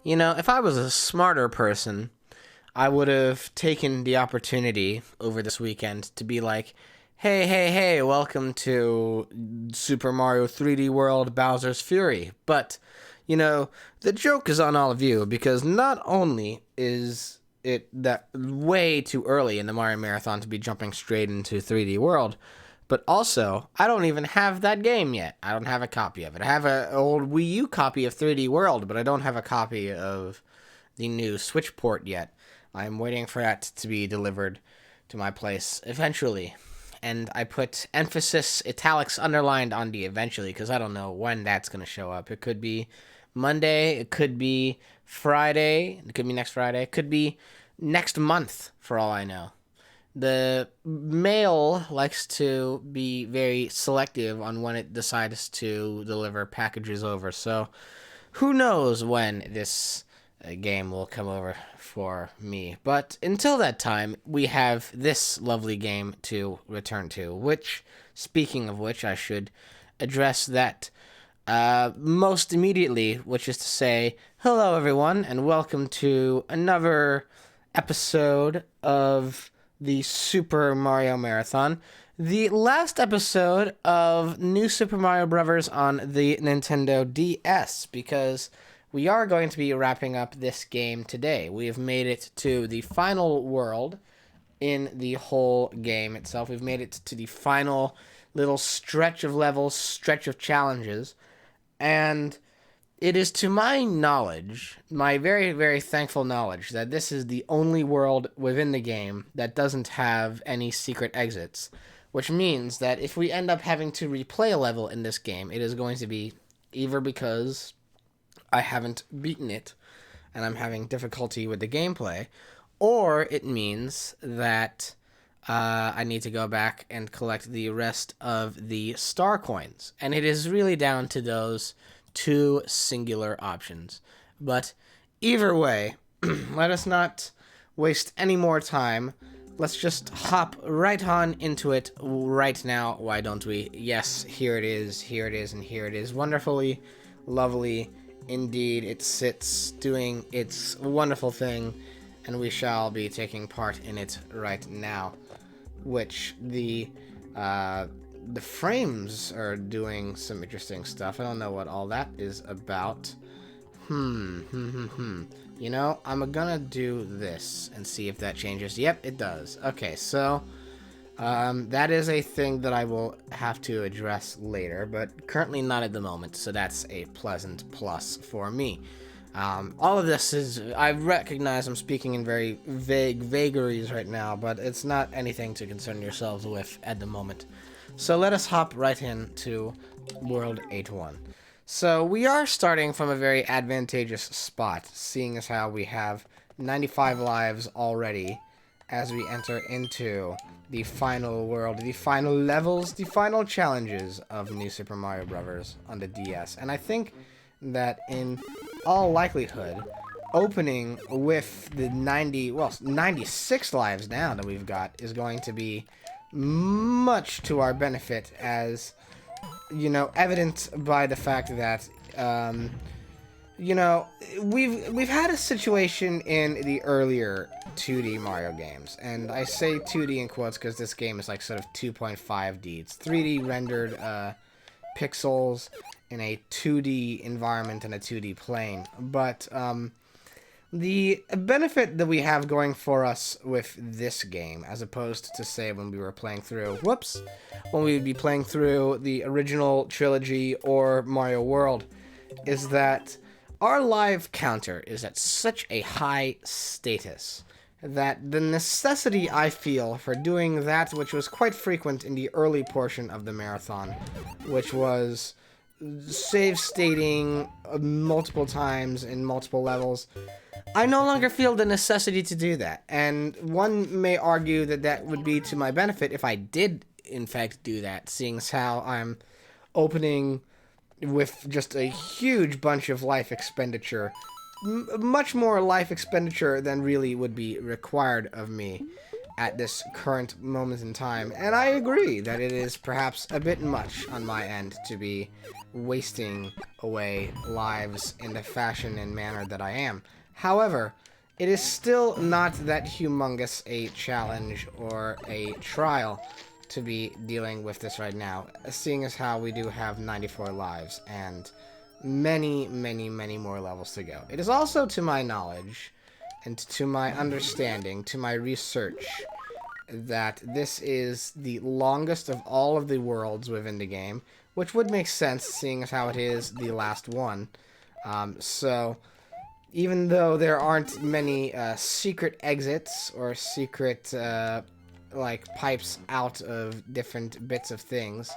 You know, if I was a smarter person, I would have taken the opportunity over this weekend to be like, hey, hey, hey, welcome to Super Mario 3D World Bowser's Fury. But, you know, the joke is on all of you because not only is it that way too early in the Mario Marathon to be jumping straight into 3D World, but also, I don't even have that game yet. I don't have a copy of it. I have an old Wii U copy of 3D World, but I don't have a copy of the new Switch port yet. I'm waiting for that to be delivered to my place eventually. And I put emphasis italics underlined on the eventually because I don't know when that's going to show up. It could be Monday, it could be Friday, it could be next Friday, it could be next month for all I know. The mail likes to be very selective on when it decides to deliver packages over. So who knows when this game will come over for me. But until that time, we have this lovely game to return to, which, speaking of which, I should address that most immediately, which is to say, hello everyone, and welcome to another episode of the Super Mario Marathon, the last episode of New Super Mario Bros. On the Nintendo DS, because we are going to be wrapping up this game today. We have made it to the final world in the whole game itself. We've made it to the final little stretch of levels, stretch of challenges, and it is to my knowledge, my very, very thankful knowledge, that this is the only world within the game that doesn't have any secret exits, which means that if we end up having to replay a level in this game, it is going to be either because I haven't beaten it and I'm having difficulty with the gameplay, or it means that I need to go back and collect the rest of the star coins. And it is really down to those two singular options. But either way, let us not waste any more time. Let's just hop right on into it right now. Why don't we? Yes, here it is, here it is, and here it is. Wonderfully, lovely, indeed. It sits doing its wonderful thing, and we shall be taking part in it right now. Which the frames are doing some interesting stuff. I don't know what all that is about. You know, I'm gonna do this and see if that changes. Yep, it does. Okay, so that is a thing that I will have to address later, but currently not at the moment, so that's a pleasant plus for me. All of this is, I recognize I'm speaking in very vague vagaries right now, but it's not anything to concern yourselves with at the moment. So let us hop right into World 8-1. So we are starting from a very advantageous spot, seeing as how we have 95 lives already as we enter into the final world, the final levels, the final challenges of New Super Mario Bros. On the DS. And I think that in all likelihood, opening with the 96 lives now that we've got is going to be much to our benefit, as, you know, evident by the fact that, you know, we've had a situation in the earlier 2D Mario games, and I say 2D in quotes because this game is like sort of 2.5D. It's 3D rendered pixels in a 2D environment and a 2D plane, but the benefit that we have going for us with this game, as opposed to, say, when we were playing through, when we would be playing through the original trilogy or Mario World, is that our live counter is at such a high status that the necessity I feel for doing that, which was quite frequent in the early portion of the marathon, which was save stating multiple times in multiple levels, I no longer feel the necessity to do that. And one may argue that that would be to my benefit if I did, in fact, do that, seeing as how I'm opening with just a huge bunch of life expenditure. Much more life expenditure than really would be required of me at this current moment in time. And I agree that it is perhaps a bit much on my end to be wasting away lives in the fashion and manner that I am. However, it is still not that humongous a challenge or a trial to be dealing with this right now, seeing as how we do have 94 lives and many, many, many more levels to go. It is also, to my knowledge, and to my understanding, to my research, that this is the longest of all of the worlds within the game, which would make sense, seeing as how it is the last one. So, even though there aren't many secret exits or secret like pipes out of different bits of things,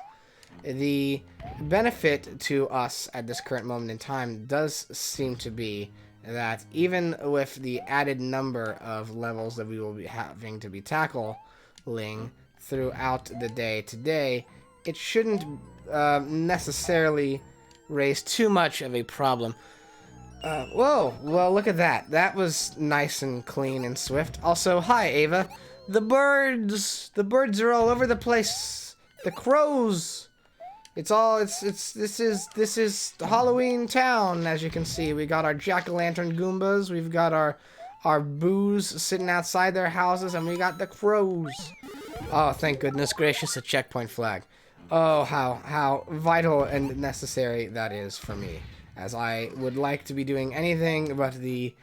the benefit to us at this current moment in time does seem to be that even with the added number of levels that we will be having to be tackling throughout the day today, it shouldn't necessarily raise too much of a problem. Whoa, well, look at that. That was nice and clean and swift. Also, hi, Ava. The birds are all over the place. The crows. This is Halloween Town, as you can see. We got our jack-o'-lantern Goombas, we've got our boos sitting outside their houses, and we got the crows. Oh, thank goodness gracious, a checkpoint flag. Oh, how vital and necessary that is for me, as I would like to be doing anything but the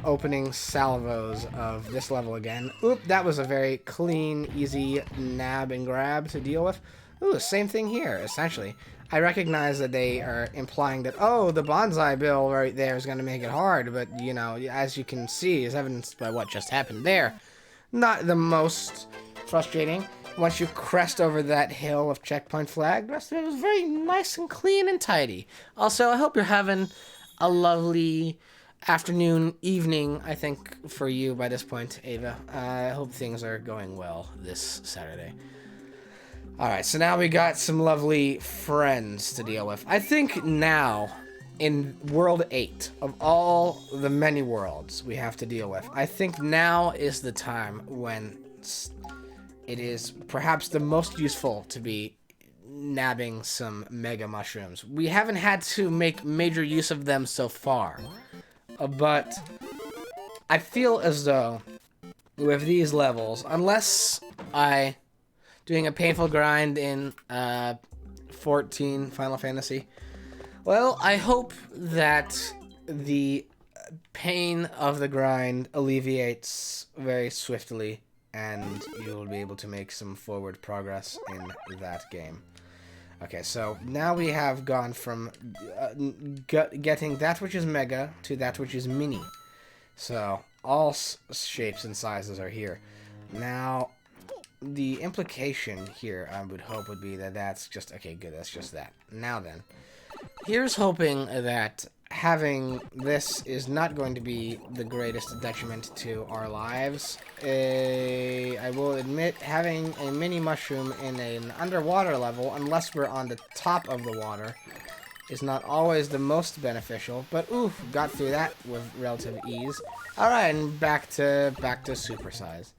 opening salvos of this level again. Oop, that was a very clean, easy nab and grab to deal with. Ooh, same thing here, essentially. I recognize that they are implying that, oh, the bonsai bill right there is going to make it hard, but, you know, as you can see, as evidenced by what just happened there, not the most frustrating. Once you crest over that hill of checkpoint flag, the rest of it was very nice and clean and tidy. Also, I hope you're having a lovely afternoon, evening, I think, for you by this point, Ava. I hope things are going well this Saturday. Alright, so now we got some lovely friends to deal with. I think now, in World 8, of all the many worlds we have to deal with, I think now is the time when it is perhaps the most useful to be nabbing some mega mushrooms. We haven't had to make major use of them so far, but I feel as though with these levels, unless I doing a painful grind in 14 Final Fantasy, well, I hope that the pain of the grind alleviates very swiftly and you will be able to make some forward progress in that game. Okay, so now we have gone from getting that which is mega to that which is mini. So all shapes and sizes are here. Now, the implication here, I would hope, would be that that's just... Okay, good, that's just that. Now then, here's hoping that having this is not going to be the greatest detriment to our lives. I will admit, having a mini mushroom in an underwater level, unless we're on the top of the water, is not always the most beneficial. But oof, got through that with relative ease. Alright, and back to supersize.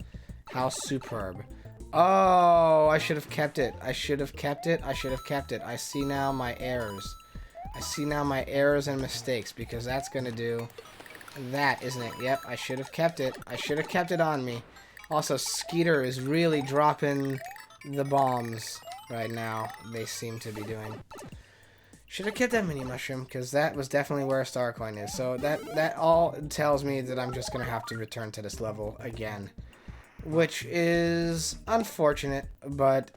How superb. Oh, I should have kept it. I should have kept it. I should have kept it. I see now my errors. I see now my errors and mistakes, because that's going to do that, isn't it? Yep, I should have kept it. I should have kept it on me. Also, Skeeter is really dropping the bombs right now. They seem to be doing. Should have kept that mini mushroom, because that was definitely where a star coin is. So that all tells me that I'm just going to have to return to this level again, which is unfortunate, but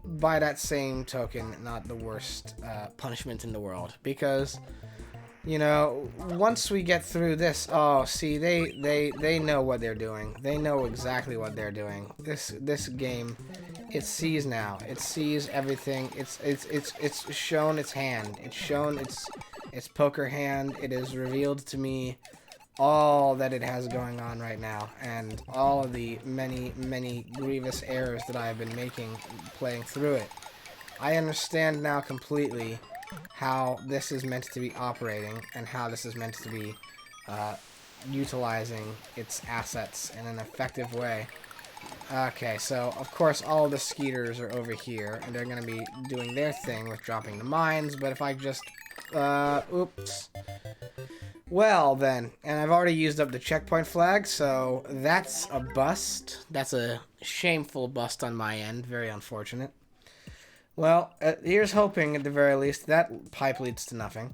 by that same token, not the worst punishment in the world, because, you know, once we get through this, oh, see, they know what they're doing. They know exactly what they're doing. This game, it sees now. It sees everything. It's shown its hand. It's shown its poker hand. It is revealed to me all that it has going on right now, and all of the many grievous errors that I have been making playing through it. I understand now completely how this is meant to be operating, and how this is meant to be utilizing its assets in an effective way. Okay, so of course all the Skeeters are over here, and they're gonna be doing their thing with dropping the mines, but if I just, oops. Well then, and I've already used up the checkpoint flag, so that's a bust. That's a shameful bust on my end, very unfortunate. Well, here's hoping at the very least that pipe leads to nothing.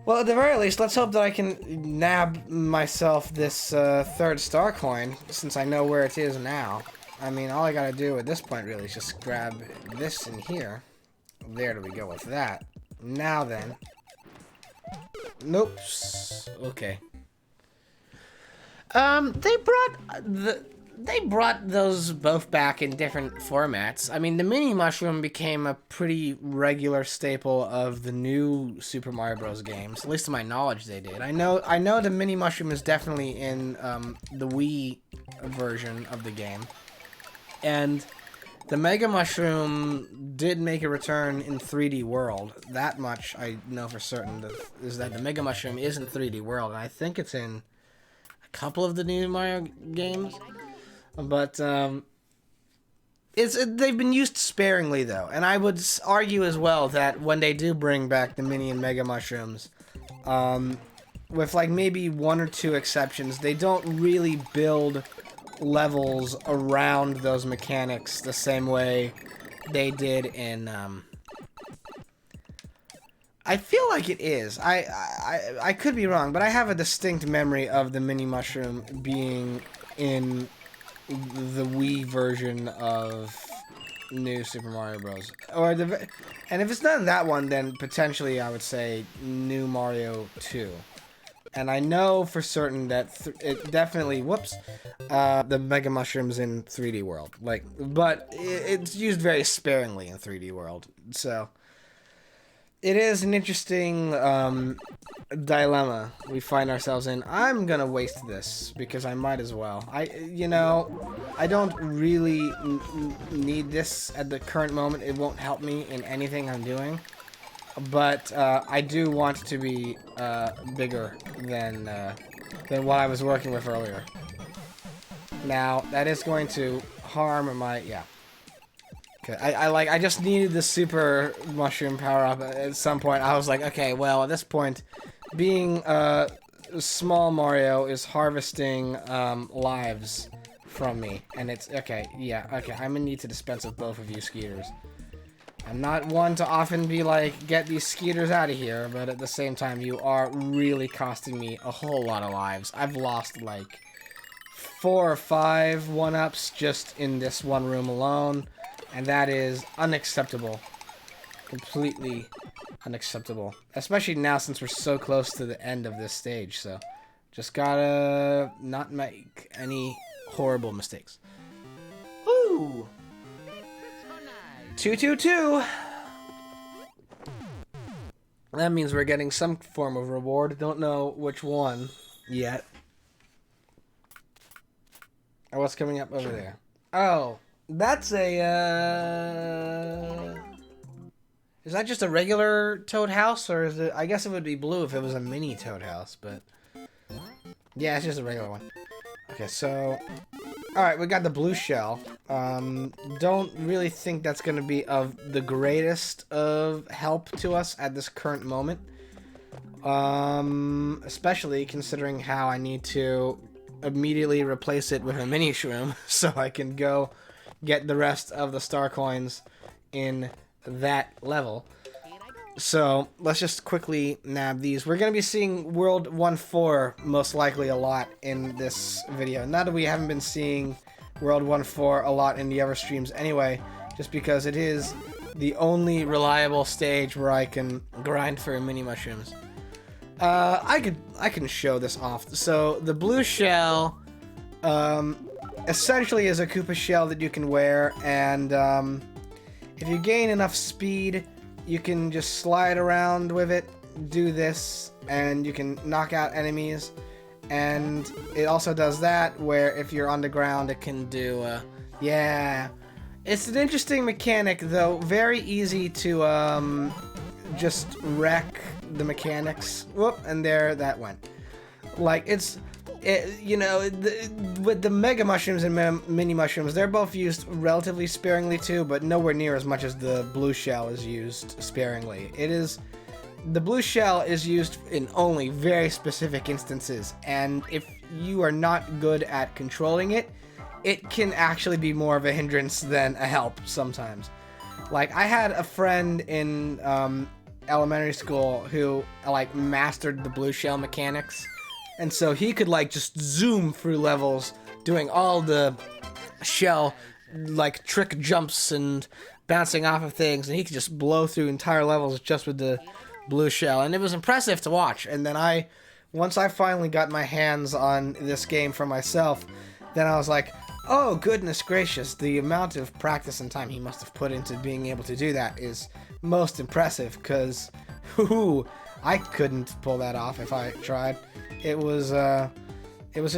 Well, at the very least, let's hope that I can nab myself this third star coin, since I know where it is now. I mean, all I gotta do at this point, really, is just grab this in here. There we go with that. Now then. Nope. Okay. They brought those both back in different formats. I mean, the mini mushroom became a pretty regular staple of the new Super Mario Bros. Games. At least to my knowledge, they did. I know the mini mushroom is definitely in the Wii version of the game, and the Mega Mushroom did make a return in 3D World. That much I know for certain, is that the Mega Mushroom is in 3D World, and I think it's in a couple of the new Mario games. But they've been used sparingly, though. And I would argue as well that when they do bring back the Mini and Mega Mushrooms, with like maybe one or two exceptions, they don't really build levels around those mechanics the same way they did in I feel like it is. I could be wrong, but I have a distinct memory of the Mini Mushroom being in the Wii version of New Super Mario Bros. And if it's not in that one, then potentially I would say New Mario 2. And I know for certain that it definitely, the Mega Mushroom's in 3D World. But it's used very sparingly in 3D World. So it is an interesting dilemma we find ourselves in. I'm gonna waste this because I might as well. I don't really need this at the current moment. It won't help me in anything I'm doing. But I do want to be bigger than what I was working with earlier. Now that is going to harm my I just needed the super mushroom power up at some point. I was like, okay, well at this point, being small Mario is harvesting lives from me, and it's okay. I'm gonna need to dispense with both of you Skeeters. I'm not one to often be like, get these Skeeters out of here, but at the same time, you are really costing me a whole lot of lives. I've lost like 4 or 5 1-ups just in this one room alone, and that is unacceptable. Completely unacceptable. Especially now since we're so close to the end of this stage, so just gotta not make any horrible mistakes. Ooh! 222. That means we're getting some form of reward. Don't know which one yet. Oh, what's coming up over there? Oh, that's a is that just a regular Toad house, or is it? I guess it would be blue if it was a mini Toad house, but yeah, it's just a regular one. Okay, so alright, we got the blue shell. Don't really think that's going to be of the greatest of help to us at this current moment. Especially considering how I need to immediately replace it with a mini shroom so I can go get the rest of the star coins in that level. So let's just quickly nab these. We're going to be seeing World 1-4 most likely a lot in this video. Not that we haven't been seeing World 1-4 a lot in the other streams anyway, just because it is the only reliable stage where I can grind for mini mushrooms. I can show this off. So the blue shell essentially is a Koopa shell that you can wear, and if you gain enough speed, you can just slide around with it, do this, and you can knock out enemies. And it also does that, where if you're on the ground, it can do, yeah. It's an interesting mechanic, though. Very easy to, just wreck the mechanics. Whoop, and there that went. Like, with the mega mushrooms and mini mushrooms, they're both used relatively sparingly too, but nowhere near as much as the blue shell is used sparingly. The blue shell is used in only very specific instances, and if you are not good at controlling it, it can actually be more of a hindrance than a help sometimes. Like, I had a friend in elementary school who, like, mastered the blue shell mechanics, and so he could, like, just zoom through levels doing all the shell, like, trick jumps and bouncing off of things, and he could just blow through entire levels just with the blue shell, and it was impressive to watch. And then once I finally got my hands on this game for myself, then I was like, oh, goodness gracious, the amount of practice and time he must have put into being able to do that is most impressive, because I couldn't pull that off if I tried. It was a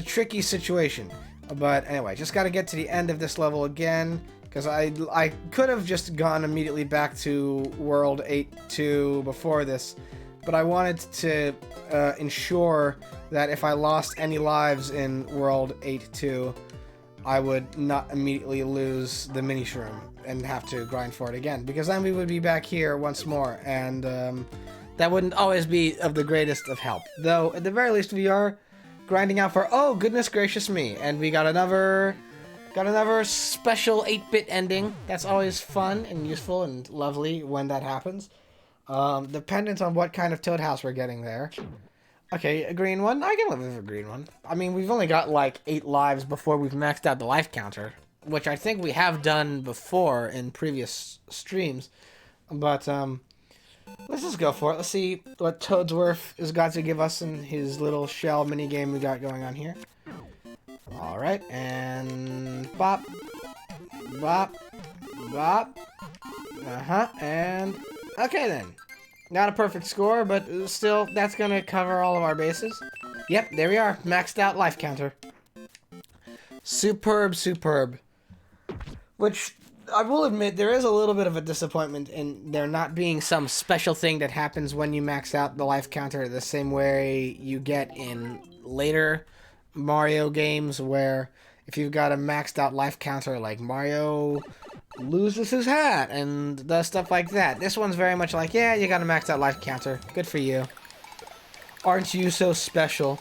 tricky situation. But anyway, just got to get to the end of this level again, because I could have just gone immediately back to World 8-2 before this, but I wanted to ensure that if I lost any lives in World 8-2, I would not immediately lose the mini shroom and have to grind for it again, because then we would be back here once more, and that wouldn't always be of the greatest of help. Though, at the very least, we are grinding out for, oh, goodness gracious me, and we got another special 8-bit ending. That's always fun and useful and lovely when that happens. Dependent on what kind of Toad House we're getting there. Okay, a green one. I can live with a green one. I mean, we've only got like 8 lives before we've maxed out the life counter, which I think we have done before in previous streams. But let's just go for it. Let's see what Toadsworth has got to give us in his little shell mini game we got going on here. All right, and bop, bop, bop. And okay then. Not a perfect score, but still, that's going to cover all of our bases. Yep, there we are. Maxed out life counter. Superb, superb. Which, I will admit, there is a little bit of a disappointment in there not being some special thing that happens when you max out the life counter the same way you get in later Mario games, where if you've got a maxed out life counter, like Mario loses his hat and does stuff like that. This one's very much like, yeah, you got a maxed out life counter. Good for you. Aren't you so special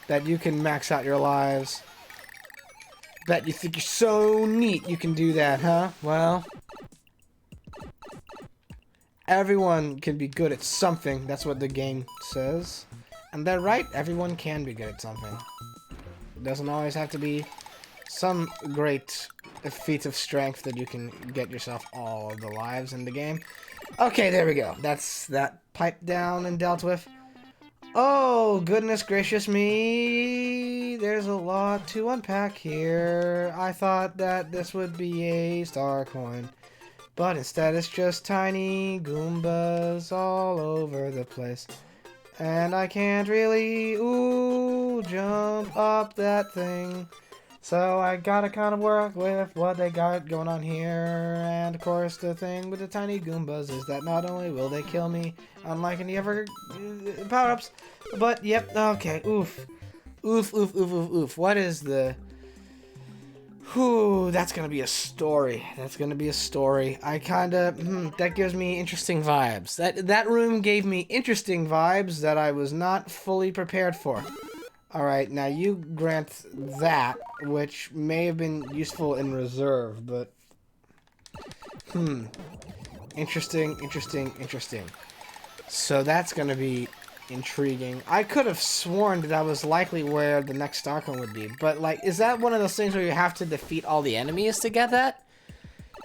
that you can max out your lives? Bet you think you're so neat you can do that, huh? Well, everyone can be good at something. That's what the game says. And they're right. Everyone can be good at something. It doesn't always have to be some great feat of strength that you can get yourself all of the lives in the game. Okay, there we go. That's that pipe down and dealt with. Oh, goodness gracious me. There's a lot to unpack here. I thought that this would be a star coin, but instead it's just tiny Goombas all over the place. And I can't really, jump up that thing. So I gotta kind of work with what they got going on here. And of course the thing with the tiny Goombas is that not only will they kill me, unlike any other power-ups, but yep, okay, oof. Oof, oof, oof, oof, oof. What is the... Whew, that's gonna be a story. That's gonna be a story. I kinda, that gives me interesting vibes. That room gave me interesting vibes that I was not fully prepared for. Alright, now you grant that, which may have been useful in reserve, but... Interesting, interesting, interesting. So that's gonna be intriguing. I could have sworn that was likely where the next star cone would be, but, like, is that one of those things where you have to defeat all the enemies to get that?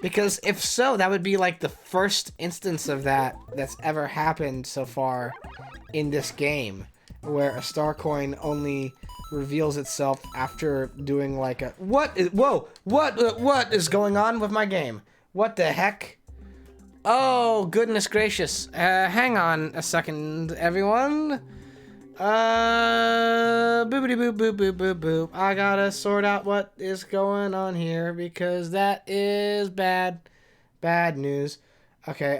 Because if so, that would be, like, the first instance of that that's ever happened so far in this game, where a star coin only reveals itself after doing like a... What is going on with my game? What the heck? Oh, goodness gracious. Hang on a second, everyone. Boopity boop boop boop boop boop. I gotta sort out what is going on here, because that is bad. Bad news. Okay,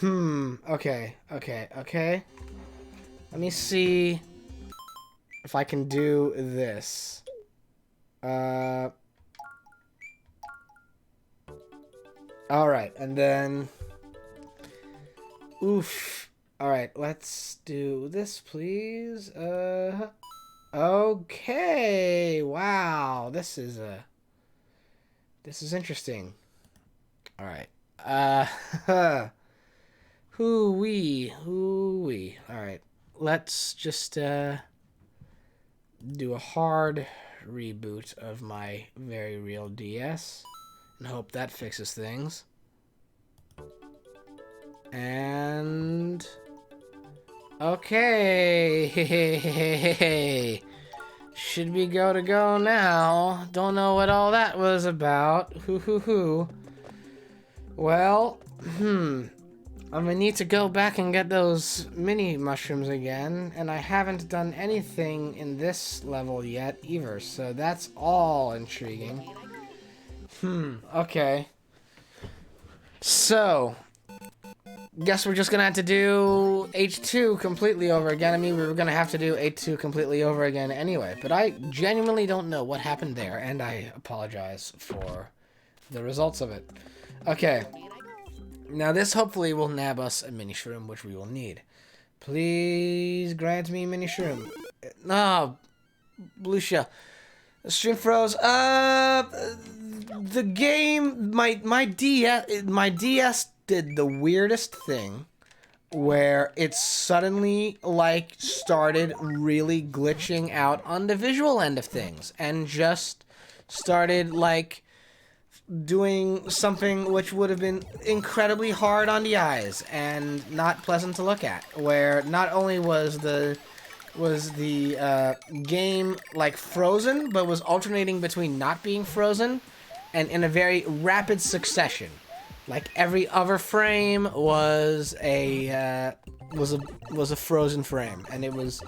Okay, okay, okay. Let me see if I can do this. Alright, and then... Oof. Alright, let's do this, please. Okay. Wow, this is interesting. Alright. Hoo-wee. Hoo-wee. Alright. Let's just, do a hard reboot of my very real DS. And hope that fixes things. And... Okay. Should be go to go now. Don't know what all that was about. Hoo-hoo-hoo. Well, I'm gonna need to go back and get those mini mushrooms again, and I haven't done anything in this level yet either, so that's all intriguing. Okay. So, guess we're just gonna have to do H2 completely over again. I mean, we were gonna have to do H2 completely over again anyway, but I genuinely don't know what happened there, and I apologize for the results of it. Okay. Now this hopefully will nab us a mini shroom, which we will need. Please grant me mini shroom. No, Lucia. The stream froze. The game, my DS did the weirdest thing, where it suddenly like started really glitching out on the visual end of things, and just started like doing something which would have been incredibly hard on the eyes and not pleasant to look at, where not only was the game like frozen, but was alternating between not being frozen and in a very rapid succession. Like every other frame was a frozen frame, and it was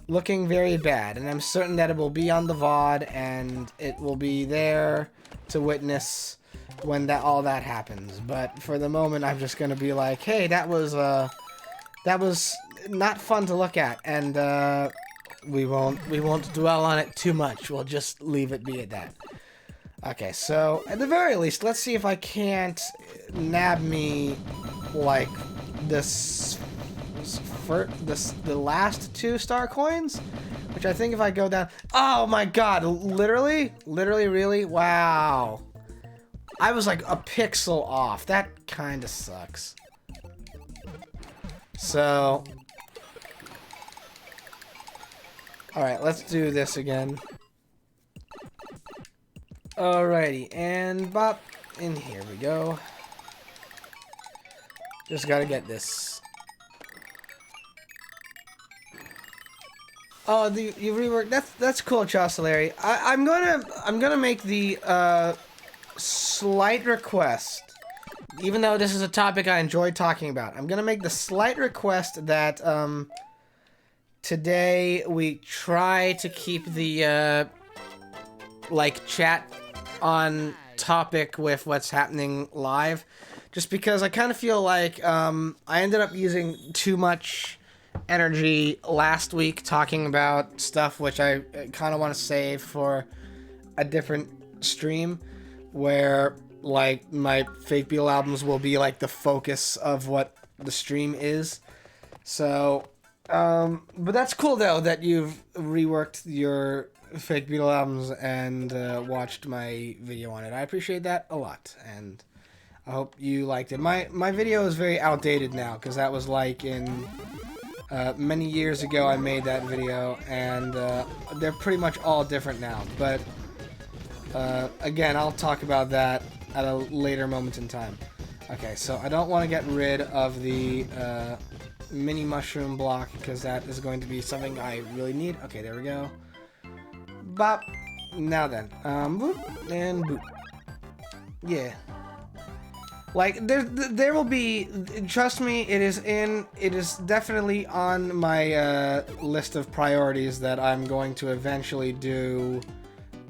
looking very bad. And I'm certain that it will be on the VOD, and it will be there to witness when all that happens. But for the moment, I'm just gonna be like, hey, that was not fun to look at, and we won't dwell on it too much. We'll just leave it be at that. Okay, so at the very least, let's see if I can't nab me like the last 2 star coins, which I think if I go down. Oh my god! Literally, really? Wow! I was like a pixel off. That kind of sucks. So, all right, let's do this again. Alrighty, and bop, and here we go. Just gotta get this. Oh, you reworked. That's cool, Chaucelary. I'm gonna make the slight request, even though this is a topic I enjoy talking about. I'm gonna make the slight request that today we try to keep the like chat on topic with what's happening live, just because I kind of feel like I ended up using too much energy last week talking about stuff which I kind of want to save for a different stream, where like my Fake Beetle albums will be like the focus of what the stream is. So but that's cool though that you've reworked your Fake Beetle albums and watched my video on it. I appreciate that a lot, and I hope you liked it. My video is very outdated now, because that was like in many years ago I made that video, and they're pretty much all different now. But again, I'll talk about that at a later moment in time. Okay, so I don't want to get rid of the mini mushroom block, because that is going to be something I really need. Okay, there we go. Bop. Now then, boop and boop. Yeah. Like there will be. Trust me, it is definitely on my list of priorities that I'm going to eventually do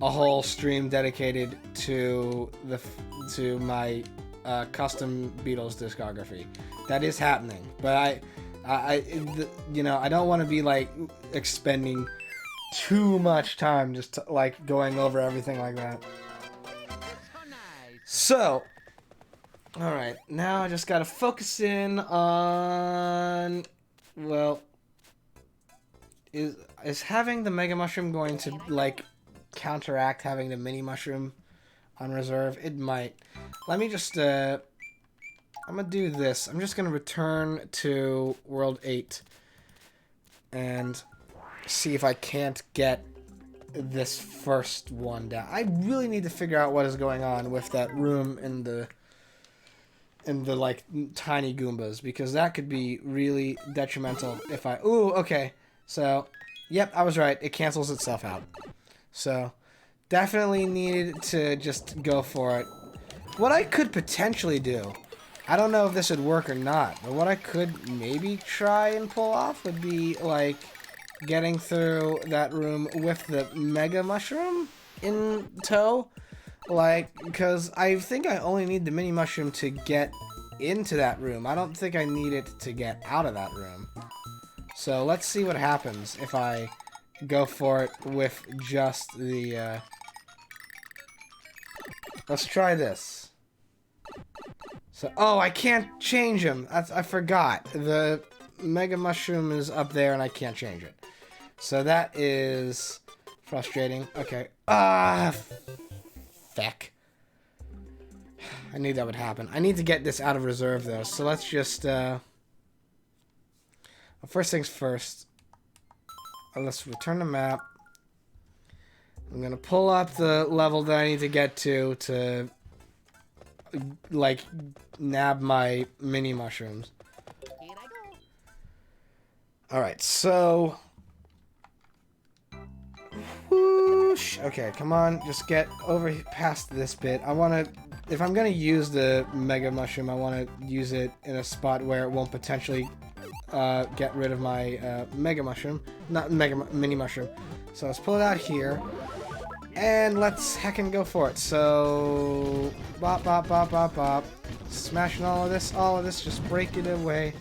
a whole stream dedicated to my custom Beatles discography. That is happening, but you know, I don't want to be like expending too much time just to, like going over everything like that. So, all right, now I just gotta focus in on, well, is having the Mega Mushroom going to like counteract having the Mini Mushroom on reserve? It might. Let me just I'm gonna do this. I'm just gonna return to World 8 and see if I can't get this first one down. I really need to figure out what is going on with that room in the like tiny Goombas, because that could be really detrimental if I... Ooh, okay. So, yep, I was right. It cancels itself out. So, definitely needed to just go for it. What I could potentially do, I don't know if this would work or not, but what I could maybe try and pull off would be, like, getting through that room with the Mega Mushroom in tow. Like, because I think I only need the Mini Mushroom to get into that room. I don't think I need it to get out of that room. So let's see what happens if I go for it with just the... Let's try this. So, oh, I can't change him. I forgot. The Mega Mushroom is up there and I can't change it. So that is frustrating. Okay. Feck. I knew that would happen. I need to get this out of reserve, though. So let's just, well, first things first. Let's return the map. I'm gonna pull up the level that I need to get to, like, nab my Mini Mushrooms. Alright, so... Whoosh. Okay, come on, just get over past this bit. I want to, if I'm going to use the Mega Mushroom, I want to use it in a spot where it won't potentially get rid of my Mega Mushroom. Not Mini Mushroom. So let's pull it out here. And let's heckin' go for it. So, bop, bop, bop, bop, bop. Smashing all of this, just break it away.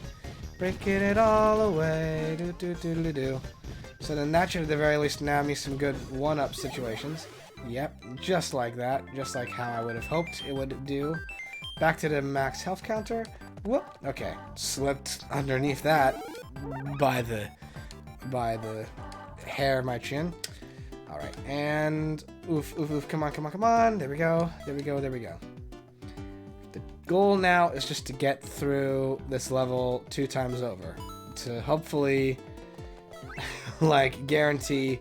Breaking it all away. Do, do, do, do, do. So then that should at the very least nab me some good one-up situations. Yep, just like that. Just like how I would have hoped it would do. Back to the max health counter. Whoop. Okay. Slipped underneath that by the hair of my chin. Alright, and oof, oof, oof. Come on, come on, come on. There we go. There we go, there we go. The goal now is just to get through this level 2 times over. To hopefully... like, guarantee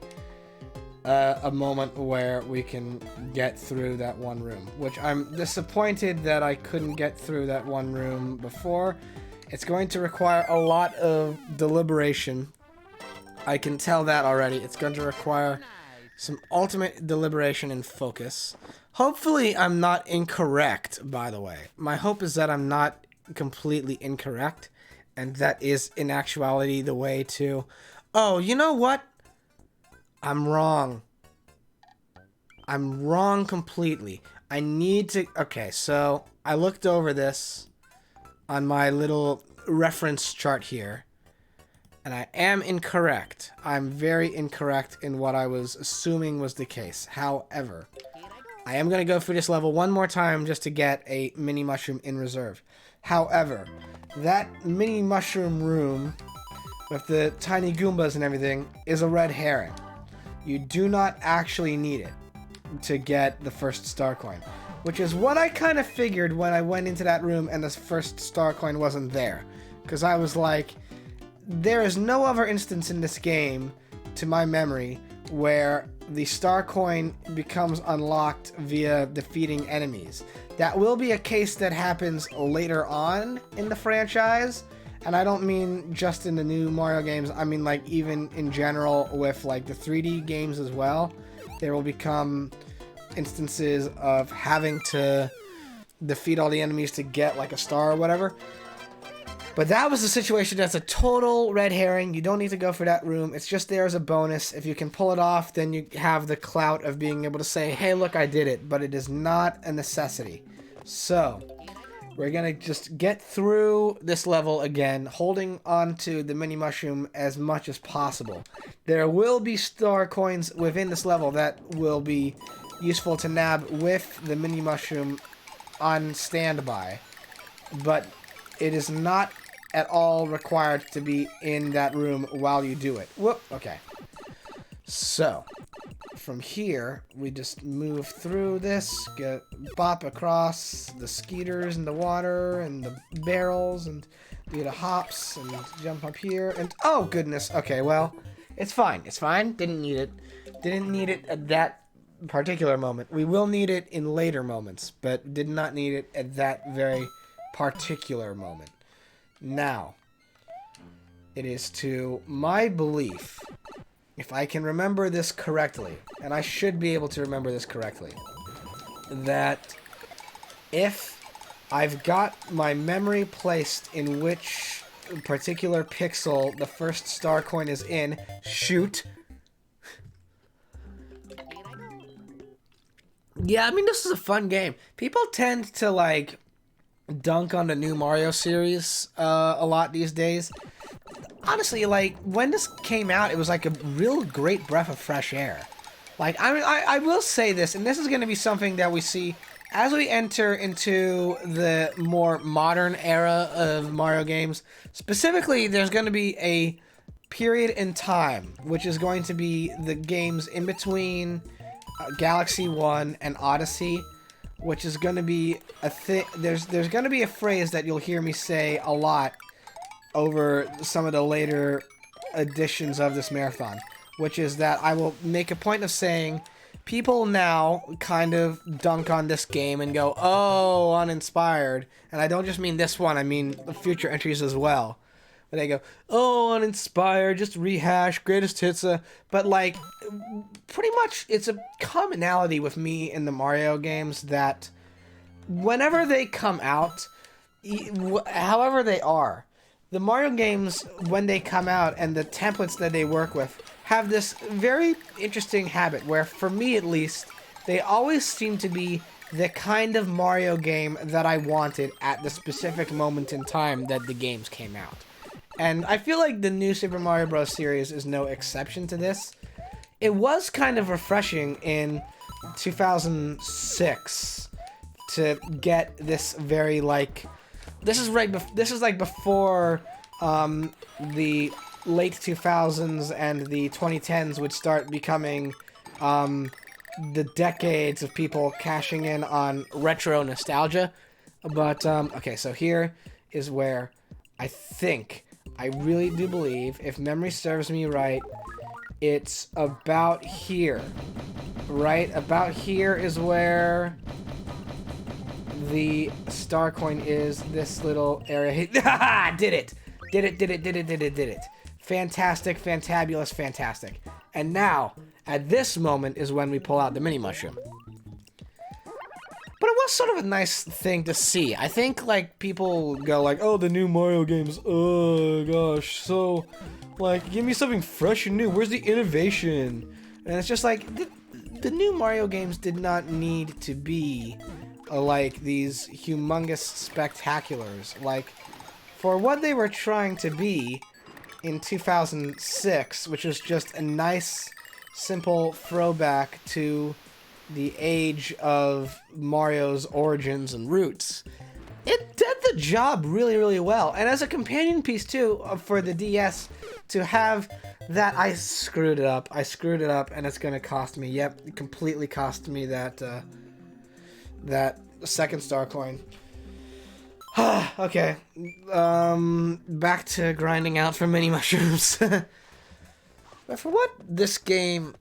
a moment where we can get through that one room. Which I'm disappointed that I couldn't get through that one room before. It's going to require a lot of deliberation. I can tell that already. It's going to require some ultimate deliberation and focus. Hopefully I'm not incorrect, by the way. My hope is that I'm not completely incorrect. And that is, in actuality, the way to... Oh, you know what? I'm wrong. I'm wrong completely. I need to... Okay, so I looked over this on my little reference chart here. And I am incorrect. I'm very incorrect in what I was assuming was the case. However, I am going to go through this level one more time just to get a Mini Mushroom in reserve. However, that Mini Mushroom room... with the tiny Goombas and everything, is a red herring. You do not actually need it to get the first star coin. Which is what I kind of figured when I went into that room and the first star coin wasn't there. Because I was like, there is no other instance in this game, to my memory, where the star coin becomes unlocked via defeating enemies. That will be a case that happens later on in the franchise. And I don't mean just in the new Mario games, I mean like even in general with like the 3D games as well. There will become instances of having to defeat all the enemies to get like a star or whatever. But that was a situation that's a total red herring. You don't need to go for that room. It's just there as a bonus. If you can pull it off, then you have the clout of being able to say, hey, look, I did it. But it is not a necessity. So... We're gonna just get through this level again, holding on to the mini mushroom as much as possible. There will be star coins within this level that will be useful to nab with the mini mushroom on standby, but it is not at all required to be in that room while you do it. Whoop, okay. So, from here, we just move through this, bop across the skeeters and the water and the barrels, and do the hops and jump up here, and oh goodness, okay, well, it's fine, didn't need it at that particular moment. We will need it in later moments, but did not need it at that very particular moment. Now, it is to my belief, if I can remember this correctly, and I should be able to remember this correctly, that if I've got my memory placed in which particular pixel the first star coin is in, shoot. Yeah, I mean, this is a fun game. People tend to, like, dunk on the new Mario series a lot these days. Honestly, like, when this came out, it was like a real great breath of fresh air. Like, I mean, I will say this, and this is going to be something that we see as we enter into the more modern era of Mario games. Specifically, there's going to be a period in time, which is going to be the games in between Galaxy 1 and Odyssey, which is going to be a thing. There's going to be a phrase that you'll hear me say a lot over some of the later editions of this marathon, which is that I will make a point of saying people now kind of dunk on this game and go, oh, uninspired. And I don't just mean this one, I mean the future entries as well. But they go, oh, uninspired, just rehash, greatest hits. But, like, pretty much it's a commonality with me in the Mario games that whenever they come out, however they are, the Mario games, when they come out and the templates that they work with, have this very interesting habit where, for me at least, they always seem to be the kind of Mario game that I wanted at the specific moment in time that the games came out. And I feel like the new Super Mario Bros. Series is no exception to this. It was kind of refreshing in 2006 to get this very, like... This is like before the late 2000s and the 2010s would start becoming the decades of people cashing in on retro nostalgia. But, okay, so here is where I really do believe, if memory serves me right, it's about here. Right? About here is where the star coin is, this little area. Did it. Fantastic, fantabulous, fantastic. And now, at this moment is when we pull out the mini mushroom. But it was sort of a nice thing to see. I think, like, people go like, oh, the new Mario games, oh gosh, so, like, give me something fresh and new, where's the innovation? And it's just like, the new Mario games did not need to be like these humongous spectaculars. Like, for what they were trying to be in 2006, which was just a nice, simple throwback to the age of Mario's origins and roots, it did the job really, really well. And as a companion piece, too, for the DS, to have that, I screwed it up, and it's gonna cost me, yep, it completely cost me that, that second star coin. Okay, back to grinding out for mini mushrooms. But for what this game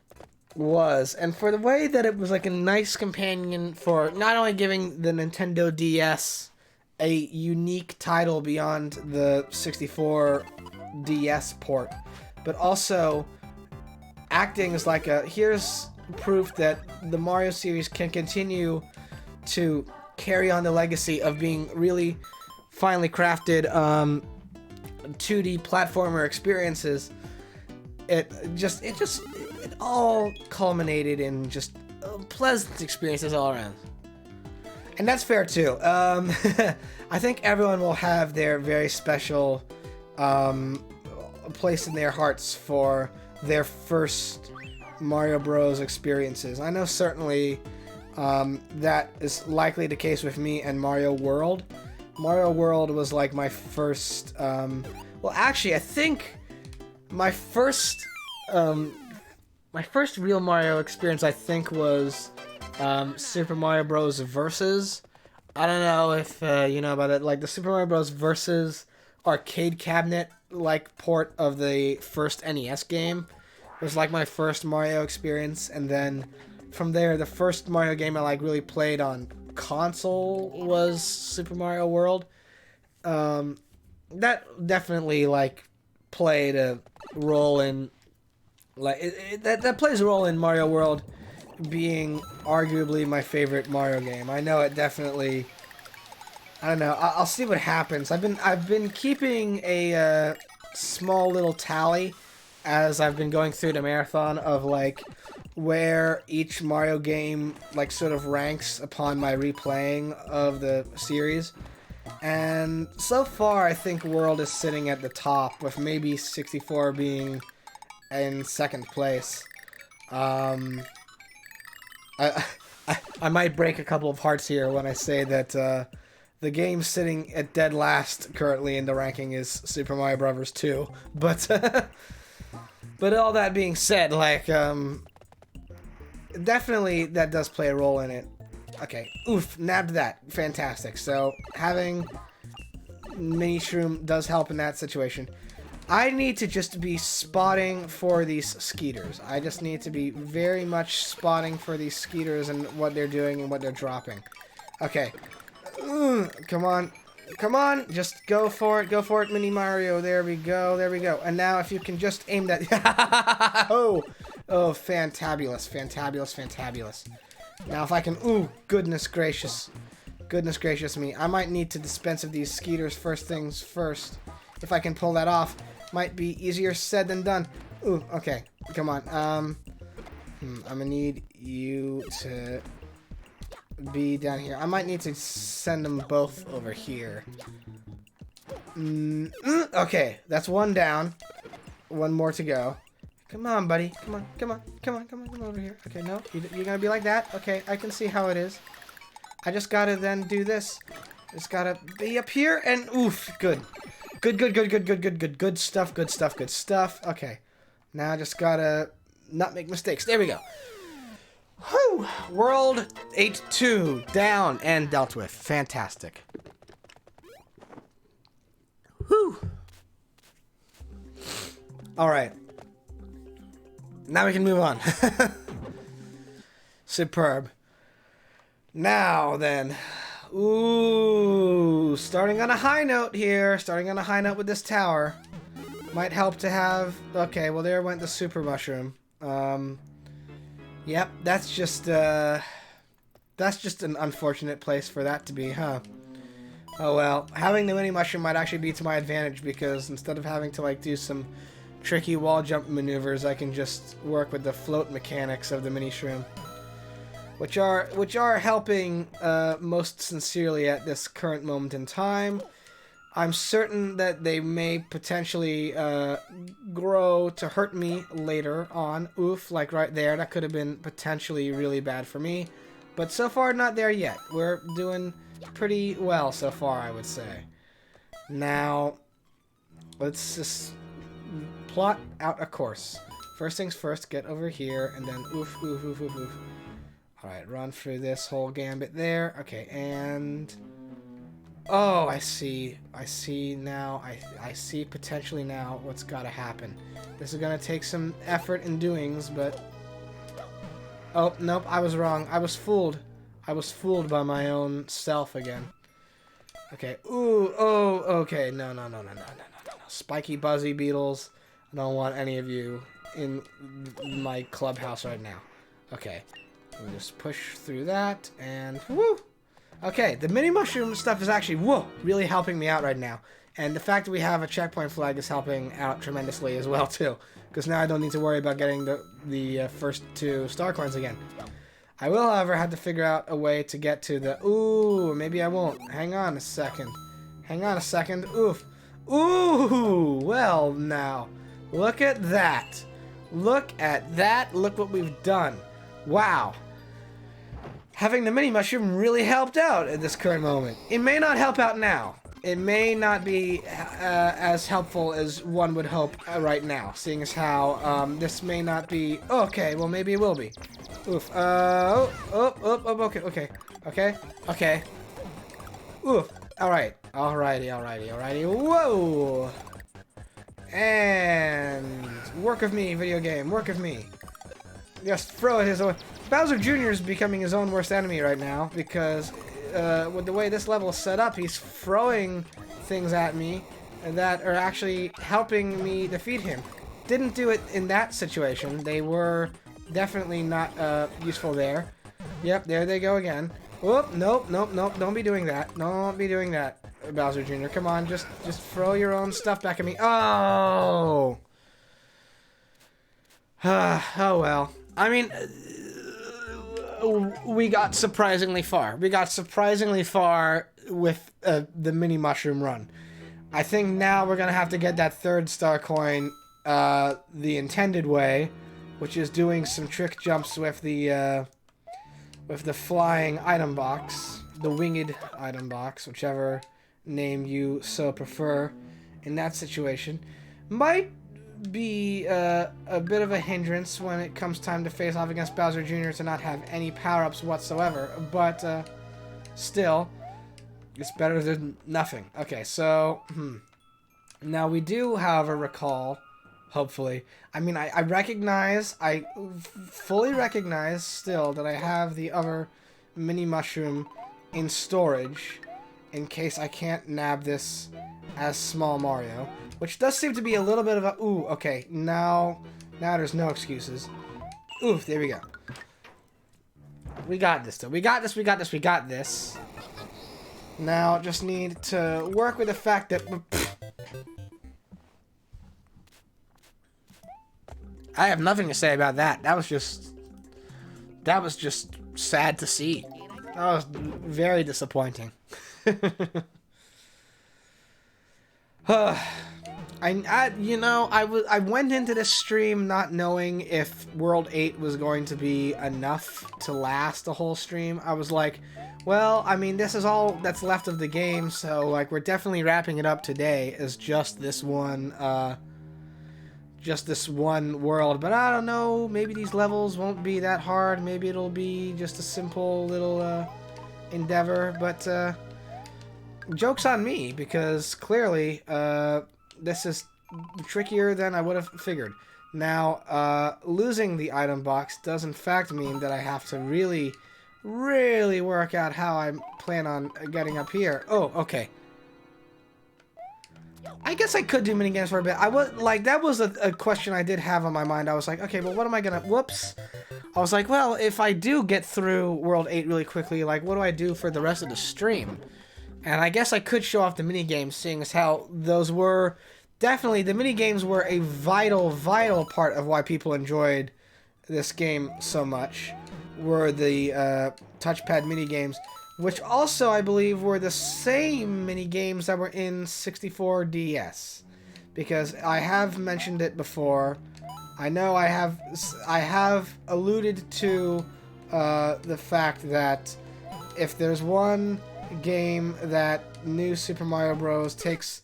was, and for the way that it was like a nice companion for not only giving the Nintendo DS a unique title beyond the 64 DS port, but also acting as like a, here's proof that the Mario series can continue to carry on the legacy of being really finely crafted 2D platformer experiences. It all culminated in just pleasant experiences all around. And that's fair too. I think everyone will have their very special place in their hearts for their first Mario Bros. Experiences. I know certainly that is likely the case with me and Mario World. Mario World was like my first, well actually I think my first real Mario experience I think was Super Mario Bros. Versus. I don't know if you know about it, like the Super Mario Bros. Versus arcade cabinet like port of the first NES game was like my first Mario experience, and then from there the first Mario game I like really played on console was Super Mario World. That definitely like played a role in like that plays a role in Mario World being arguably my favorite Mario game. I know it definitely. I don't know. I'll see what happens. I've been keeping a small little tally as I've been going through the marathon of like where each Mario game like sort of ranks upon my replaying of the series. And so far I think World is sitting at the top, with maybe 64 being in second place. I might break a couple of hearts here when I say that the game sitting at dead last currently in the ranking is Super Mario Bros. 2. But but all that being said, like definitely that does play a role in it. Okay, oof, nabbed that. Fantastic. So having Mini Shroom does help in that situation. I need to just be spotting for these Skeeters. I just need to be very much spotting for these Skeeters and what they're doing and what they're dropping. Okay. Come on. Come on. Just go for it. Go for it, Mini Mario. There we go. There we go. And now if you can just aim that... Oh, fantabulous. Fantabulous. Fantabulous. Now if I can... Ooh, goodness gracious. Goodness gracious me. I might need to dispense of these Skeeters first things first. If I can pull that off. Might be easier said than done. Ooh, okay. Come on. I'm gonna need you to... be down here. I might need to send them both over here. Okay, that's one down. One more to go. Come on, buddy. Come on, come on, come on, come on, come over here. Okay, no, you're gonna be like that? Okay, I can see how it is. I just gotta then do this. Just gotta be up here and oof, good. Good, good, good, good, good, good, good, good stuff, good stuff, good stuff. Okay, now I just gotta not make mistakes. There we go. Whew! World 8-2 down and dealt with. Fantastic. Whew. Alright. Now we can move on. Superb. Now then. Ooh. Starting on a high note here. Starting on a high note with this tower. Might help to have... Okay, well there went the Super Mushroom. Yep, that's just an unfortunate place for that to be, huh? Oh well, having the Mini Mushroom might actually be to my advantage, because instead of having to like do some tricky wall jump maneuvers, I can just work with the float mechanics of the Mini Shroom, which are helping most sincerely at this current moment in time. I'm certain that they may potentially grow to hurt me later on. Oof, like right there. That could have been potentially really bad for me. But so far, not there yet. We're doing pretty well so far, I would say. Now, let's just plot out a course. First things first, get over here, and then oof, oof, oof, oof, oof. Alright, run through this whole gambit there. Okay, and... Oh, I see. I see now. I see potentially now what's got to happen. This is going to take some effort and doings, but... Oh, nope, I was wrong. I was fooled. I was fooled by my own self again. Okay. Ooh, oh, okay. No, no, no, no, no, no, no, no. Spiky Buzzy Beetles. I don't want any of you in my clubhouse right now. Okay. We'll just push through that, and woo! Okay, the Mini Mushroom stuff is actually, whoa, really helping me out right now. And the fact that we have a checkpoint flag is helping out tremendously as well, too. Because now I don't need to worry about getting the first 2 star coins again. I will, however, have to figure out a way to get to the... Ooh, maybe I won't. Hang on a second. Hang on a second. Oof. Ooh, well, now. Look at that. Look at that. Look what we've done. Wow. Having the mini mushroom really helped out at this current moment. It may not help out now. It may not be as helpful as one would hope right now, seeing as how this may not be... Okay, well, maybe it will be. Oof. Okay. Oof. Alright. Alrighty. Whoa! And... Work of me, video game. Work of me. Just throw it his own... Bowser Jr. is becoming his own worst enemy right now, because with the way this level is set up, he's throwing things at me that are actually helping me defeat him. Didn't do it in that situation. They were definitely not useful there. Yep, there they go again. Whoop, nope, don't be doing that. Don't be doing that, Bowser Jr. Come on, just throw your own stuff back at me. Oh! Oh well. I mean... we got surprisingly far. We got surprisingly far with the mini mushroom run. I think now we're gonna have to get that third star coin the intended way, which is doing some trick jumps with the flying item box, the winged item box, whichever name you so prefer in that situation. Might be a bit of a hindrance when it comes time to face off against Bowser Jr. to not have any power-ups whatsoever, but still, it's better than nothing. Okay, so, now we do, however, recall, hopefully, I mean, I fully recognize still that I have the other mini mushroom in storage in case I can't nab this as Small Mario, which does seem to be a little bit of a... Ooh, okay, now there's no excuses. Oof, there we go. We got this, though. We got this. Now, just need to work with the fact that... I have nothing to say about that. That was just sad to see. That was very disappointing. I went into this stream not knowing if World 8 was going to be enough to last the whole stream. I was like, well, I mean, this is all that's left of the game, so, like, we're definitely wrapping it up today as just this one world. But I don't know, maybe these levels won't be that hard. Maybe it'll be just a simple little endeavor, but joke's on me, because clearly this is trickier than I would have figured. Now, losing the item box does in fact mean that I have to really work out how I plan on getting up here. Oh, okay. I guess I could do minigames for a bit. That was a question I did have on my mind. I was like, okay, well, what am I gonna... Whoops. I was like, well, if I do get through World 8 really quickly, like, what do I do for the rest of the stream? And I guess I could show off the minigames, seeing as how those were... Definitely, the minigames were a vital part of why people enjoyed this game so much, were the touchpad minigames, which also, I believe, were the same minigames that were in 64DS. Because I have mentioned it before. I know I have alluded to the fact that if there's one game that New Super Mario Bros. Takes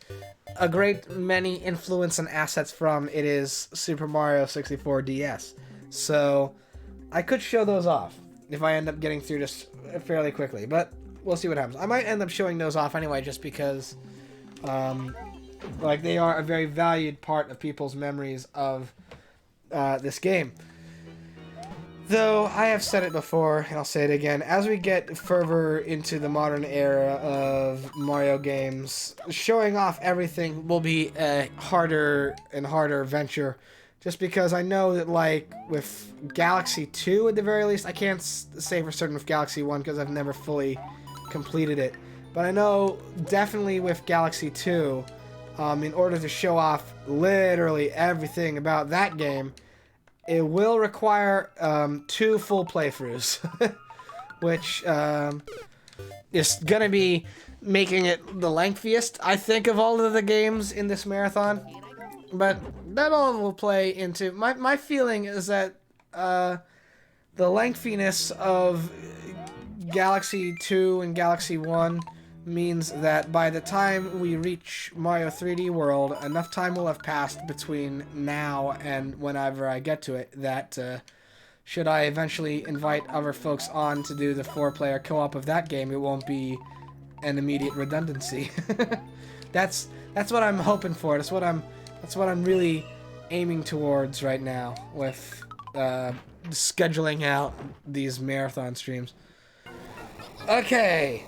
a great many influence and assets from, it is Super Mario 64 DS. So I could show those off if I end up getting through this fairly quickly, but we'll see what happens. I might end up showing those off anyway, just because like, they are a very valued part of people's memories of this game. Though, I have said it before, and I'll say it again, as we get further into the modern era of Mario games, showing off everything will be a harder and harder venture, just because I know that, like, with Galaxy 2 at the very least, I can't say for certain with Galaxy 1 because I've never fully completed it, but I know definitely with Galaxy 2, in order to show off literally everything about that game, it will require 2 full playthroughs, which is going to be making it the lengthiest, I think, of all of the games in this marathon. But that all will play into... My feeling is that the lengthiness of Galaxy 2 and Galaxy 1 means that by the time we reach Mario 3D World, enough time will have passed between now and whenever I get to it that should I eventually invite other folks on to do the 4-player co-op of that game, it won't be an immediate redundancy. That's what I'm hoping for. That's what I'm really aiming towards right now with scheduling out these marathon streams. Okay.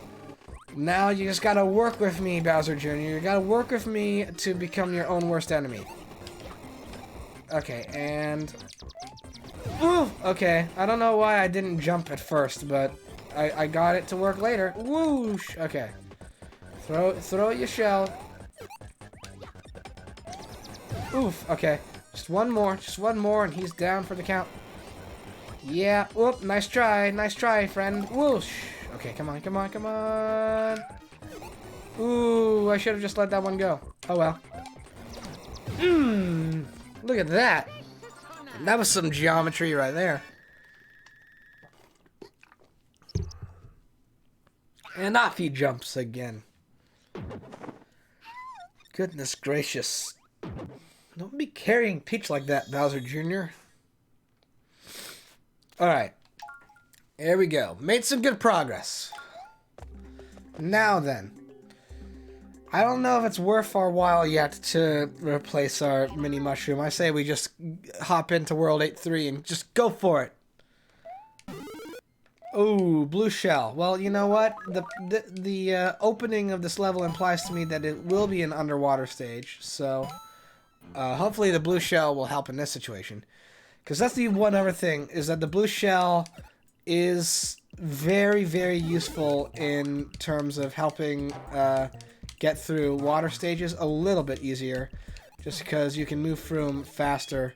Now you just gotta work with me, Bowser Jr. You gotta work with me to become your own worst enemy. Okay, and... Ooh, okay. I don't know why I didn't jump at first, but I got it to work later. Whoosh! Okay. Throw your shell. Oof, okay. Just one more, and he's down for the count. Yeah, whoop, nice try, friend. Whoosh! Okay, come on. Ooh, I should have just let that one go. Oh well. Look at that. That was some geometry right there. And off he jumps again. Goodness gracious. Don't be carrying Peach like that, Bowser Jr. Alright. Here we go. Made some good progress. Now then. I don't know if it's worth our while yet to replace our mini mushroom. I say we just hop into World 8-3 and just go for it. Ooh, blue shell. Well, you know what? The opening of this level implies to me that it will be an underwater stage. So, hopefully the blue shell will help in this situation. Because that's the one other thing, is that the blue shell is very, very useful in terms of helping get through water stages a little bit easier, just because you can move through them faster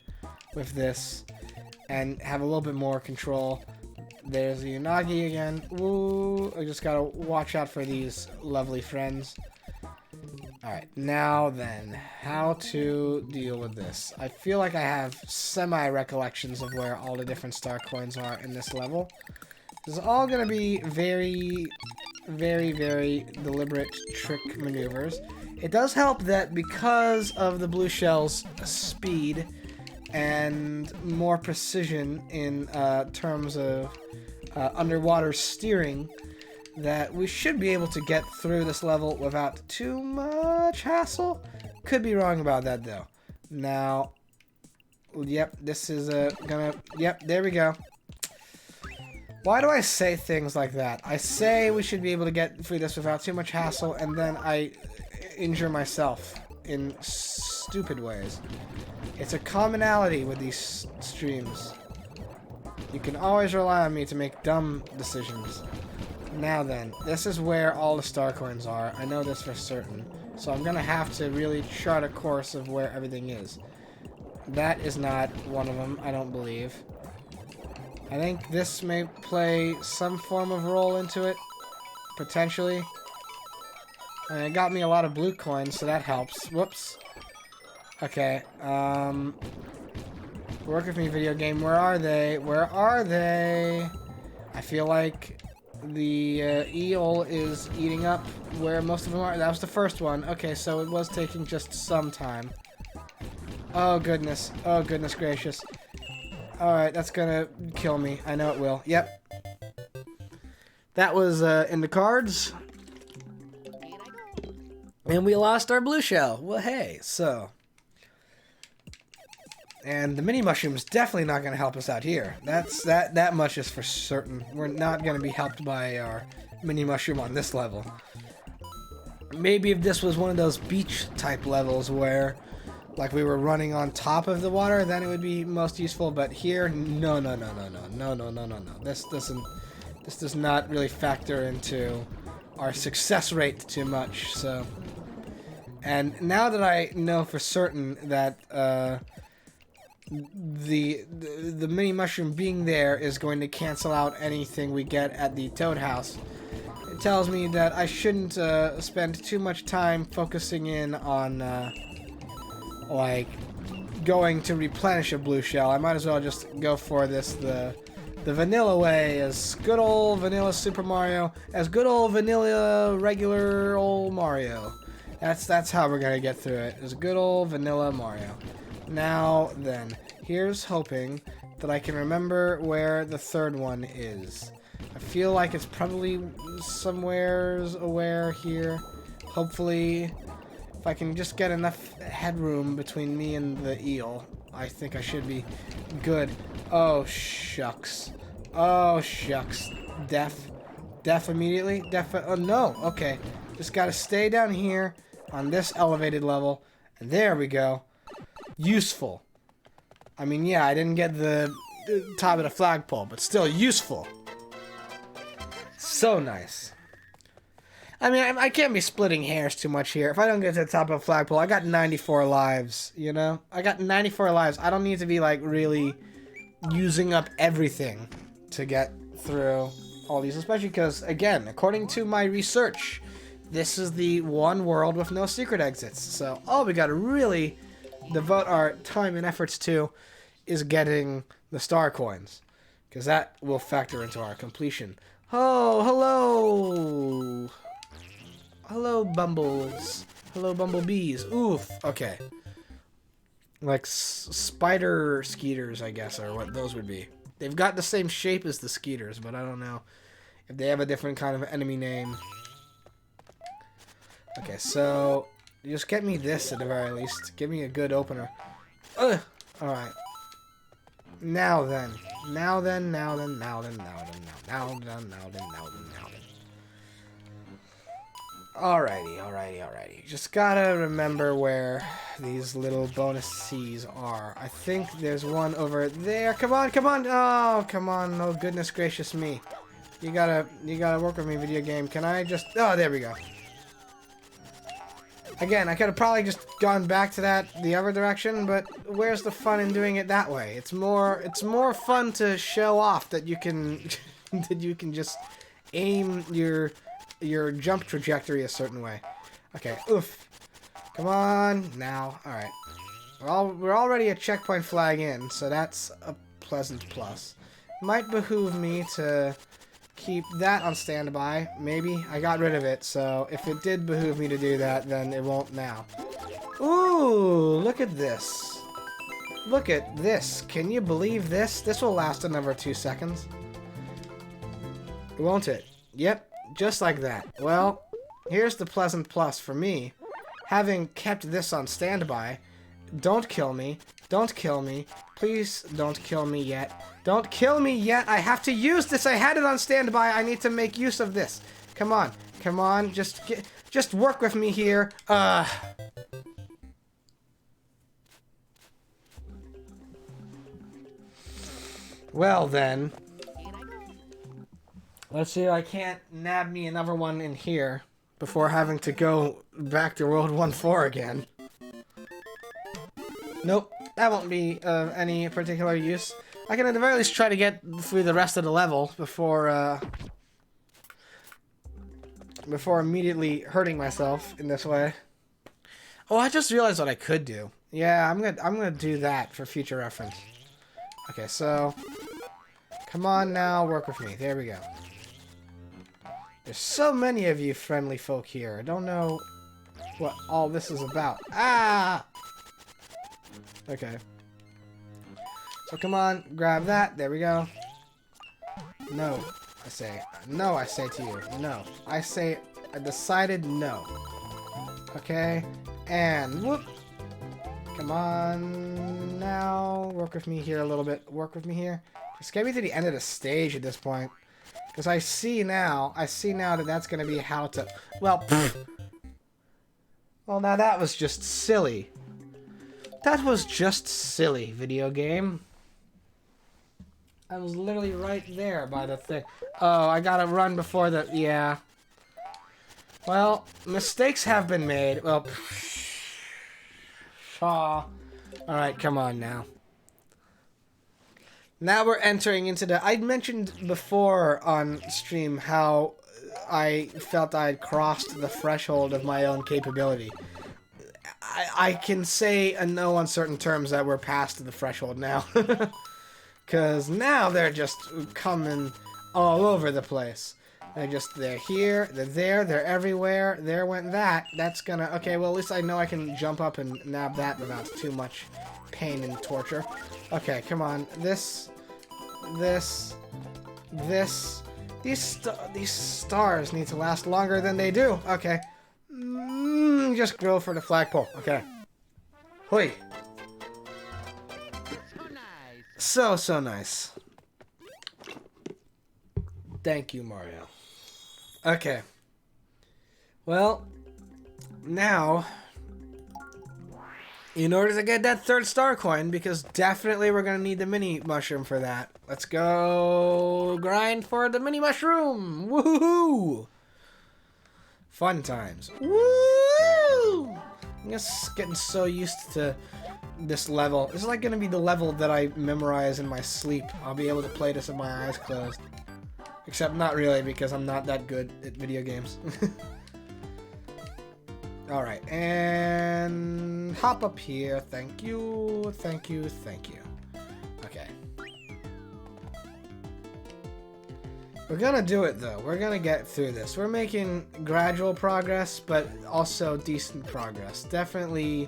with this and have a little bit more control. There's the Unagi again. Woo! I just gotta watch out for these lovely friends. Alright, now then, how to deal with this. I feel like I have semi-recollections of where all the different star coins are in this level. This is all gonna be very, very, very deliberate trick maneuvers. It does help that because of the blue shell's speed and more precision in terms of underwater steering, that we should be able to get through this level without too much hassle. Could be wrong about that though. Now, yep, this is yep, there we go. Why do I say things like that? I say we should be able to get through this without too much hassle, and then I injure myself in stupid ways. It's a commonality with these streams. You can always rely on me to make dumb decisions. Now then, this is where all the star coins are. I know this for certain. So I'm gonna have to really chart a course of where everything is. That is not one of them, I don't believe. I think this may play some form of role into it. Potentially. And it got me a lot of blue coins, so that helps. Whoops. Okay, work with me, video game. Where are they? Where are they? I feel like the eel is eating up where most of them are. That was the first one. Okay, so it was taking just some time. Oh, goodness. Oh, goodness gracious. Alright, that's gonna kill me. I know it will. Yep. That was in the cards. And we lost our blue shell. Well, hey, so... And the mini mushroom is definitely not going to help us out here. That much is for certain. We're not going to be helped by our mini mushroom on this level. Maybe if this was one of those beach type levels where like we were running on top of the water, then it would be most useful. But here, no. This does not really factor into our success rate too much. So, and now that I know for certain that the mini mushroom being there is going to cancel out anything we get at the Toad House. It tells me that I shouldn't spend too much time focusing in on like going to replenish a blue shell. I might as well just go for this the vanilla way, as good old vanilla Super Mario, as good old vanilla regular old Mario. That's how we're gonna get through it. As good old vanilla Mario. Now then, here's hoping that I can remember where the third one is. I feel like it's probably somewheres aware here. Hopefully, if I can just get enough headroom between me and the eel, I think I should be good. Oh, shucks. Oh, shucks. Death. Death immediately? Death. Oh, no. Okay. Just gotta stay down here on this elevated level. And there we go. Useful. I mean, yeah, I didn't get the top of the flagpole, but still useful. So nice. I mean, I can't be splitting hairs too much here. If I don't get to the top of the flagpole, I got 94 lives, you know? I got 94 lives. I don't need to be, like, really using up everything to get through all these, especially because, again, according to my research, this is the one world with no secret exits. So all we gotta really devote our time and efforts to is getting the star coins, because that will factor into our completion. Oh, hello! Hello, bumbles. Hello, bumblebees. Oof. Okay. Like spider skeeters, I guess, are what those would be. They've got the same shape as the skeeters, but I don't know if they have a different kind of enemy name. Okay, so just get me this at the very least. Give me a good opener. Ugh. Alright. Now then. Now then, now then, now then, now then, now then, now then, now then, now then. Alrighty. Just gotta remember where these little bonus C's are. I think there's one over there. Come on. Oh, come on. Oh, goodness gracious me. You gotta work with me, video game. Can I just... Oh, there we go. Again, I could have probably just gone back to the other direction, but where's the fun in doing it that way? It's more fun to show off that you can that you can just aim your jump trajectory a certain way. Okay, oof. Come on, now. Alright. We're already a checkpoint flag in, so that's a pleasant plus. Might behoove me to keep that on standby. Maybe. I got rid of it, so if it did behoove me to do that, then it won't now. Ooh, look at this. Look at this. Can you believe this? This will last another 2 seconds. Won't it? Yep, just like that. Well, here's the pleasant plus for me. Having kept this on standby. Don't kill me. Don't kill me. Please don't kill me yet. Don't kill me yet. I have to use this. I had it on standby. I need to make use of this. Come on. Come on. Just work with me here. Well then. Let's see if I can't nab me another one in here before having to go back to World 1-4 again. Nope, that won't be of any particular use. I can at the very least try to get through the rest of the level before immediately hurting myself in this way. Oh, I just realized what I could do. Yeah, I'm gonna do that for future reference. Okay, so come on now, work with me. There we go. There's so many of you friendly folk here. I don't know what all this is about. Ah! Okay. So come on, grab that. There we go. No, I say. No, I say to you. No. I say a decided no. Okay. And whoop. Come on now. Work with me here a little bit. Work with me here. Just get me to the end of the stage at this point. Because I see now that that's going to be how to... Well, pfft. Well, now that was just silly. That was just silly, video game. I was literally right there by the thing. Oh, I gotta run before the... Yeah. Well, mistakes have been made. Well, Shaw. Alright, come on now. Now we're entering into the... I mentioned before on stream how I felt I had crossed the threshold of my own capability. I can say in no uncertain terms that we're past the threshold now. Because now they're just coming all over the place. They're here, they're there, they're everywhere. There went that. That's gonna... Okay, well, at least I know I can jump up and nab that without too much pain and torture. Okay, come on. This. These stars need to last longer than they do. Okay. Just go for the flagpole. Okay. Hoi. So nice. Thank you, Mario. Okay. Well, now, in order to get that third star coin, because definitely we're going to need the mini mushroom for that. Let's go grind for the mini mushroom. Woohoo! Fun times. Woo! I'm just getting so used to this level. This is like going to be the level that I memorize in my sleep. I'll be able to play this with my eyes closed. Except not really, because I'm not that good at video games. Alright, and hop up here. Thank you, thank you, thank you. Okay. We're gonna do it, though. We're gonna get through this. We're making gradual progress, but also decent progress. Definitely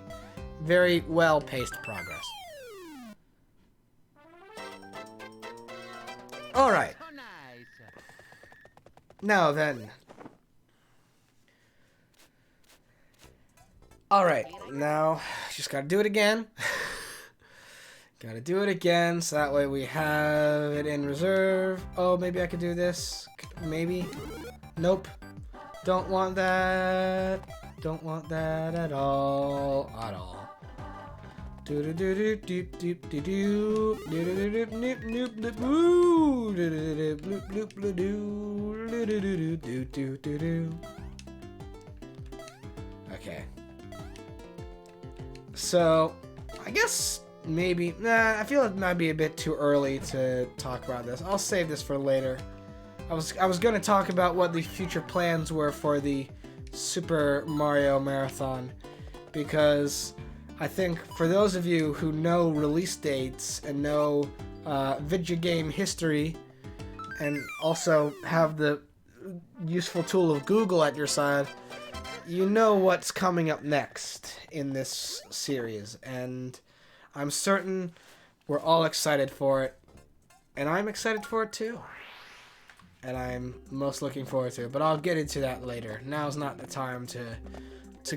very well-paced progress. Alright. Now then. Alright, now just gotta do it again. Gotta do it again, so that way we have it in reserve. Oh, maybe I could do this. Maybe. Nope. Don't want that. Don't want that at all. At all. Do do do do do do do do do do do do do do do do. Okay. So, I guess maybe... Nah, I feel it might be a bit too early to talk about this. I'll save this for later. I was going to talk about what the future plans were for the Super Mario Marathon, because I think for those of you who know release dates and know video game history, and also have the useful tool of Google at your side, you know what's coming up next in this series, and I'm certain we're all excited for it, and I'm excited for it too, and I'm most looking forward to it, but I'll get into that later. Now's not the time to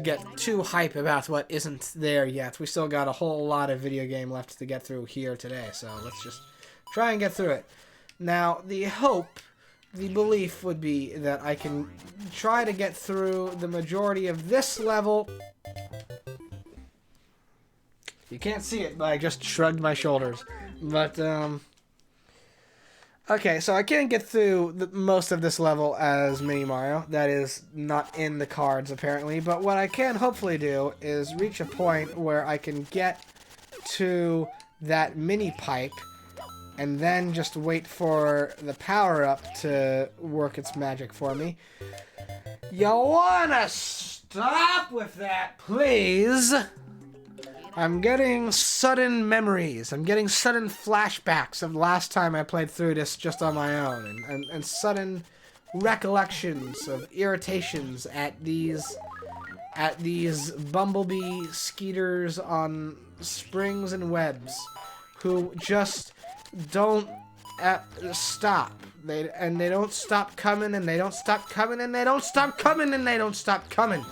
get too hype about what isn't there yet. We still got a whole lot of video game left to get through here today, so let's just try and get through it. Now, the belief would be that I can try to get through the majority of this level. You can't see it, but I just shrugged my shoulders. But, okay, so I can't get through most of this level as Mini Mario. That is not in the cards, apparently. But what I can hopefully do is reach a point where I can get to that mini pipe and then just wait for the power-up to work its magic for me. You wanna stop with that, please? I'm getting sudden memories. I'm getting sudden flashbacks of last time I played through this just on my own. And sudden recollections of irritations at these bumblebee skeeters on springs and webs who just don't stop. They don't stop coming, and they don't stop coming, and they don't stop coming, and they don't stop coming.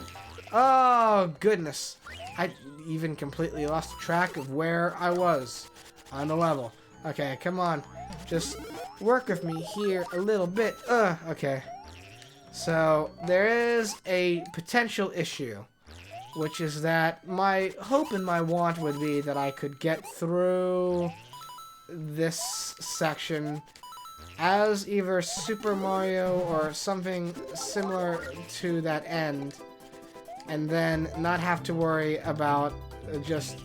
Oh, goodness. I even completely lost track of where I was on the level. Okay, come on. Just work with me here a little bit. Okay. So, there is a potential issue, which is that my hope and my want would be that I could get through this section as either Super Mario or something similar to that end, and then not have to worry about just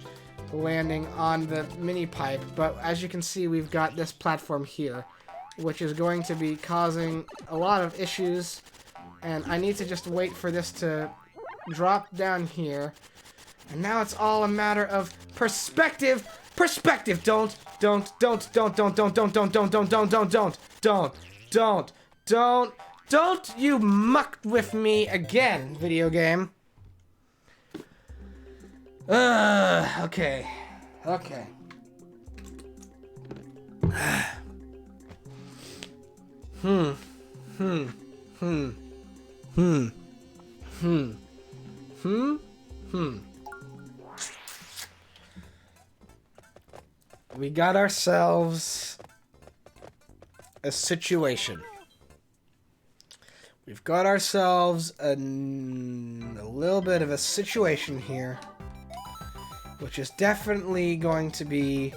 landing on the mini pipe, but as you can see, we've got this platform here, which is going to be causing a lot of issues, and I need to just wait for this to drop down here. And now it's all a matter of perspective. Perspective. Don't you muck with me again, video game. Okay. Okay. We got ourselves a situation. We've got ourselves a little bit of a situation here, which is definitely going to be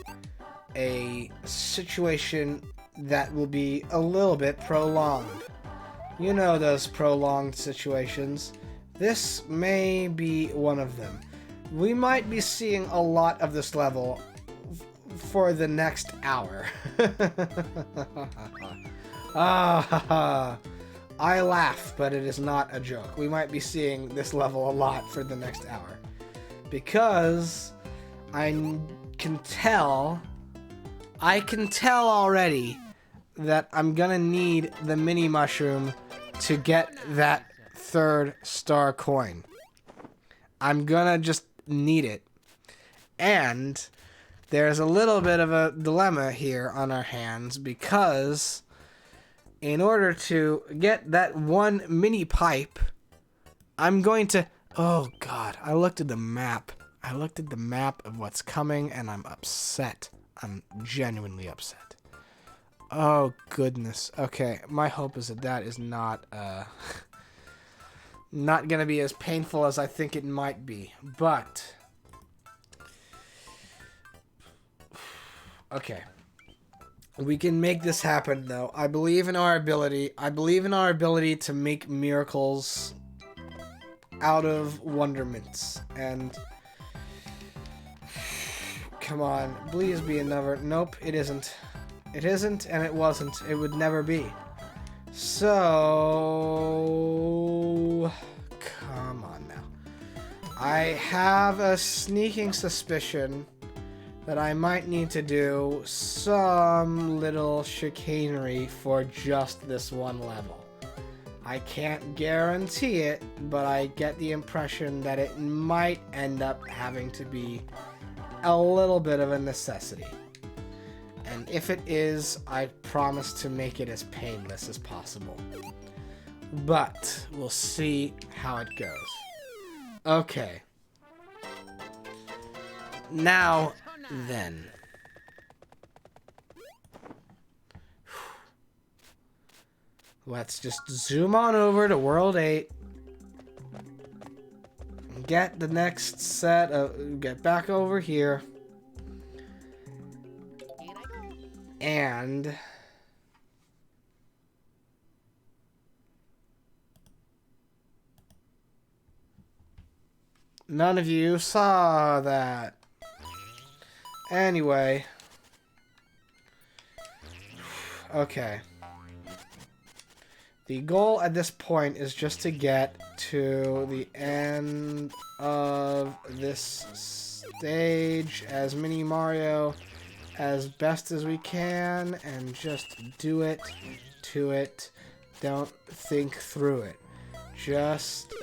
a situation that will be a little bit prolonged. You know those prolonged situations. This may be one of them. We might be seeing a lot of this level for the next hour. I laugh, but it is not a joke. We might be seeing this level a lot for the next hour. Because I can tell already that I'm gonna need the mini mushroom to get that 3rd star coin. I'm gonna just need it. And there's a little bit of a dilemma here on our hands, because in order to get that one mini pipe, I'm going to... Oh god, I looked at the map. I looked at the map of what's coming, and I'm upset. I'm genuinely upset. Oh goodness. Okay, my hope is that that is not not gonna be as painful as I think it might be, but... Okay. We can make this happen, though. I believe in our ability. I believe in our ability to make miracles out of wonderments. And... Come on. Please be another... Nope, it isn't. It isn't, and it wasn't. It would never be. So... Come on now. I have a sneaking suspicion that I might need to do some little chicanery for just this one level. I can't guarantee it, but I get the impression that it might end up having to be a little bit of a necessity. And if it is, I promise to make it as painless as possible. But we'll see how it goes. Okay. Now then. Let's just zoom on over to World 8. Get the next set of... Get back over here. And... None of you saw that. Anyway. Okay. The goal at this point is just to get to the end of this stage as Mini Mario as best as we can and just do it to it. Don't think through it. Just...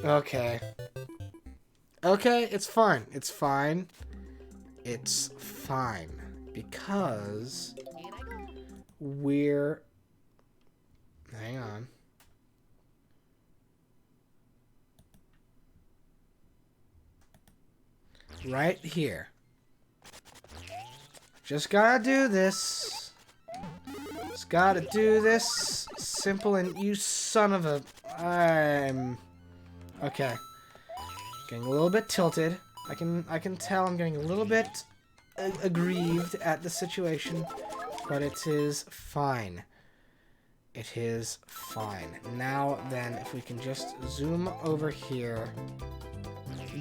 Okay. Okay, it's fine. It's fine. It's fine. Because we're... Hang on. Right here. Just gotta do this. Just gotta do this. Simple and you son of a... Okay. Getting a little bit tilted. I can tell I'm getting a little bit aggrieved at the situation, but it is fine. It is fine. Now then, if we can just zoom over here,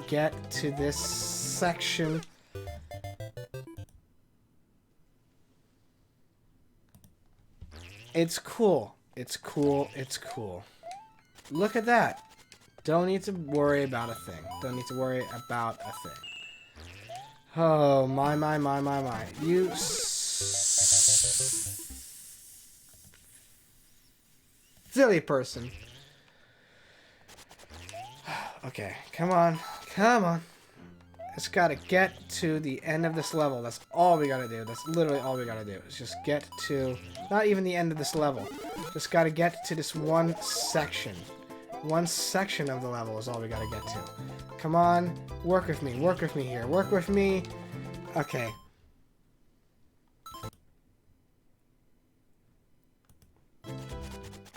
get to this section It's cool. It's cool. It's cool. Look at that. Don't need to worry about a thing. Don't need to worry about a thing. Oh, my. You silly person. Okay, come on. Come on. Just gotta get to the end of this level. That's all we gotta do. That's literally all we gotta do. Is just get to... Not even the end of this level. Just gotta get to this one section. One section of the level is all we gotta get to. Come on. Work with me. Work with me here. Work with me. Okay.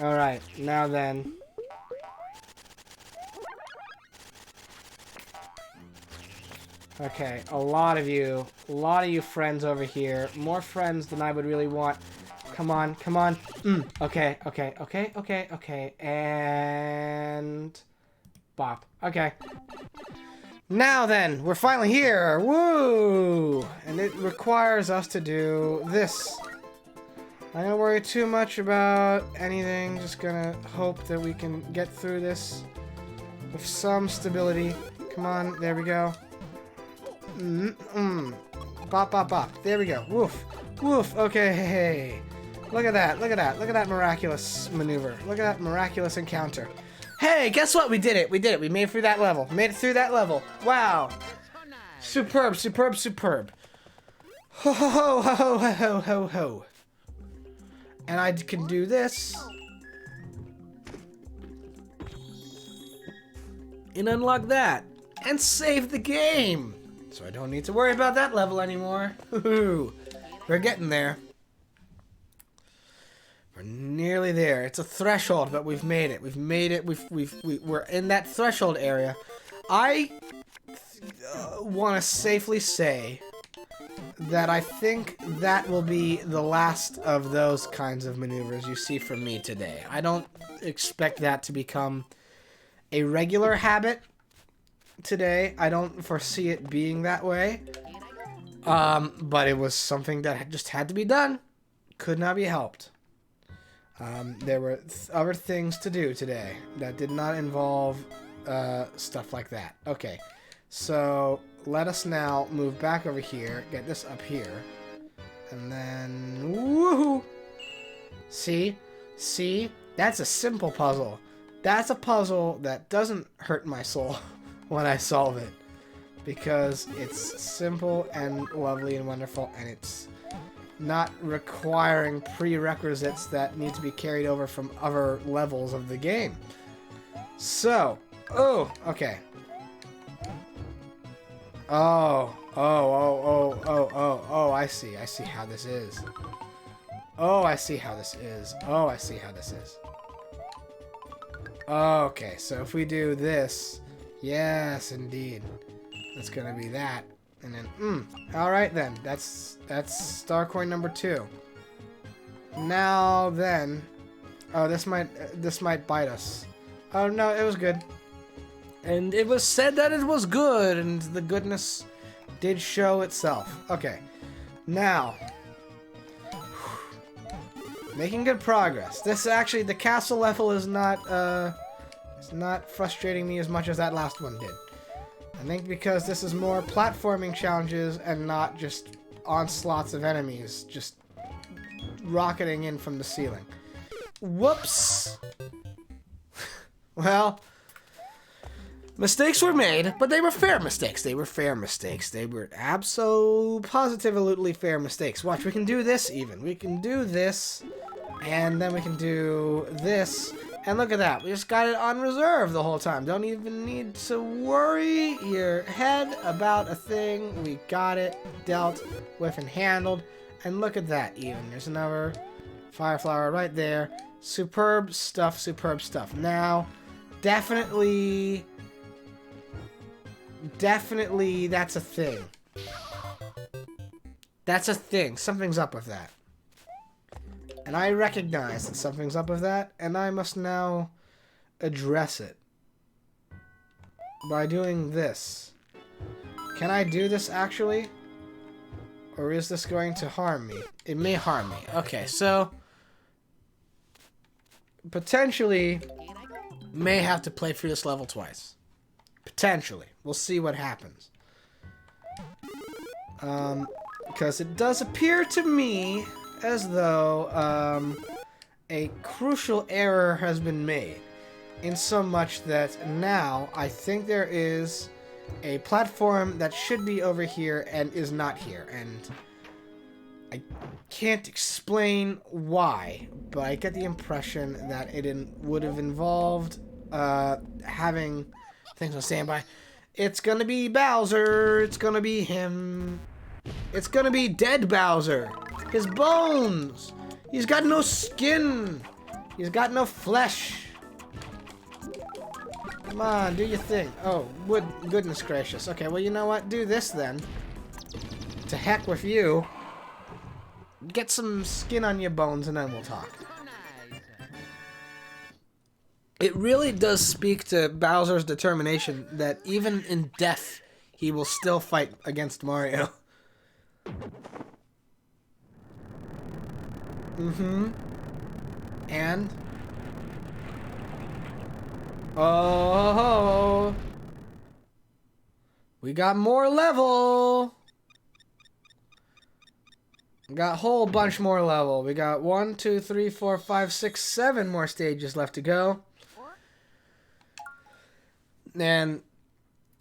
Alright, now then. Okay, a lot of you friends over here. More friends than I would really want. Come on, come on. Okay. And... bop. Okay. Now then, we're finally here. Woo! And it requires us to do this. I'm gonna worry too much about anything. Just gonna hope that we can get through this with some stability. Come on, there we go. Bop, bop, bop. There we go. Woof. Woof. Okay, hey. Look at that. Look at that. Look at that miraculous maneuver. Look at that miraculous encounter. Hey, guess what? We did it. We did it. We made it through that level. Made it through that level. Wow. Superb, superb, superb. Ho, ho, ho, ho, ho, ho, ho, ho. And I can do this. And unlock that. And save the game. So I don't need to worry about that level anymore. Woohoo! We're getting there. We're nearly there. It's a threshold, but we've made it. We've made it. We're in that threshold area. I want to safely say that I think that will be the last of those kinds of maneuvers you see from me today. I don't expect that to become a regular habit today. I don't foresee it being that way. But it was something that just had to be done. Could not be helped. There were other things to do today that did not involve stuff like that. Okay, so let us now move back over here, get this up here, and then woohoo! See? That's a simple puzzle. That's a puzzle that doesn't hurt my soul when I solve it, because it's simple and lovely and wonderful, and it's not requiring prerequisites that need to be carried over from other levels of the game. So, okay. I see how this is. I see how this is. Okay, so if we do this, yes, indeed, that's gonna be that. And then, alright then, that's star coin number 2. Now then, this might bite us. Oh no, it was good. And it was said that it was good, and the goodness did show itself. Okay, now, making good progress. This actually, the castle level is not, it's not frustrating me as much as that last one did. I think because this is more platforming challenges and not just onslaughts of enemies just rocketing in from the ceiling. Whoops! Well, mistakes were made, but they were fair mistakes. They were abso-positively fair mistakes. Watch, we can do this even. We can do this, and then we can do this. And look at that, we just got it on reserve the whole time. Don't even need to worry your head about a thing. We got it dealt with and handled. And look at that even. There's another fire flower right there. Superb stuff, superb stuff. Now, definitely that's a thing. That's a thing. Something's up with that. And I recognize that something's up with that, and I must now address it by doing this. Can I do this actually? Or is this going to harm me? It may harm me. Okay, so potentially may have to play through this level twice. Potentially. We'll see what happens. Because it does appear to me as though a crucial error has been made. In so much that now I think there is a platform that should be over here and is not here. And I can't explain why, but I get the impression that it would have involved having things on standby. It's gonna be Bowser. It's gonna be him. It's gonna be dead Bowser. His bones. He's got no skin. He's got no flesh. Come on, do your thing. Oh, goodness gracious. Okay, well, you know what? Do this then. To heck with you. Get some skin on your bones and then we'll talk. It really does speak to Bowser's determination that even in death, he will still fight against Mario. And? Oh! We got more level! We got a whole bunch more level. We got 1, 2, 3, 4, 5, 6, 7 more stages left to go. And,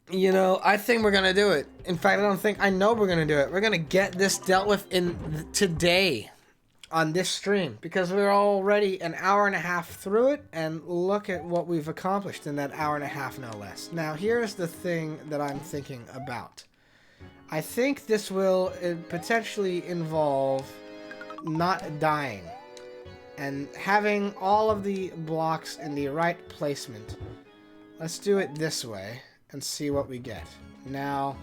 you know, I think we're gonna do it. In fact, I know we're gonna do it. We're gonna get this dealt with today on this stream, because we're already an hour and a half through it, and look at what we've accomplished in that hour and a half, no less. Now, here's the thing that I'm thinking about. I think this will potentially involve not dying and having all of the blocks in the right placement. Let's do it this way and see what we get. Now,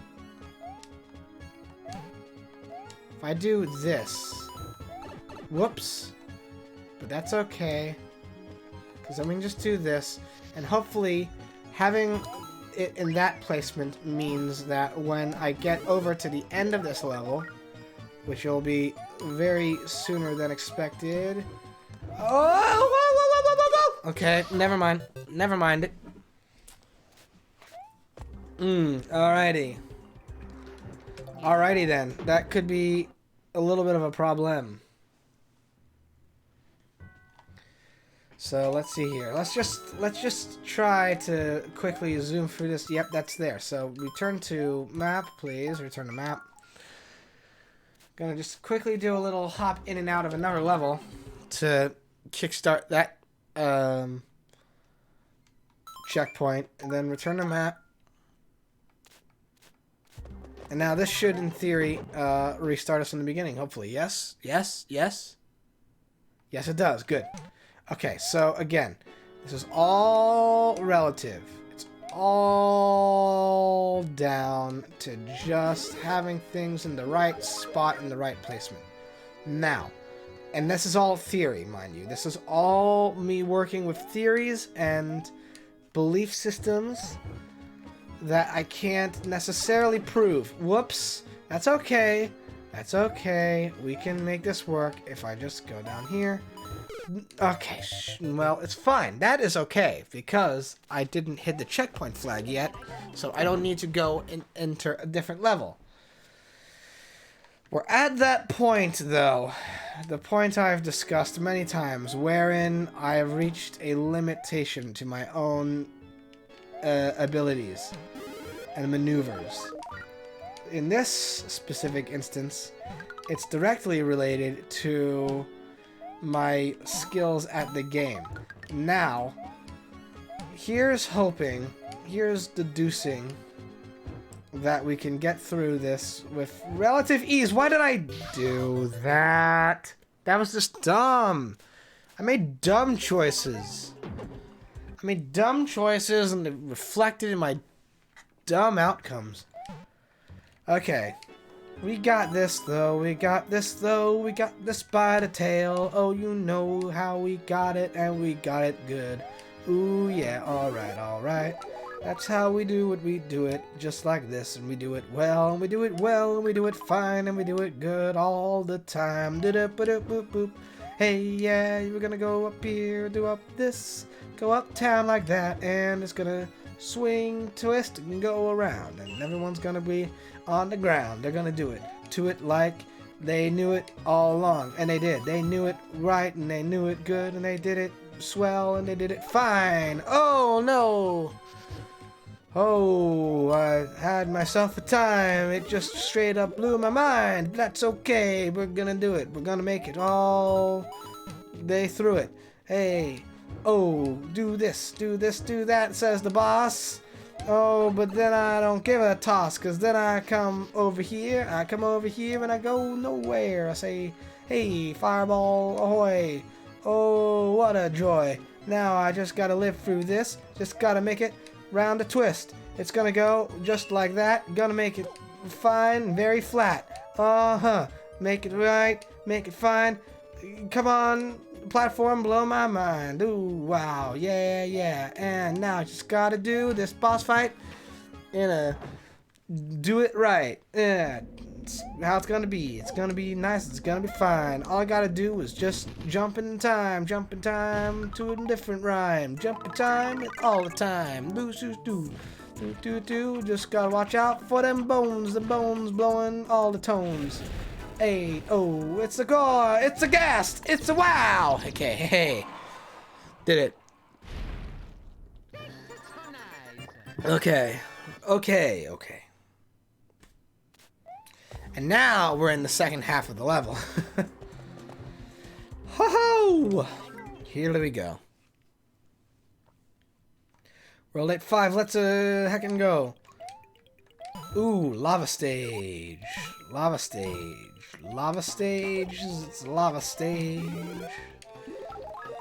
if I do this, whoops, but that's okay, because then we can just do this, and hopefully having it in that placement means that when I get over to the end of this level, which will be very sooner than expected. Oh, okay, never mind it. Alrighty then. That could be a little bit of a problem. So let's see here. Let's just try to quickly zoom through this. Yep, that's there. So return to map, please. Return to map. Gonna just quickly do a little hop in and out of another level to kickstart that checkpoint, and then return to map. And now this should, in theory, restart us from the beginning, hopefully. Yes? Yes? Yes? Yes, it does. Good. Okay, so again, this is all relative. It's all down to just having things in the right spot in the right placement. Now, and this is all theory, mind you. This is all me working with theories and belief systems that I can't necessarily prove. Whoops. That's okay. That's okay. We can make this work if I just go down here. Okay, well, it's fine. That is okay, because I didn't hit the checkpoint flag yet, so I don't need to go and enter a different level. We're at that point, though, the point I've discussed many times, wherein I have reached a limitation to my own abilities and maneuvers. In this specific instance, it's directly related to my skills at the game. Now, here's hoping, here's deducing that we can get through this with relative ease. Why did I do that? That was just dumb. I made dumb choices. And it reflected in my dumb outcomes. Okay. We got this, though. We got this by the tail. Oh, you know how we got it, and we got it good. Ooh, yeah, alright. That's how we do it. We do it just like this, and we do it well, and we do it well, and we do it fine, and we do it good all the time. Da-da-ba-da-boop-boop. Hey, yeah, you're gonna go up here, do up this, go uptown like that, and it's gonna swing, twist, and go around, and everyone's gonna be on the ground. They're gonna do it to it like they knew it all along, and they did. They knew it right, and they knew it good, and they did it swell, and they did it fine. Oh no! Oh, I had myself a time. It just straight up blew my mind. That's okay. We're gonna do it. We're gonna make it all day through it. Hey, oh, do this, do that, says the boss. Oh, but then I don't give a toss, because then I come over here, and I go nowhere. I say, hey, fireball, ahoy. Oh, what a joy. Now I just gotta live through this. Just gotta make it round a twist. It's gonna go just like that. Gonna make it fine, very flat. Uh-huh. Make it right, make it fine. Come on, platform, blow my mind. Ooh, wow, yeah. And now I just gotta do this boss fight in a do it right. Yeah, it's how it's gonna be. It's gonna be nice, it's gonna be fine. All I gotta do is just jump in time to a different rhyme. Jump in time all the time. Do. Just gotta watch out for them bones, the bones blowing all the tones. Hey, oh, it's a gore, it's a ghast, it's a wow. Okay, hey. Did it. Okay. And now we're in the second half of the level. Ho-ho! Here we go. World 8-5, let's heckin' go. Ooh, lava stage. It's lava stage.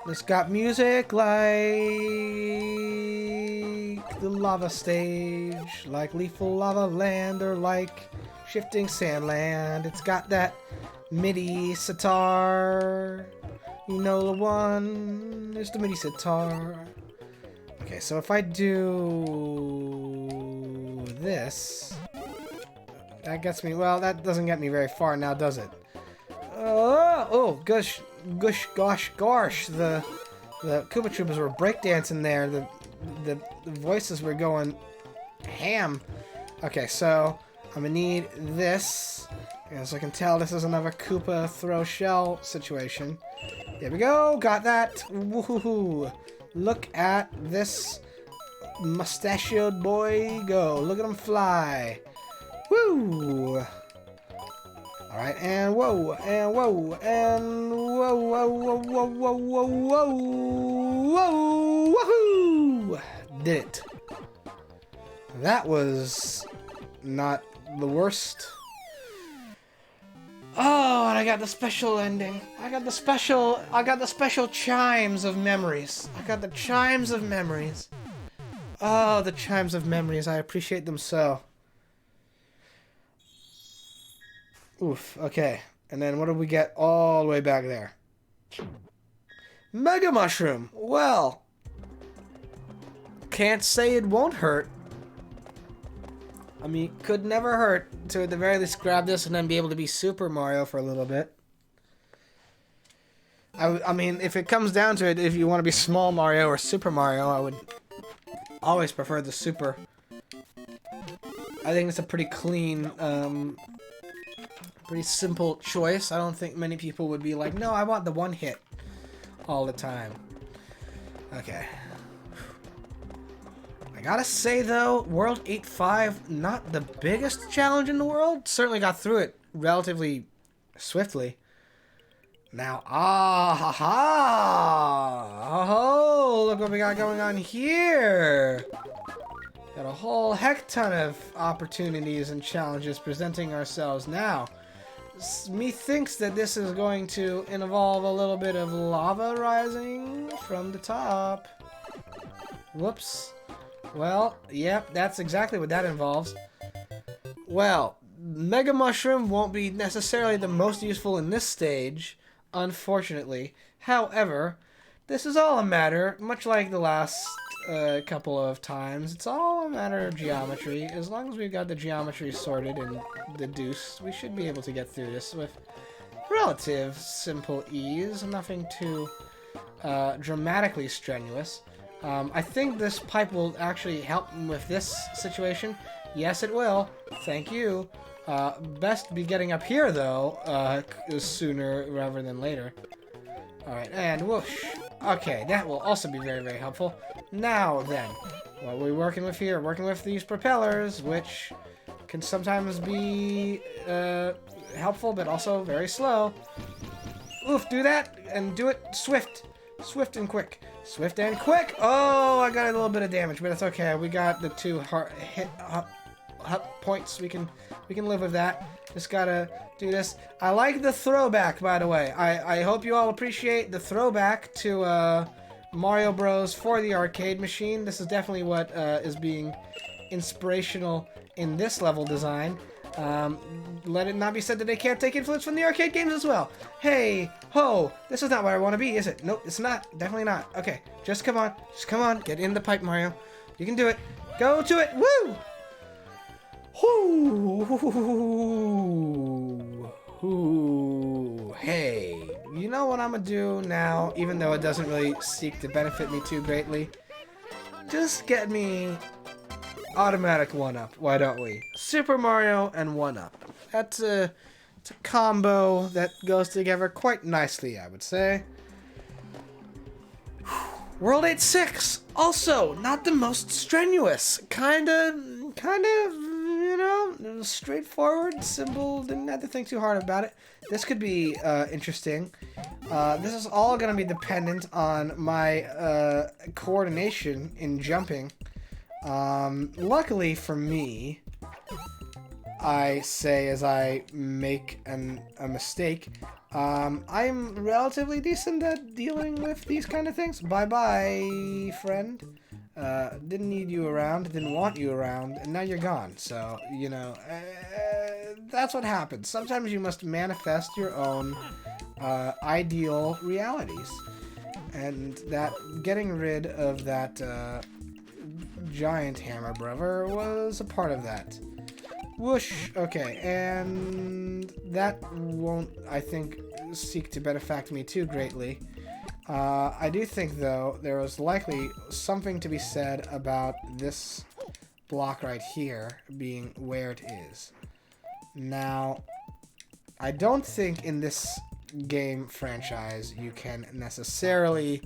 It's got music like the lava stage, like Lethal Lava Land, or like Shifting Sandland. It's got that MIDI sitar. You know the one. It's the MIDI sitar. Okay, so if I do this, that gets me. Well, that doesn't get me very far now, does it? Oh, gosh. The Koopa Troopas were breakdancing there. The voices were going ham. Okay, so I'm gonna need this. As I can tell, this is another Koopa throw shell situation. There we go. Got that. Woohoo! Look at this mustachioed boy go. Look at him fly. Woo! Alright, and whoa, and whoa, and whoa, woohoo! Did it. That was not the worst. Oh, and I got the special ending. I got the special chimes of memories. Oh, the chimes of memories. I appreciate them so. Oof, okay. And then what do we get all the way back there? Mega Mushroom! Well, can't say it won't hurt. I mean, could never hurt to at the very least grab this and then be able to be Super Mario for a little bit. I mean, if it comes down to it, if you want to be Small Mario or Super Mario, I would always prefer the Super. I think it's a pretty clean, pretty simple choice. I don't think many people would be like, no, I want the one hit all the time. Okay. I gotta say though, World 8-5, not the biggest challenge in the world. Certainly got through it relatively swiftly. Now, oh, look what we got going on here. Got a whole heck ton of opportunities and challenges presenting ourselves now. Methinks that this is going to involve a little bit of lava rising from the top. Whoops. Well, yep, that's exactly what that involves. Well, Mega Mushroom won't be necessarily the most useful in this stage, unfortunately. However, this is all a matter, much like the last couple of times, it's all a matter of geometry. As long as we've got the geometry sorted and deduced, we should be able to get through this with relative simple ease, nothing too dramatically strenuous. I think this pipe will actually help with this situation. Yes, it will. Thank you. Best be getting up here, though, sooner rather than later. Alright, and whoosh. Okay, that will also be very, very helpful. Now, then, what are we working with here? Working with these propellers, which can sometimes be helpful, but also very slow. Oof, do that, and do it swift. Swift and quick. Swift and quick! Oh, I got a little bit of damage, but it's okay. We got the 2 hit points. We can live with that. Just gotta do this. I like the throwback, by the way. I hope you all appreciate the throwback to Mario Bros. For the arcade machine. This is definitely what is being inspirational in this level design. Let it not be said that they can't take influence from the arcade games as well. Hey, ho, this is not where I want to be, is it? Nope, it's not. Definitely not. Okay, just come on. Just come on. Get in the pipe, Mario. You can do it. Go to it. Woo! Ooh. Hey, you know what I'm gonna do now, even though it doesn't really seek to benefit me too greatly? Just get me automatic 1-up, why don't we? Super Mario and 1-up. It's a combo that goes together quite nicely, I would say. World 8-6, also not the most strenuous. Kind of, you know, straightforward, simple, didn't have to think too hard about it. This could be interesting. This is all going to be dependent on my coordination in jumping. Luckily for me, I say as I make a mistake, I'm relatively decent at dealing with these kind of things. Bye-bye, friend. Didn't need you around, didn't want you around, and now you're gone. So, you know, that's what happens. Sometimes you must manifest your own ideal realities. And that getting rid of that giant hammer brother was a part of that. Whoosh. Okay, and that won't, I think, seek to benefact me too greatly. I do think, though, there was likely something to be said about this block right here being where it is. Now, I don't think in this game franchise you can necessarily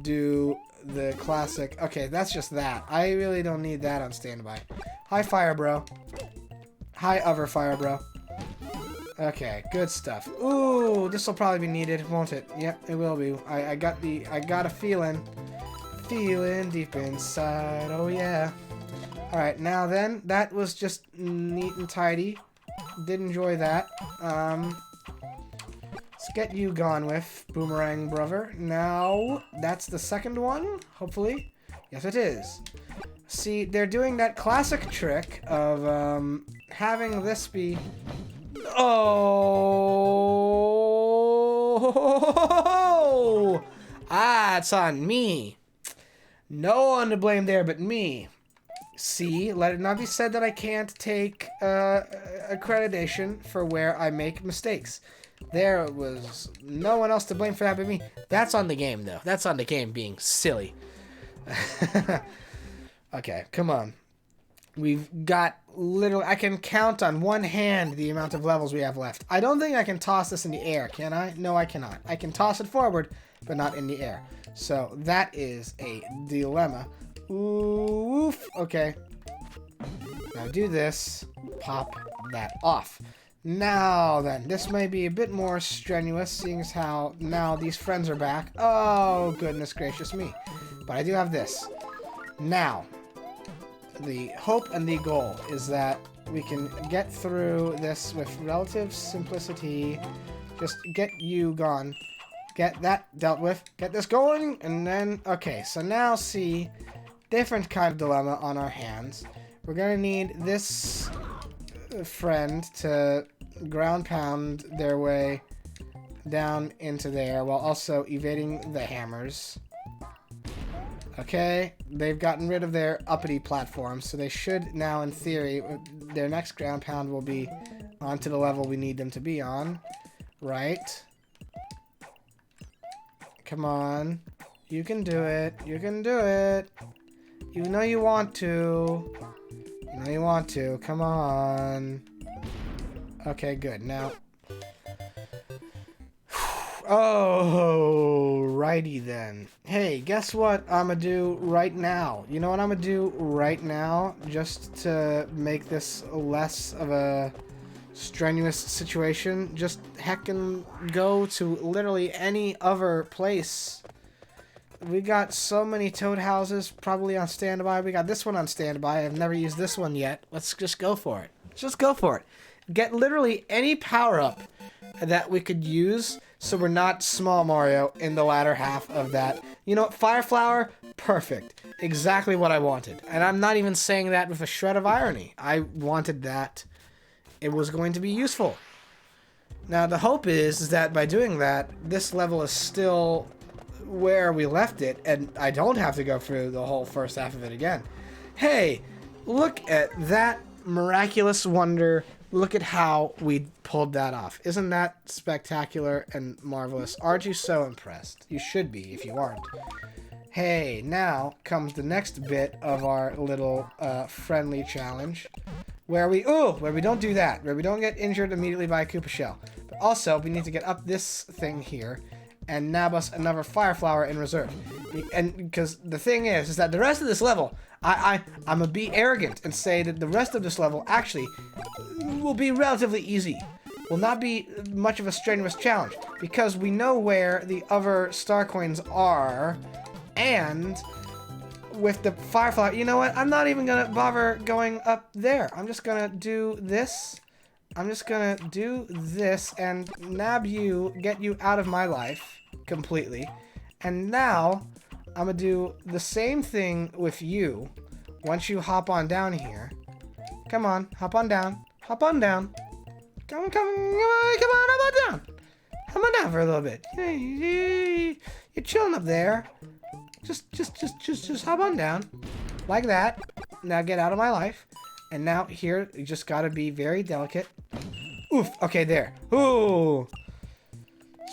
do the classic... Okay, that's just that. I really don't need that on standby. Hi, Fire Bro. Hi, other Fire Bro. Okay, good stuff. Ooh, this will probably be needed, won't it? Yep, it will be. I got a feeling deep inside. Oh yeah. All right, now then, that was just neat and tidy. Did enjoy that. Let's get you gone with, Boomerang Brother. Now, that's the second one, hopefully. Yes, it is. See, they're doing that classic trick of having this be... Oh! Ah, it's on me. No one to blame there but me. See, let it not be said that I can't take accreditation for where I make mistakes. There was no one else to blame for that but me. That's on the game, though. That's on the game being silly. Okay, come on. We've got literally... I can count on one hand the amount of levels we have left. I don't think I can toss this in the air, can I? No, I cannot. I can toss it forward, but not in the air. So that is a dilemma. Oof. Okay. Now do this. Pop that off. Now then, this may be a bit more strenuous, seeing as how now these friends are back. Oh, goodness gracious me. But I do have this. Now... The hope and the goal is that we can get through this with relative simplicity. Just get you gone. Get that dealt with. Get this going. And then, okay, so now see, different kind of dilemma on our hands. We're going to need this friend to ground pound their way down into there while also evading the hammers. Okay, they've gotten rid of their uppity platforms, so they should now, in theory, their next ground pound will be onto the level we need them to be on. Right? Come on. You can do it. You can do it. You know you want to. You know you want to. Come on. Okay, good. Now. Oh, righty then. Hey, guess what I'm gonna do right now? You know what I'm gonna do right now? Just to make this less of a strenuous situation. Just heckin' go to literally any other place. We got so many toad houses probably on standby. We got this one on standby. I've never used this one yet. Let's just go for it. Just go for it. Get literally any power-up that we could use so we're not Small Mario in the latter half of that. You know what? Fire Flower? Perfect. Exactly what I wanted. And I'm not even saying that with a shred of irony. I wanted that. It was going to be useful. Now, the hope is that by doing that, this level is still where we left it, and I don't have to go through the whole first half of it again. Hey, look at that miraculous wonder. Look at how we pulled that off. Isn't that spectacular and marvelous? Aren't you so impressed? You should be if you aren't. Hey, now comes the next bit of our little friendly challenge. Where we don't do that. Where we don't get injured immediately by a Koopa shell. But also, we need to get up this thing here and nab us another Fire Flower in reserve. And because the thing is that the rest of this level, I'm gonna be arrogant and say that the rest of this level actually will be relatively easy. Will not be much of a strenuous challenge because we know where the other star coins are, and with the Fire Flower, you know what? I'm not even gonna bother going up there. I'm just gonna do this. I'm just gonna do this and nab you, get you out of my life completely. And now I'm gonna do the same thing with you once you hop on down here. Come on, hop on down. Hop on down. Come on, hop on down. Hop on down for a little bit. You're chilling up there. Just hop on down. Like that. Now get out of my life. And now here, you just gotta be very delicate. Oof, okay, there. Ooh.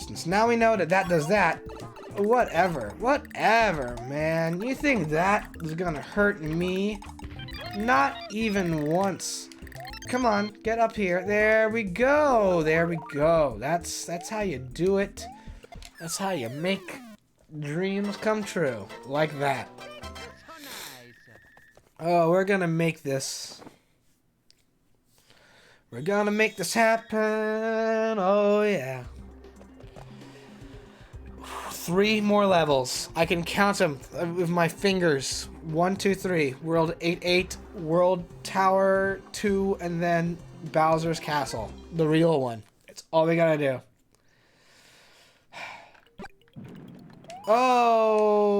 Since now we know that that does that, whatever, man. You think that is gonna hurt me? Not even once. Come on, get up here. There we go. There we go. That's how you do it. That's how you make dreams come true. Like that. Oh, we're gonna make this. We're gonna make this happen. Oh, yeah. 3 more levels. I can count them with my fingers. 1, 2, 3. World 8-8, World Tower 2, and then Bowser's Castle. The real one. It's all we gotta do. Oh,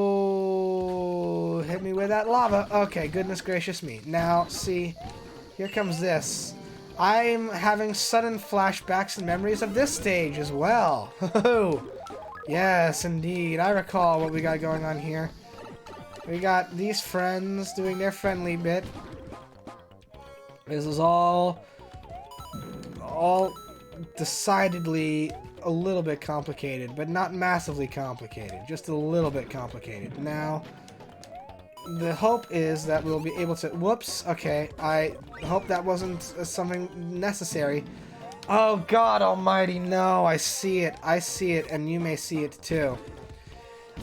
hit me with that lava. Okay, goodness gracious me. Now, see, here comes this. I'm having sudden flashbacks and memories of this stage as well. Yes, indeed. I recall what we got going on here. We got these friends doing their friendly bit. This is all decidedly a little bit complicated, but not massively complicated. Just a little bit complicated. Now, the hope is that we'll be able to... Whoops. Okay. I hope that wasn't something necessary. Oh, God almighty, no. I see it. I see it, and you may see it, too.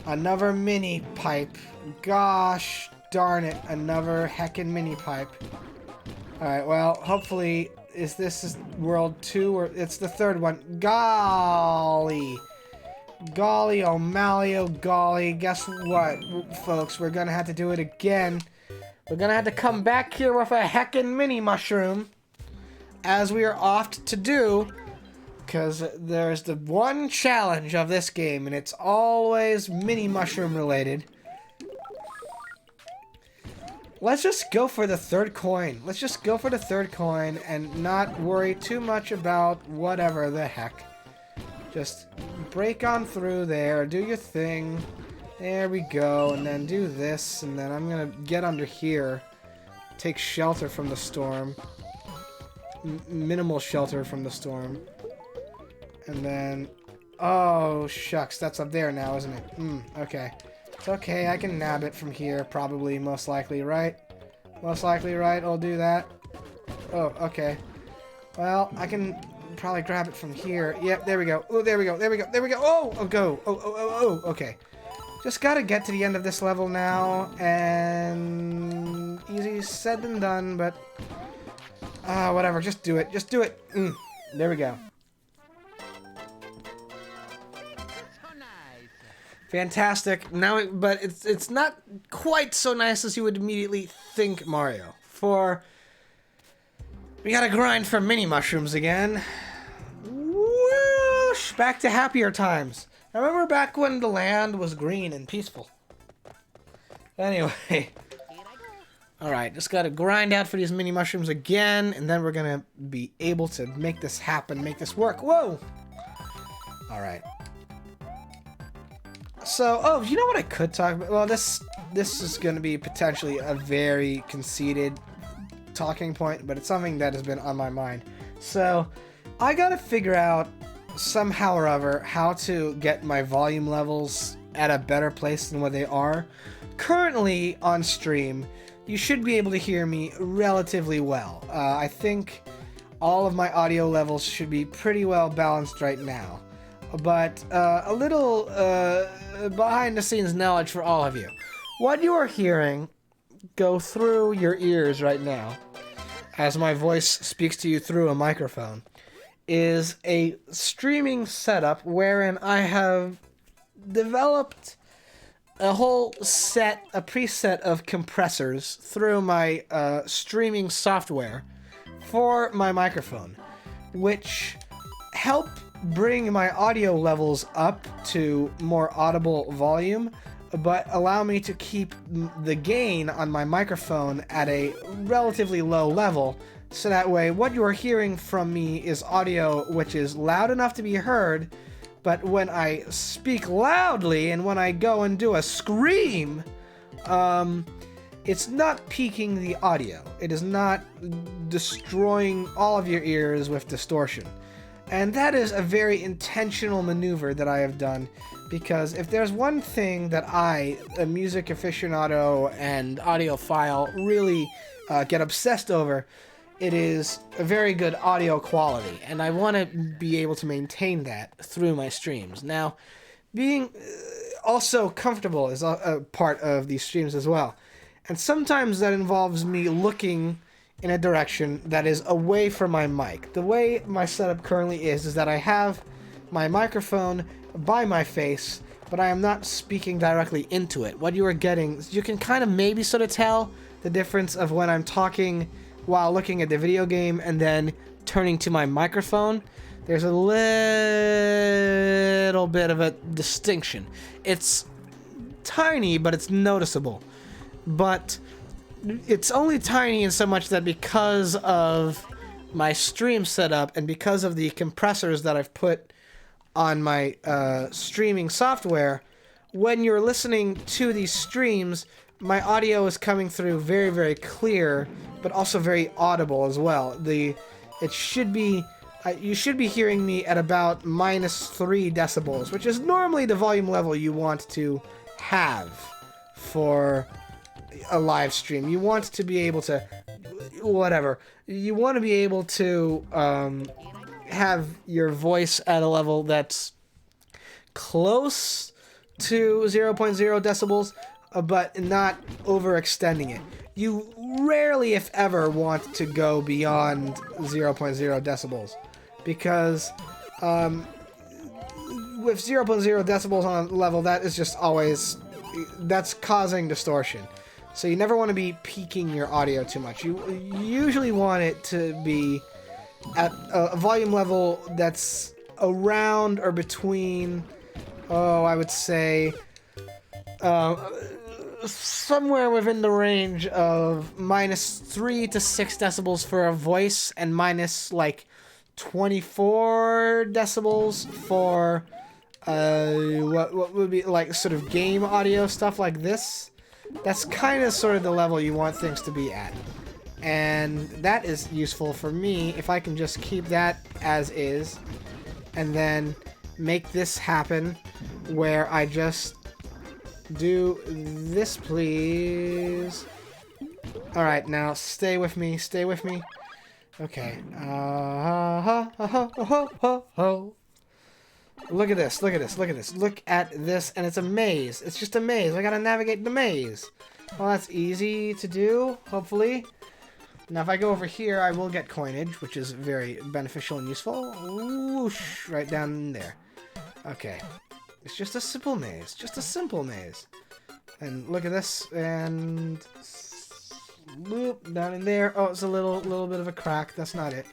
Another mini pipe. Gosh darn it. Another heckin' mini pipe. Alright, well, hopefully... Is this World 2 or... It's the third one. Golly. Golly, O'Malley, oh golly. Guess what, folks? We're gonna have to do it again. We're gonna have to come back here with a heckin' mini mushroom. As we are oft to do. Because there's the one challenge of this game, and it's always mini mushroom related. Let's just go for the third coin. Let's just go for the third coin and not worry too much about whatever the heck. Just break on through there, do your thing. There we go, and then do this, and then I'm gonna get under here. Take shelter from the storm. minimal shelter from the storm. And then... Oh, shucks. That's up there now, isn't it? Okay. It's okay. I can nab it from here, probably, most likely, right? Most likely, right? I'll do that. Oh, okay. Well, I can probably grab it from here. Yep, there we go. Oh, there we go. There we go. There we go. Oh, go. Oh, okay. Just gotta get to the end of this level now, and easy said than done, but whatever. Just do it. Just do it. There we go. Fantastic. Now, but it's not quite so nice as you would immediately think, Mario. For we gotta grind for mini mushrooms again. Whoosh! Back to happier times. I remember back when the land was green and peaceful. Anyway. Alright, just gotta grind out for these mini mushrooms again, and then we're gonna be able to make this happen, make this work. Whoa! Alright. So, oh, you know what I could talk about? Well, this is going to be potentially a very conceited talking point, but it's something that has been on my mind. So, I got to figure out somehow or other how to get my volume levels at a better place than what they are. Currently, on stream, you should be able to hear me relatively well. I think all of my audio levels should be pretty well balanced right now. But a little behind-the-scenes knowledge for all of you. What you are hearing go through your ears right now, as my voice speaks to you through a microphone, is a streaming setup wherein I have developed a whole set, a preset of compressors through my streaming software for my microphone, which help bring my audio levels up to more audible volume, but allow me to keep the gain on my microphone at a relatively low level, so that way what you are hearing from me is audio which is loud enough to be heard, but when I speak loudly and when I go and do a scream, it's not peaking the audio. It is not destroying all of your ears with distortion. And that is a very intentional maneuver that I have done, because if there's one thing that I, a music aficionado and audiophile, really get obsessed over, it is a very good audio quality, and I want to be able to maintain that through my streams. Now, being also comfortable is a part of these streams as well, and sometimes that involves me looking in a direction that is away from my mic. The way my setup currently is that I have my microphone by my face, but I am not speaking directly into it. What you are getting, you can kind of maybe sort of tell the difference of when I'm talking while looking at the video game and then turning to my microphone. There's a little bit of a distinction. It's tiny, but it's noticeable. But it's only tiny in so much that because of my stream setup and because of the compressors that I've put on my streaming software, when you're listening to these streams, my audio is coming through very, very clear, but also very audible as well. It should be you should be hearing me at about -3 decibels, which is normally the volume level you want to have for a live stream. You want to be able to, whatever, you want to be able to have your voice at a level that's close to 0.0 decibels, but not overextending it. You rarely, if ever, want to go beyond 0.0 decibels, because with 0.0 decibels on a level, that is just always, that's causing distortion. So you never want to be peaking your audio too much. You usually want it to be at a volume level that's around or between, I would say, somewhere within the range of -3 to 6 decibels for a voice and minus like 24 decibels for what would be like sort of game audio, stuff like this. That's kind of sort of the level you want things to be at. And that is useful for me if I can just keep that as is and then make this happen where I just do this, please. Alright, now stay with me, stay with me. Okay. Look at this, look at this, look at this. Look at this, and it's a maze. It's just a maze. I gotta navigate the maze. Well, that's easy to do, hopefully. Now, if I go over here, I will get coinage, which is very beneficial and useful. Whoosh, right down there. Okay. It's just a simple maze. Just a simple maze. And look at this, and loop down in there. Oh, it's a little bit of a crack. That's not it.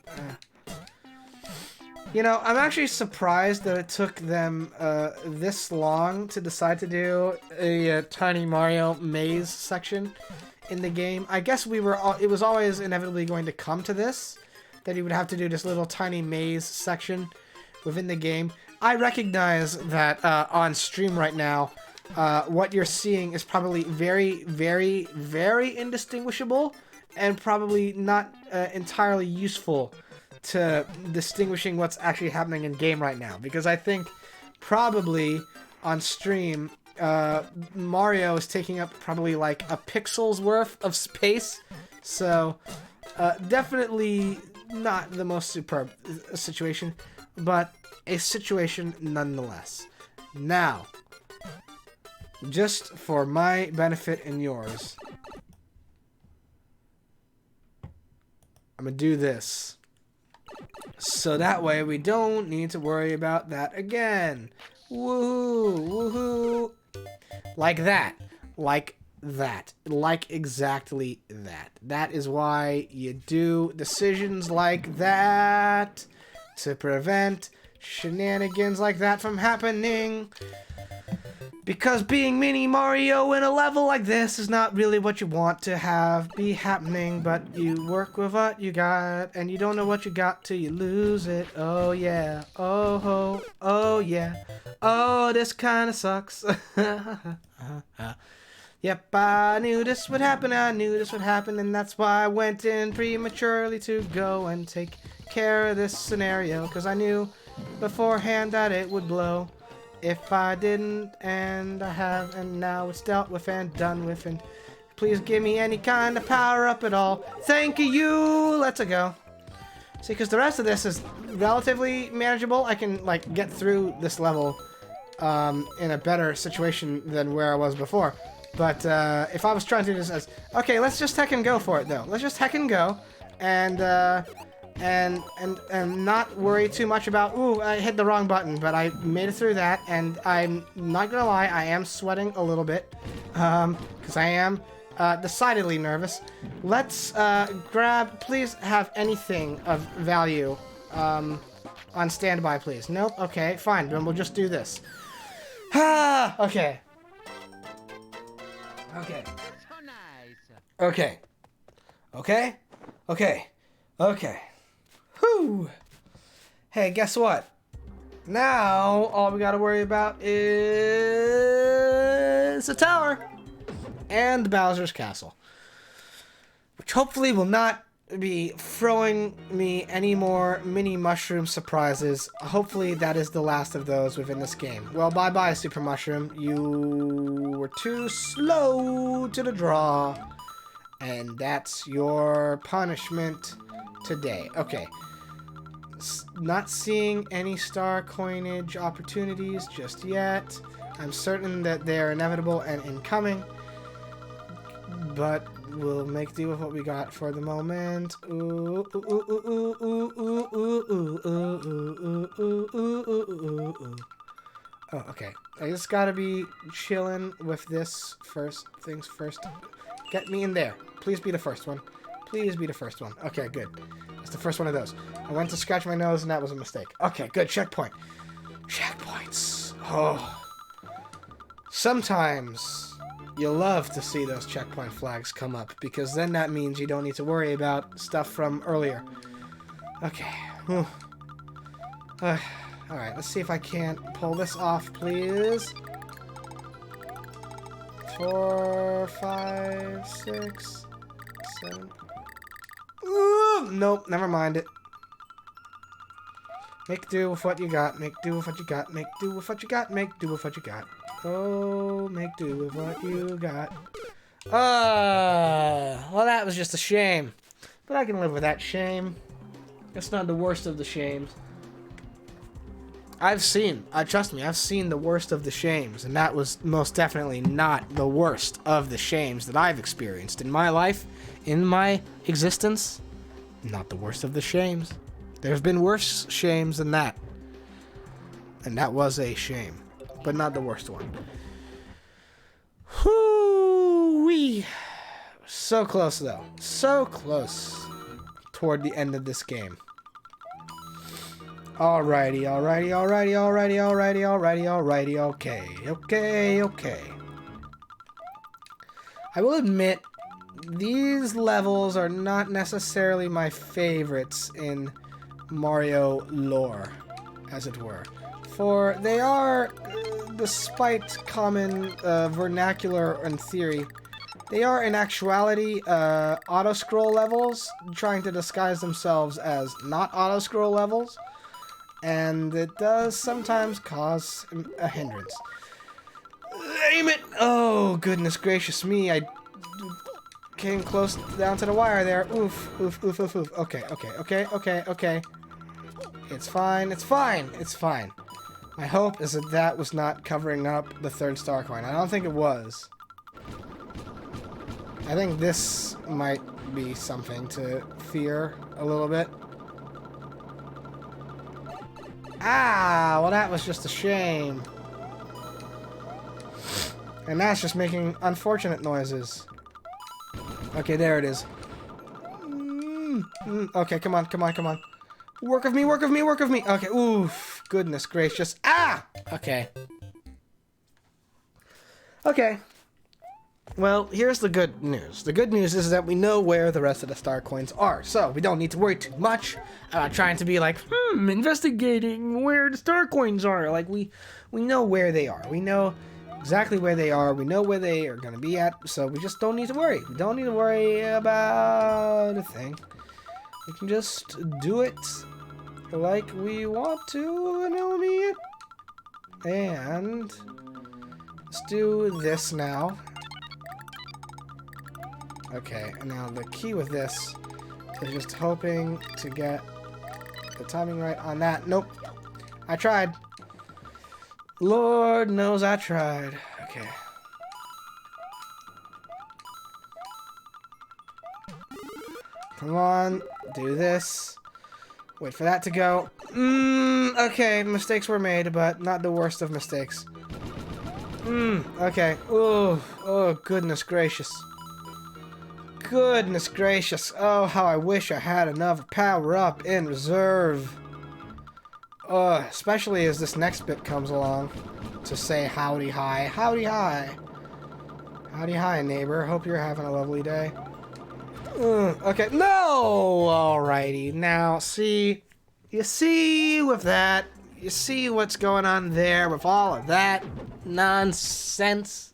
You know, I'm actually surprised that it took them this long to decide to do a Tiny Mario maze section in the game. I guess it was always inevitably going to come to this, that you would have to do this little tiny maze section within the game. I recognize that on stream right now, what you're seeing is probably very, very, very indistinguishable and probably not entirely useful to distinguishing what's actually happening in game right now, because I think probably on stream Mario is taking up probably like a pixel's worth of space, so definitely not the most superb situation, but a situation nonetheless. Now, just for my benefit and yours, I'm gonna do this. So that way we don't need to worry about that again. Woohoo! Woohoo! Like that. Like that. Like exactly that. That is why you do decisions like that, to prevent shenanigans like that from happening. Because being Mini Mario in a level like this is not really what you want to have be happening, but you work with what you got, and you don't know what you got till you lose it. Oh yeah, oh ho, oh yeah, oh this kinda sucks. Yep, I knew this would happen, and that's why I went in prematurely to go and take care of this scenario, because I knew beforehand that it would blow. If I didn't, and I have, and now it's dealt with and done with, and please give me any kind of power-up at all. Thank you! Let's go. See, because the rest of this is relatively manageable. I can, like, get through this level in a better situation than where I was before. But if I was trying to do this as... Okay, let's just heckin' go for it, though. Let's just heckin' go, and not worry too much about, ooh, I hit the wrong button, but I made it through that, and I'm not gonna lie, I am sweating a little bit, because I am decidedly nervous. Let's grab, please have anything of value on standby, please. Nope, okay, fine, then we'll just do this. Ah, okay. Okay. Okay. Okay? Okay. Okay. Whew. Hey, guess what? Now, all we gotta worry about is a tower and Bowser's Castle, which hopefully will not be throwing me any more mini mushroom surprises. Hopefully that is the last of those within this game. Well, bye-bye, Super Mushroom. You were too slow to the draw, and that's your punishment today. Okay. Not seeing any star coinage opportunities just yet. I'm certain that they're inevitable and incoming, but we'll make do with what we got for the moment. Ooh, ooh, ooh, ooh, ooh, ooh, ooh, ooh, ooh, ooh, ooh, ooh. Oh, okay. I just gotta be chilling with this first things first. Get me in there. Please be the first one. Please be the first one. Okay, good. That's the first one of those. I went to scratch my nose and that was a mistake. Okay, good. Checkpoint. Checkpoints. Oh. Sometimes you love to see those checkpoint flags come up, because then that means you don't need to worry about stuff from earlier. Okay. Alright, let's see if I can't pull this off, please. 4, 5, 6, 7. Oh, nope, never mind it. Make do with what you got. Make do with what you got. Make do with what you got. Make do with what you got. Oh, make do with what you got. Well, that was just a shame. But I can live with that shame. It's not the worst of the shames. Trust me, I've seen the worst of the shames, and that was most definitely not the worst of the shames that I've experienced in my life, in my existence. Not the worst of the shames. There's been worse shames than that. And that was a shame, but not the worst one. Whoo-wee. So close, though. So close toward the end of this game. Alrighty, okay. I will admit, these levels are not necessarily my favorites in Mario lore, as it were. For they are, despite common vernacular and theory, they are in actuality auto-scroll levels, trying to disguise themselves as not auto-scroll levels. And it does sometimes cause a hindrance. Aim it! Oh, goodness gracious me. I came close down to the wire there. Oof. Okay. It's fine. My hope is that that was not covering up the third star coin. I don't think it was. I think this might be something to fear a little bit. Ah, well that was just a shame. And that's just making unfortunate noises. Okay, there it is. Okay, come on. Work of me. Okay, oof. Goodness gracious. Ah! Okay. Well, here's the good news. The good news is that we know where the rest of the star coins are, so we don't need to worry too much about trying to be like, investigating where the star coins are. Like, we know where they are. We know exactly where they are. We know where they are going to be at, so we just don't need to worry. We don't need to worry about a thing. We can just do it like we want to, and it'll be it. And let's do this now. Okay, and now the key with this is just hoping to get the timing right on that. Nope. I tried. Lord knows I tried. Okay. Come on, do this. Wait for that to go. Okay, mistakes were made, but not the worst of mistakes. Okay. Oh, goodness gracious. Goodness gracious. Oh, how I wish I had enough power up in reserve. Especially as this next bit comes along to say howdy hi. Howdy hi. Howdy hi, neighbor. Hope you're having a lovely day. Okay. No! Alrighty. Now, see. You see with that. You see what's going on there with all of that nonsense.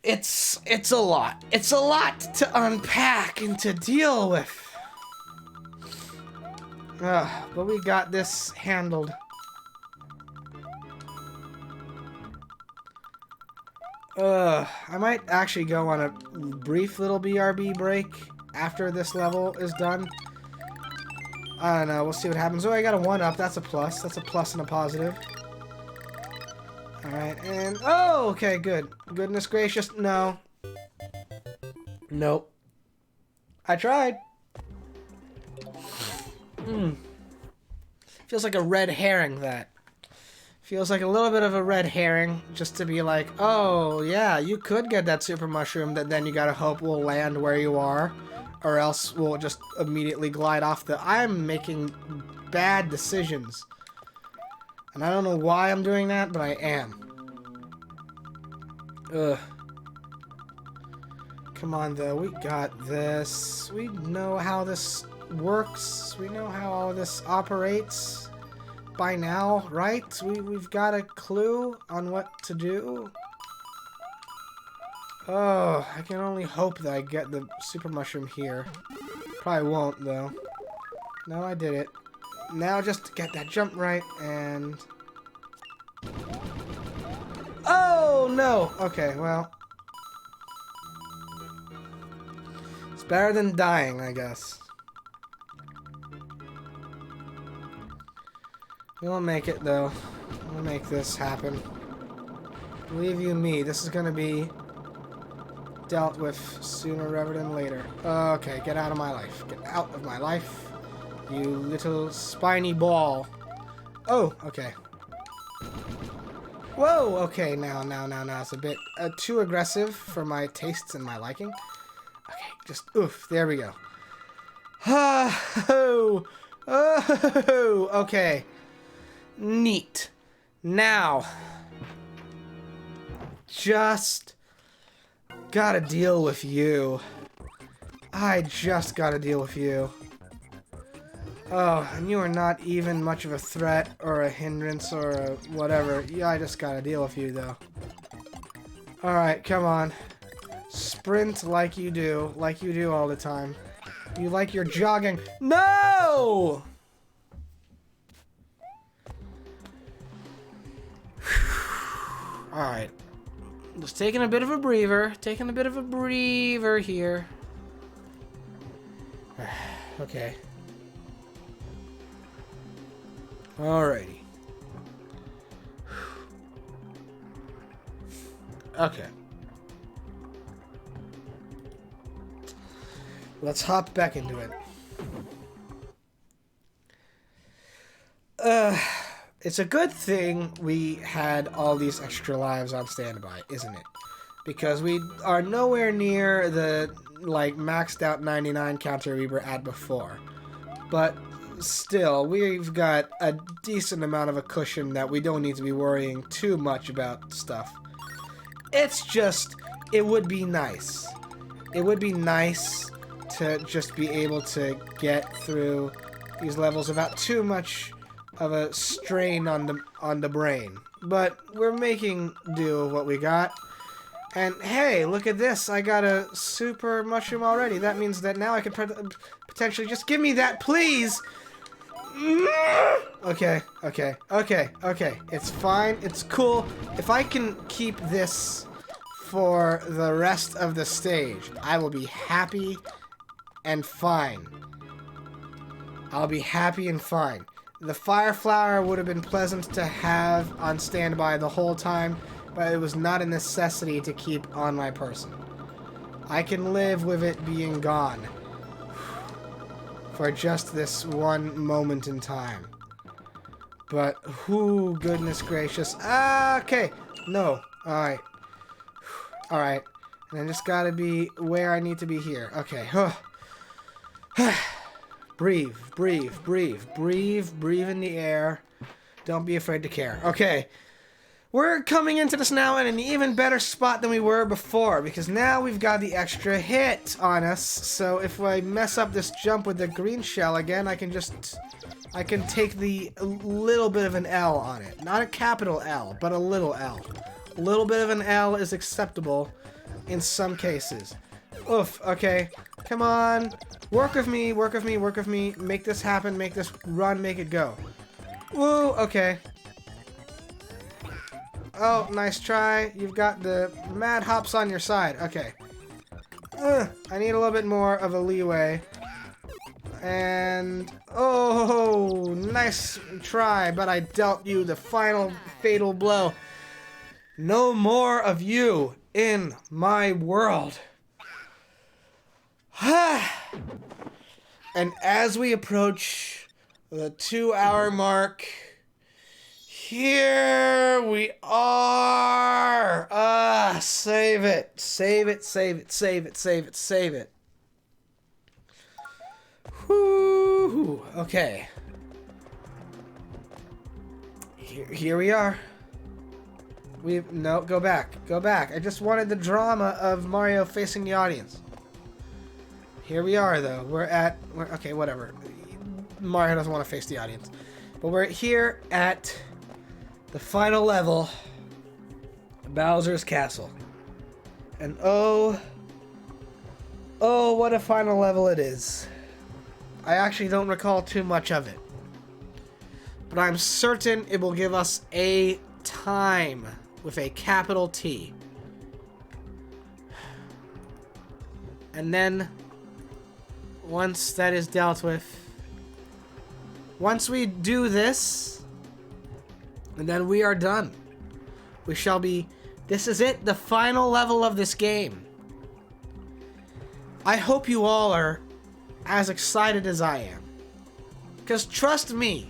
It's a lot. It's a lot to unpack and to deal with. But we got this handled. I might actually go on a brief little BRB break after this level is done. I don't know. We'll see what happens. Oh, I got a 1-up. That's a plus. That's a plus and a positive. Alright, and... Oh, okay, good. Goodness gracious, no. Nope. I tried. Feels like a red herring, that. Feels like a little bit of a red herring, just to be like, oh, yeah, you could get that super mushroom that then you gotta hope will land where you are, or else we'll just immediately glide off the... I'm making bad decisions. And I don't know why I'm doing that, but I am. Come on, though. We got this. We know how this works. We know how all this operates by now, right? We've got a clue on what to do. Oh, I can only hope that I get the super mushroom here. Probably won't, though. No, I did it. Now just get that jump right, and... Oh, no! Okay, well... It's better than dying, I guess. We'll make it, though. We'll make this happen. Believe you me, this is gonna be dealt with sooner rather than later. Okay, get out of my life. Get out of my life, you little spiny ball. Oh, okay. Whoa, okay, now, it's a bit too aggressive for my tastes and my liking. Okay, just, oof, there we go. Oh, okay. Neat. Now, just gotta deal with you. I just gotta deal with you. Oh, and you are not even much of a threat or a hindrance or a whatever. Yeah, I just gotta deal with you, though. Alright, come on. Sprint like you do all the time. You like your jogging. No! Alright. Just taking a bit of a breather. Here. Okay. Alrighty. Okay. Let's hop back into it. It's a good thing we had all these extra lives on standby, isn't it? Because we are nowhere near the, like, maxed out 99 counter we were at before. But still, we've got a decent amount of a cushion that we don't need to be worrying too much about stuff. It's just, it would be nice. It would be nice to just be able to get through these levels without too much of a strain on the brain. But we're making do with what we got. And hey, look at this. I got a super mushroom already. That means that now I can potentially just give me that, please. Okay. It's fine. It's cool. If I can keep this for the rest of the stage, I will be happy and fine. I'll be happy and fine. The fire flower would have been pleasant to have on standby the whole time, but it was not a necessity to keep on my person. I can live with it being gone for just this one moment in time. But, whoo, goodness gracious. Okay, no, alright. Alright, and I just gotta be where I need to be here. Okay, breathe in the air. Don't be afraid to care. Okay. We're coming into this now in an even better spot than we were before, because now we've got the extra hit on us. So if I mess up this jump with the green shell again, I can take the little bit of an L on it. Not a capital L, but a little L. A little bit of an L is acceptable in some cases. Oof, okay. Come on. Work with me. Make this happen, make this run, make it go. Woo, okay. Oh, nice try. You've got the mad hops on your side. Okay. I need a little bit more of a leeway. And... oh, nice try, but I dealt you the final fatal blow. No more of you in my world. And as we approach the 2-hour mark, here we are. Save it. Whoo. Okay. Here we are. No, go back. I just wanted the drama of Mario facing the audience. Here we are, though. Okay, whatever. Mario doesn't want to face the audience. But we're here at the final level, Bowser's Castle. And oh, what a final level it is. I actually don't recall too much of it. But I'm certain it will give us a time with a capital T. And then, once that is dealt with, once we do this, and then we are done. We shall be... This is it, the final level of this game. I hope you all are as excited as I am. Because trust me,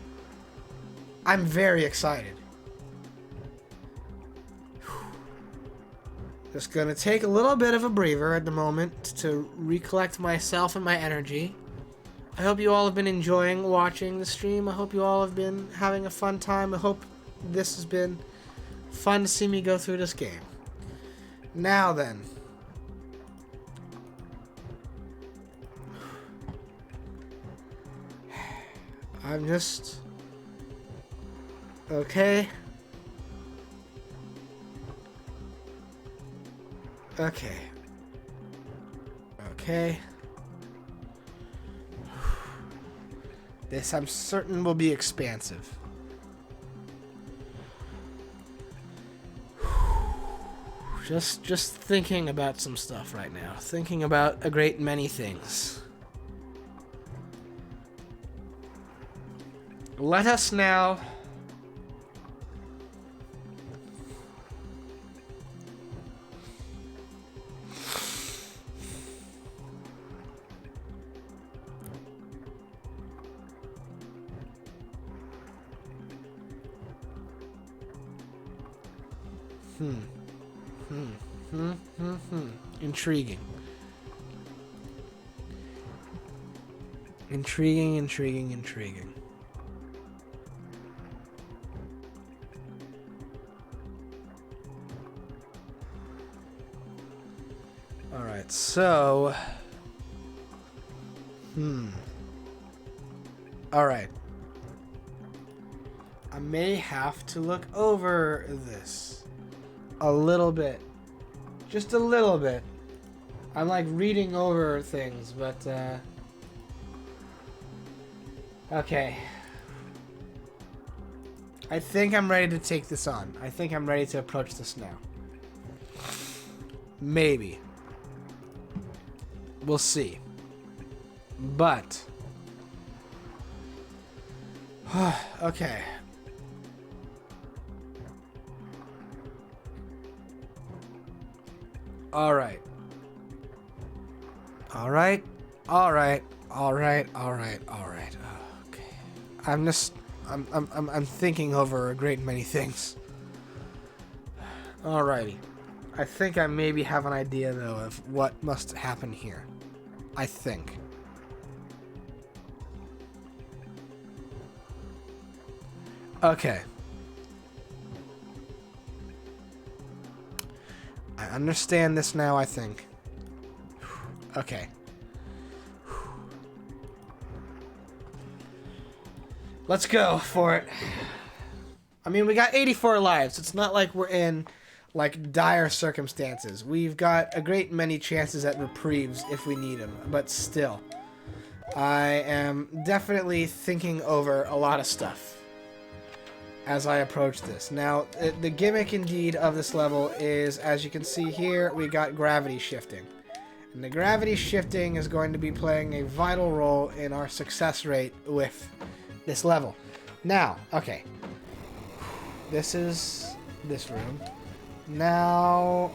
I'm very excited. Just gonna take a little bit of a breather at the moment to recollect myself and my energy. I hope you all have been enjoying watching the stream. I hope you all have been having a fun time. I hope this has been fun to see me go through this game. Now then. I'm just... Okay. Okay. Okay. This, I'm certain, will be expansive. Just thinking about some stuff right now. Thinking about a great many things. Let us now... Intriguing. Intriguing. Alright, so... Alright. I may have to look over this. A little bit. Just a little bit. I'm like reading over things, but okay. I think I'm ready to take this on. I think I'm ready to approach this now. Maybe. We'll see. But okay. Alright. Okay. I'm thinking over a great many things. Alrighty. I think I maybe have an idea, though, of what must happen here. I think. Okay. I understand this now, I think. Okay. Let's go for it. I mean, we got 84 lives. It's not like we're in, like, dire circumstances. We've got a great many chances at reprieves if we need them. But still, I am definitely thinking over a lot of stuff as I approach this. Now, the gimmick indeed of this level is, as you can see here, we got gravity shifting. And the gravity shifting is going to be playing a vital role in our success rate with this level. Now, okay. This is this room. Now,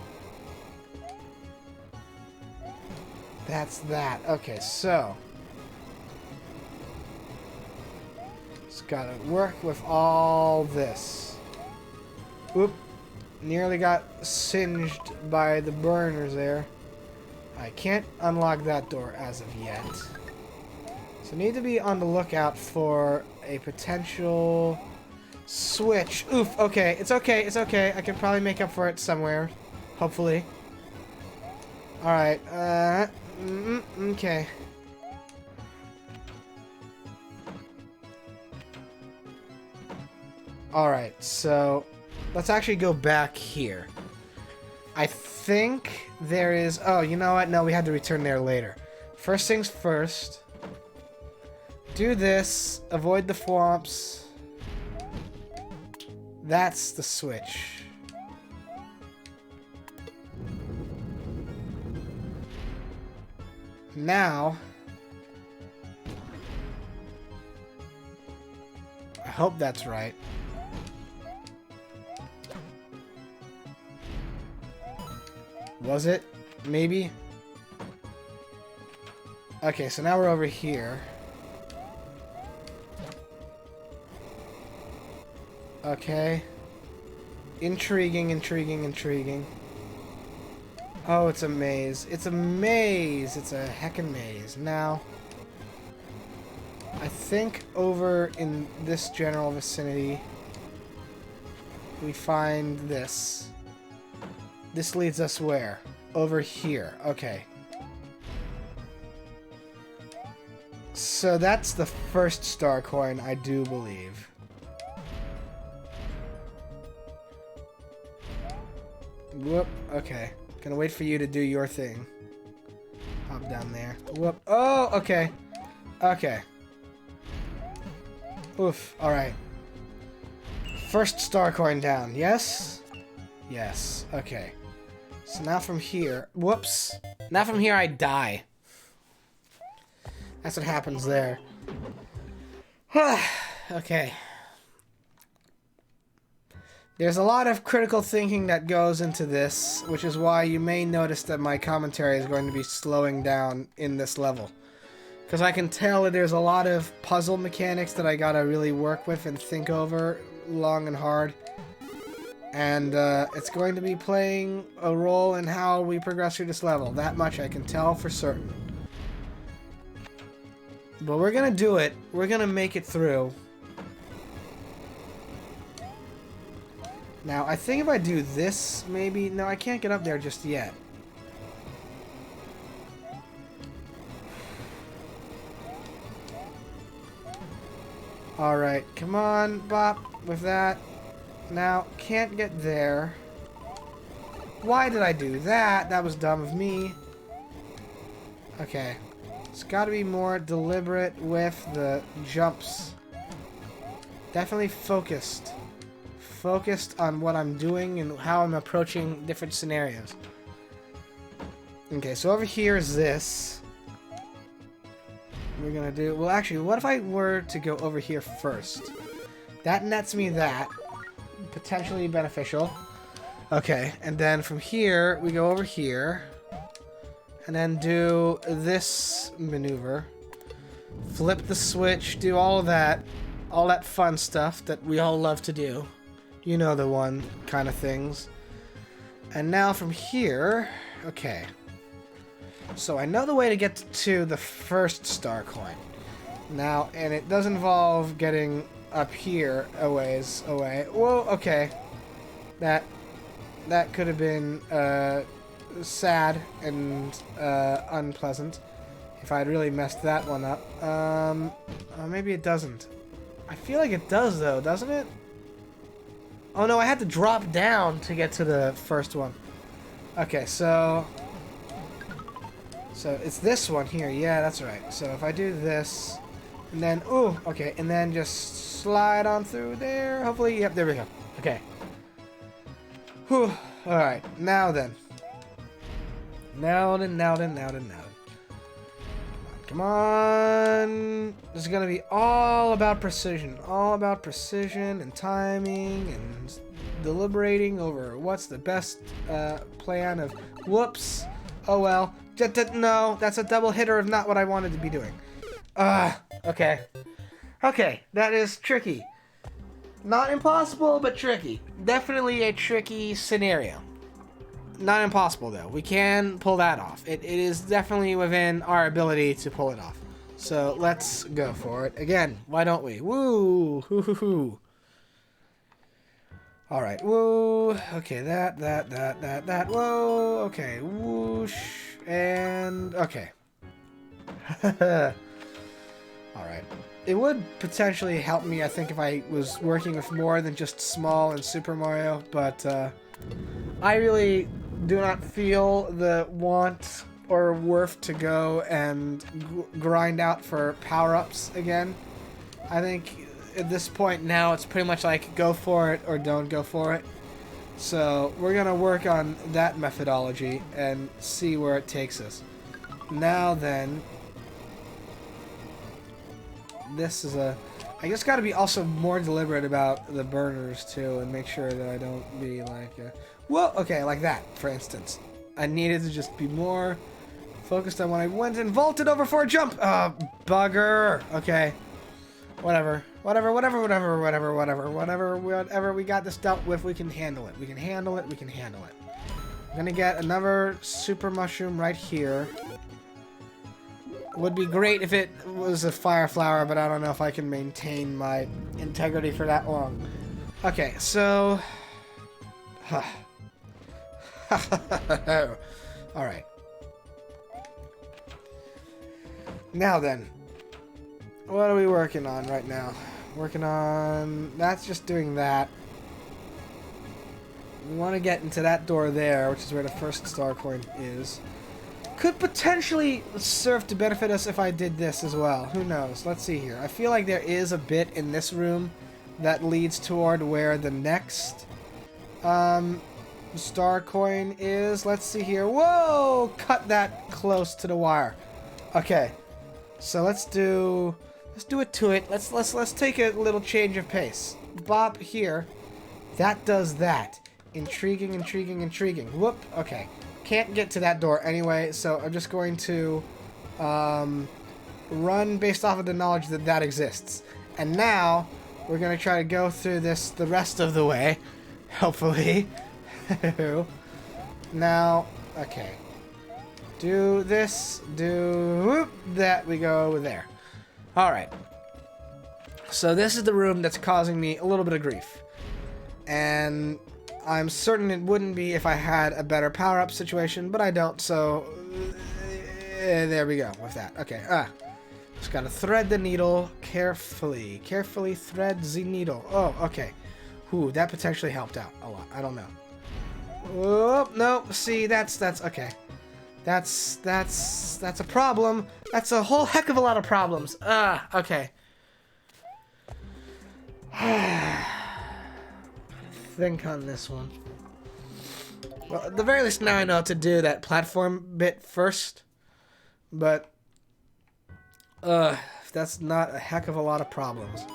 that's that. Okay, so just gotta work with all this. Oop. Nearly got singed by the burners there. I can't unlock that door as of yet. So need to be on the lookout for a potential switch. Oof, okay, it's okay, it's okay. I can probably make up for it somewhere. Hopefully. Alright, okay. Alright, so let's actually go back here. I think there is... Oh, you know what? No, we had to return there later. First things first. Do this. Avoid the swamps. That's the switch. Now, I hope that's right. Was it? Maybe? Okay, so now we're over here. Okay. Intriguing, intriguing, intriguing. Oh, it's a maze. It's a maze. It's a heckin' maze. Now, I think over in this general vicinity, we find this. This leads us where? Over here. Okay. So that's the first star coin, I do believe. Whoop. Okay. Gonna wait for you to do your thing. Hop down there. Whoop. Oh, okay. Okay. Oof. Alright. First star coin down. Yes? Yes. Okay. So now from here... Whoops. Now from here I die. That's what happens there. Okay. There's a lot of critical thinking that goes into this, which is why you may notice that my commentary is going to be slowing down in this level. Because I can tell that there's a lot of puzzle mechanics that I gotta really work with and think over long and hard. And it's going to be playing a role in how we progress through this level. That much I can tell for certain. But we're gonna do it. We're gonna make it through. Now, I think if I do this, maybe... No, I can't get up there just yet. Alright, come on, bop, with that. Now, can't get there. Why did I do that? That was dumb of me. Okay. It's gotta be more deliberate with the jumps. Definitely focused. Focused on what I'm doing and how I'm approaching different scenarios. Okay, so over here is this. We're gonna do... Well, actually, what if I were to go over here first? That nets me that. Potentially beneficial. Okay, and then from here, we go over here. And then do this maneuver. Flip the switch, do all of that. All that fun stuff that we all love to do. You know the one kind of things. And now from here... Okay. So I know the way to get to the first star coin. Now, and it does involve getting up here a ways away. Whoa, okay. That could have been sad and unpleasant if I'd really messed that one up. Maybe it doesn't. I feel like it does though, doesn't it? Oh no, I had to drop down to get to the first one. Okay, so it's this one here. Yeah, that's right. So if I do this, and then, ooh, okay, and then just slide on through there. Hopefully, yep, there we go. Okay. Whew. Alright, now then. Now then. Come on. This is going to be all about precision. All about precision and timing and deliberating over what's the best plan of... Whoops. Oh well. No, that's a double hitter of not what I wanted to be doing. Okay. Okay, that is tricky. Not impossible, but tricky. Definitely a tricky scenario. Not impossible, though. We can pull that off. It is definitely within our ability to pull it off. So let's go for it. Again, why don't we? Woo! Hoo-hoo-hoo. Alright, woo. Okay, that. Whoa. Okay, whoosh. And, okay. Alright. It would potentially help me, I think, if I was working with more than just small and Super Mario, but I really do not feel the want or worth to go and grind out for power-ups again. I think at this point now it's pretty much like go for it or don't go for it. So we're gonna work on that methodology and see where it takes us. Now then, this is a... I just gotta be also more deliberate about the burners too and make sure that I don't be like... well, okay, like that, for instance. I needed to just be more focused on when I went and vaulted over for a jump. Bugger. Okay. Whatever, we got this dealt with, we can handle it. We can handle it. I'm gonna get another super mushroom right here. Would be great if it was a fire flower, but I don't know if I can maintain my integrity for that long. Okay, so... Alright. Now then. What are we working on right now? Working on... That's just doing that. We want to get into that door there, which is where the first star coin is. Could potentially serve to benefit us if I did this as well. Who knows? Let's see here. I feel like there is a bit in this room that leads toward where the next star coin is. Let's see here. Whoa! Cut that close to the wire. Okay. So let's do it to it. Let's take a little change of pace. Bop here. That does that. Intriguing. Whoop. Okay. Can't get to that door anyway, so I'm just going to run based off of the knowledge that that exists. And now we're going to try to go through this the rest of the way. Hopefully. Now, okay. Do this, do whoop, that, we go there. Alright. So this is the room that's causing me a little bit of grief. And I'm certain it wouldn't be if I had a better power-up situation, but I don't, so... there we go with that. Okay, just gotta thread the needle carefully. Carefully thread the needle. Oh, okay. Ooh, that potentially helped out a lot. I don't know. Oh, no, see, that's okay. That's a problem. That's a whole heck of a lot of problems. Okay. Think on this one. Well, at the very least now I know how to do that platform bit first. But, that's not a heck of a lot of problems.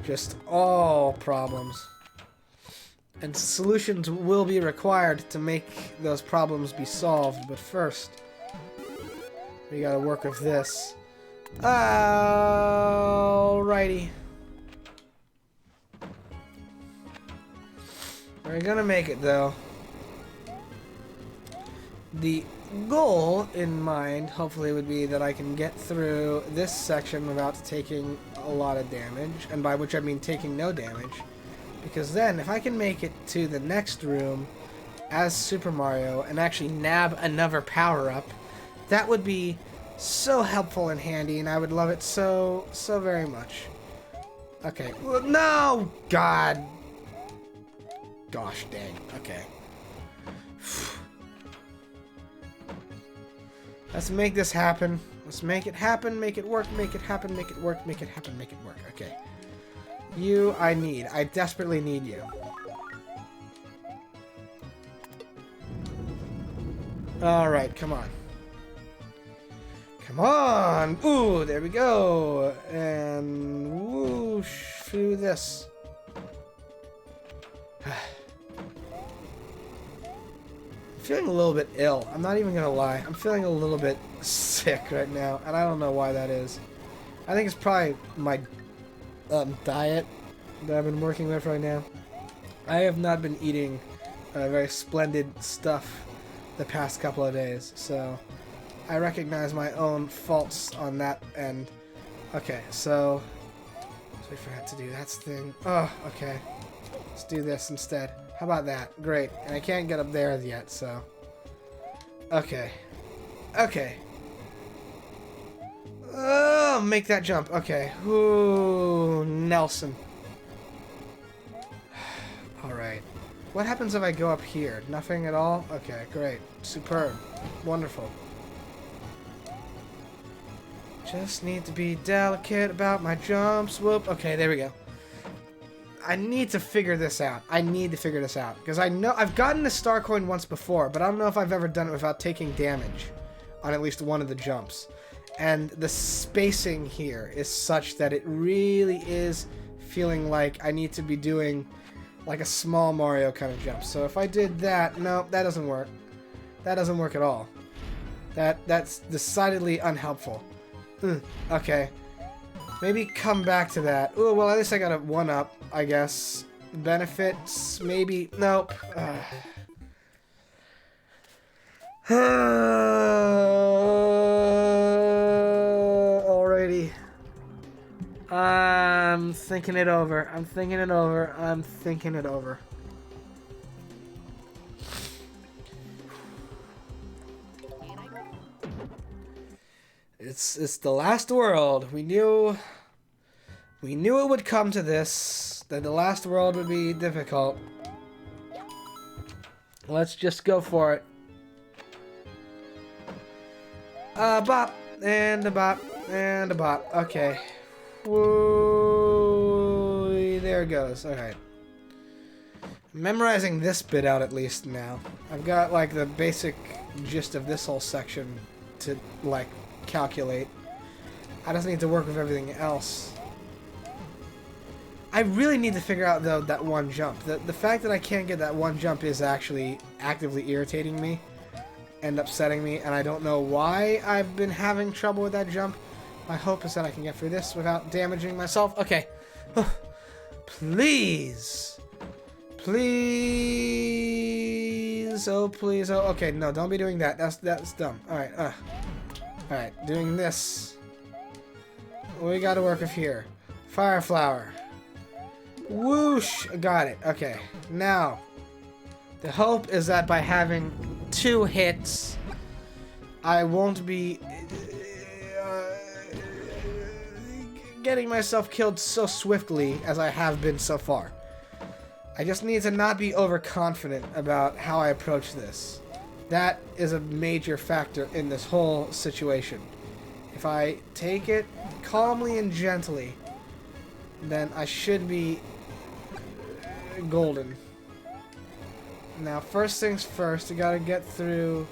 Just all problems. And solutions will be required to make those problems be solved, but first, we gotta work with this. Alrighty. We're gonna make it, though. The goal in mind, hopefully, would be that I can get through this section without taking a lot of damage, and by which I mean taking no damage. Because then, if I can make it to the next room as Super Mario and actually nab another power-up, that would be so helpful and handy, and I would love it so very much. Okay. No! God! Gosh dang. Okay. Let's make this happen. Let's make it happen, make it work, make it happen, make it work, make it happen, make it work. Okay. You, I need. I desperately need you. Alright, come on. Come on! Ooh, there we go! And whoosh through this. I'm feeling a little bit ill. I'm not even gonna lie. I'm feeling a little bit sick right now, and I don't know why that is. I think it's probably my diet that I've been working with right now. I have not been eating very splendid stuff the past couple of days, so I recognize my own faults on that end. Okay, so let's wait for that to do that thing. Oh, okay. Let's do this instead. How about that? Great. And I can't get up there yet, so... Okay. Okay. Oh, make that jump. Okay. Ooh, Nelson. Alright. What happens if I go up here? Nothing at all? Okay, great. Superb. Wonderful. Just need to be delicate about my jumps. Whoop. Okay, there we go. I need to figure this out. I need to figure this out. Because I know I've gotten the star coin once before, but I don't know if I've ever done it without taking damage on at least one of the jumps. And the spacing here is such that it really is feeling like I need to be doing like a small Mario kind of jump. So if I did that, no, that doesn't work. That doesn't work at all. That's decidedly unhelpful. Okay. Maybe come back to that. Ooh, well, at least I got a 1-up, I guess. Benefits, maybe. Nope. Alrighty. I'm thinking it over. I'm thinking it over. I'm thinking it over. It's the last world. We knew it would come to this. That the last world would be difficult. Let's just go for it. Bop and a bop and a bop. Okay. Whoa, there it goes. Okay. Memorizing this bit out at least now. I've got like the basic gist of this whole section to like calculate. I just need to work with everything else. I really need to figure out though that one jump. The fact that I can't get that one jump is actually actively irritating me and upsetting me, and I don't know why I've been having trouble with that jump. My hope is that I can get through this without damaging myself. Okay. Please. Please. Oh, please. Oh, okay. No, don't be doing that. That's dumb. Alright, Alright, doing this. We gotta work with here. Fire flower. Whoosh! Got it. Okay. Now, the hope is that by having 2 hits, I won't be getting myself killed so swiftly as I have been so far. I just need to not be overconfident about how I approach this. That is a major factor in this whole situation. If I take it calmly and gently, then I should be golden. Now, first things first, you gotta get through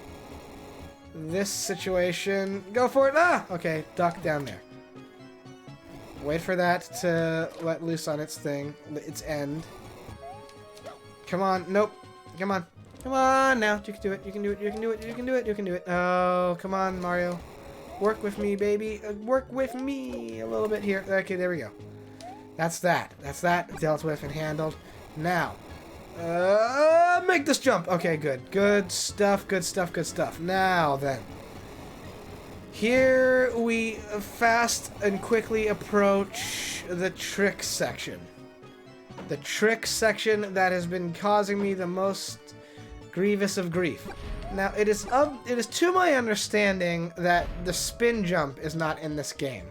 this situation. Go for it! Ah! Okay, duck down there. Wait for that to let loose on its thing, its end. Come on, nope. Come on. Come on now. You can do it. You can do it. You can do it. You can do it. You can do it. Oh, come on, Mario. Work with me, baby. Work with me a little bit here. Okay, there we go. That's that. That's that. Dealt with and handled. Now, make this jump. Okay, good. Good stuff. Good stuff. Good stuff. Now then. Here we fast and quickly approach the trick section. The trick section that has been causing me the most grievous of grief. Now, it is to my understanding that the spin jump is not in this game,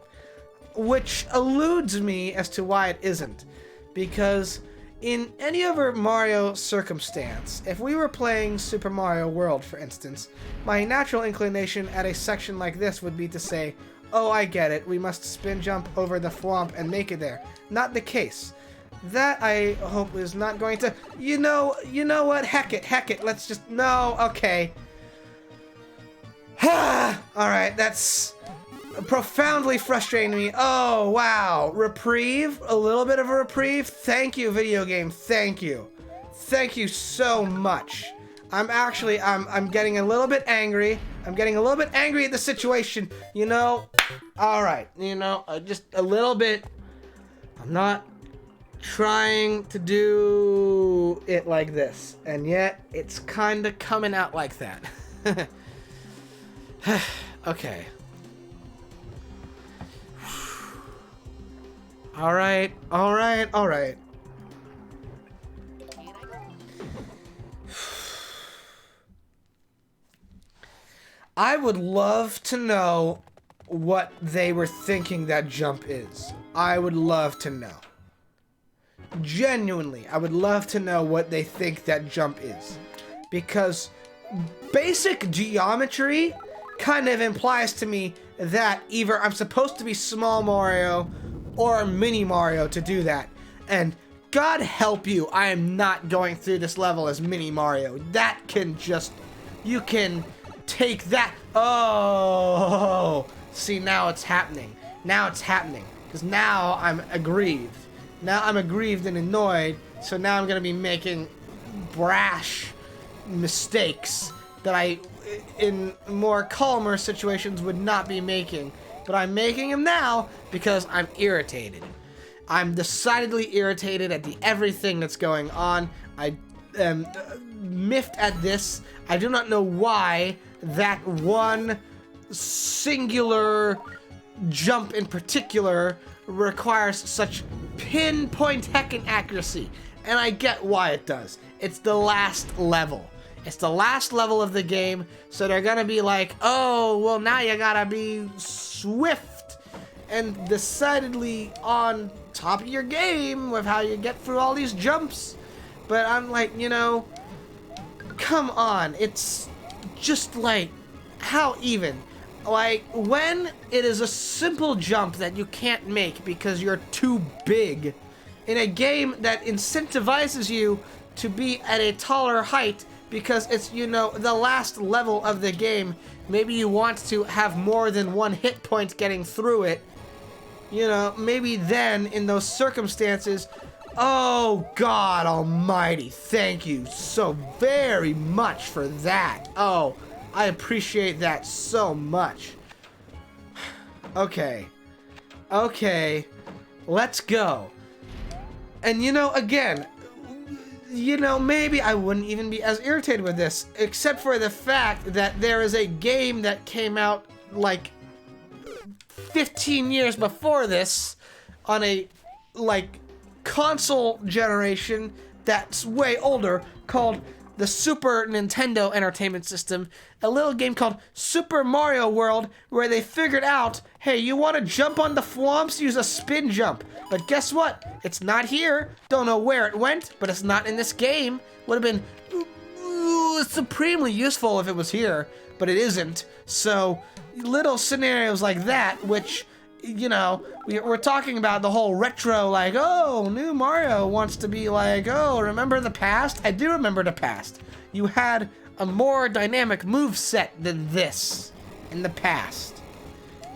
which eludes me as to why it isn't. Because in any other Mario circumstance, if we were playing Super Mario World, for instance, my natural inclination at a section like this would be to say, oh, I get it, we must spin jump over the thwomp and make it there. Not the case. That, I hope, is not going to... You know what? Heck it. Let's just... No, okay. Alright, that's profoundly frustrating me. Oh, wow. Reprieve? A little bit of a reprieve? Thank you, video game. Thank you. Thank you so much. I'm getting a little bit angry. I'm getting a little bit angry at the situation. You know? Alright. You know, just a little bit. I'm not trying to do it like this, and yet it's kind of coming out like that. Okay. Alright. I would love to know what they were thinking that jump is. I would love to know. Genuinely, I would love to know what they think that jump is. Because basic geometry kind of implies to me that either I'm supposed to be Small Mario or Mini Mario to do that. And God help you, I am not going through this level as Mini Mario. That can just... You can take that... Oh! See, now it's happening. Now it's happening. Because now I'm aggrieved. Now I'm aggrieved and annoyed, so now I'm going to be making brash mistakes that I, in more calmer situations, would not be making. But I'm making them now because I'm irritated. I'm decidedly irritated at everything that's going on. I am miffed at this. I do not know why that one singular jump in particular requires such pinpoint heckin' accuracy. And I get why it does. It's the last level. It's the last level of the game, so they're gonna be like, oh, well, now you gotta be swift and decidedly on top of your game with how you get through all these jumps. But I'm like, you know, come on. It's just like, how even? Like, when it is a simple jump that you can't make because you're too big, in a game that incentivizes you to be at a taller height because it's, you know, the last level of the game, maybe you want to have more than one hit point getting through it, you know, maybe then, in those circumstances, oh, God almighty, thank you so very much for that. Oh, I appreciate that so much. Okay, let's go. And, you know, again, you know, maybe I wouldn't even be as irritated with this, except for the fact that there is a game that came out, like, 15 years before this on a, like, console generation that's way older called the Super Nintendo Entertainment System, a little game called Super Mario World, where they figured out, hey, you want to jump on the thwomps? Use a spin jump. But guess what? It's not here. Don't know where it went, but it's not in this game. Would have been supremely useful if it was here, but it isn't. So, little scenarios like that, which, you know, we're talking about the whole retro, like, oh, new Mario wants to be like, oh, remember the past? I do remember the past. You had a more dynamic move set than this in the past.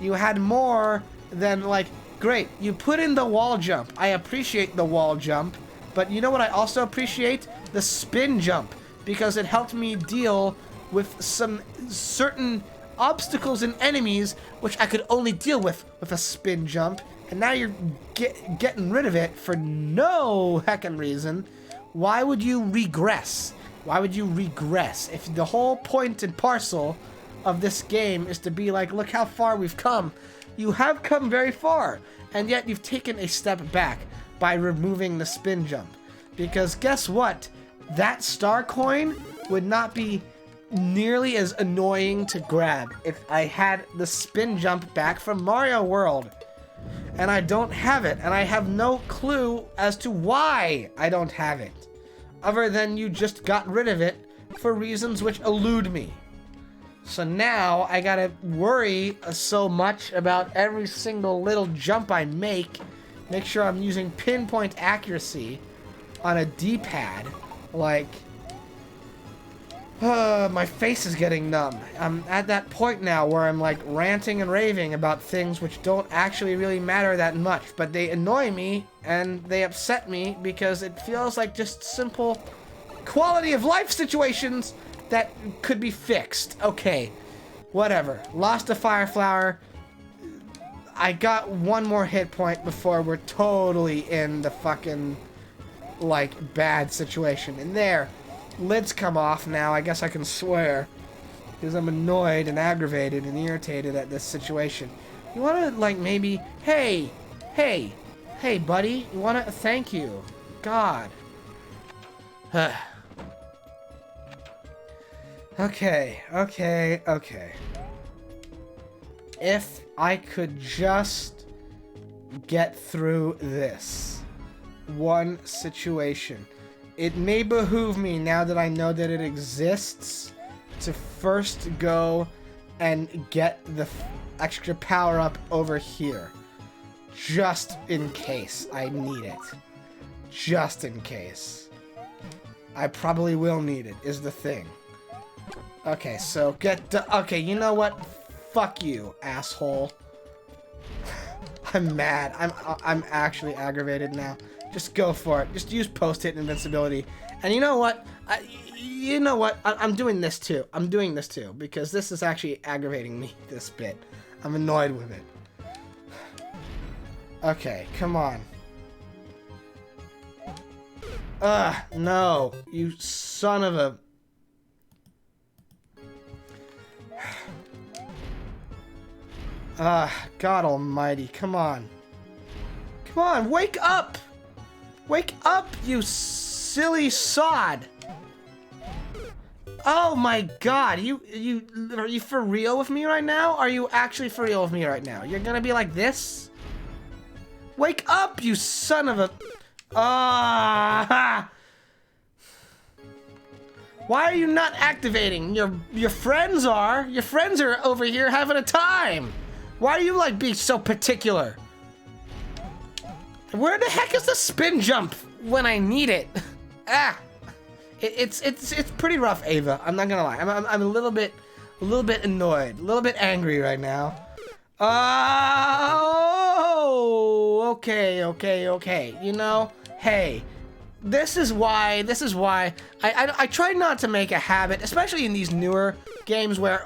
You had more than, like, great, you put in the wall jump. I appreciate the wall jump, but you know what I also appreciate? The spin jump, because it helped me deal with some certain obstacles and enemies which I could only deal with a spin jump, and now you're getting rid of it for no heckin' reason. Why would you regress? Why would you regress if the whole point and parcel of this game is to be like, look how far we've come? You have come very far, and yet you've taken a step back by removing the spin jump. Because guess what? That star coin would not be nearly as annoying to grab if I had the spin jump back from Mario World. And I don't have it, and I have no clue as to why I don't have it, other than you just got rid of it for reasons which elude me. So now I gotta worry so much about every single little jump I make sure I'm using pinpoint accuracy on a D-pad. Like, my face is getting numb. I'm at that point now where I'm like ranting and raving about things which don't actually really matter that much, but they annoy me and they upset me because it feels like just simple quality of life situations that could be fixed. Okay, whatever. Lost a fire flower. I got one more hit point before we're totally in the fucking, like, bad situation. And there, lids come off now. I guess I can swear, because I'm annoyed and aggravated and irritated at this situation. You want to, like, maybe, hey, buddy, you want to, thank you. God. Okay. If I could just get through this one situation, it may behoove me, now that I know that it exists, to first go and get the extra power up over here. Just in case I need it. Just in case. I probably will need it, is the thing. Okay, so okay, you know what? Fuck you, asshole. I'm mad. I'm actually aggravated now. Just go for it. Just use post-hit invincibility. And you know what? I'm doing this too. I'm doing this too because this is actually aggravating me this bit. I'm annoyed with it. Okay, come on. Ugh, no. You son of a... God almighty, come on. Come on, wake up! Wake up, you silly sod! Oh my god, are you for real with me right now? Are you actually for real with me right now? You're gonna be like this? Wake up, you son of a... Why are you not activating? Your friends are. Your friends are over here having a time. Why are you like being so particular? Where the heck is the spin jump when I need it? It's pretty rough, Ava. I'm not gonna lie. I'm a little bit annoyed, a little bit angry right now. Oh, okay. You know, hey, this is why I try not to make a habit, especially in these newer games where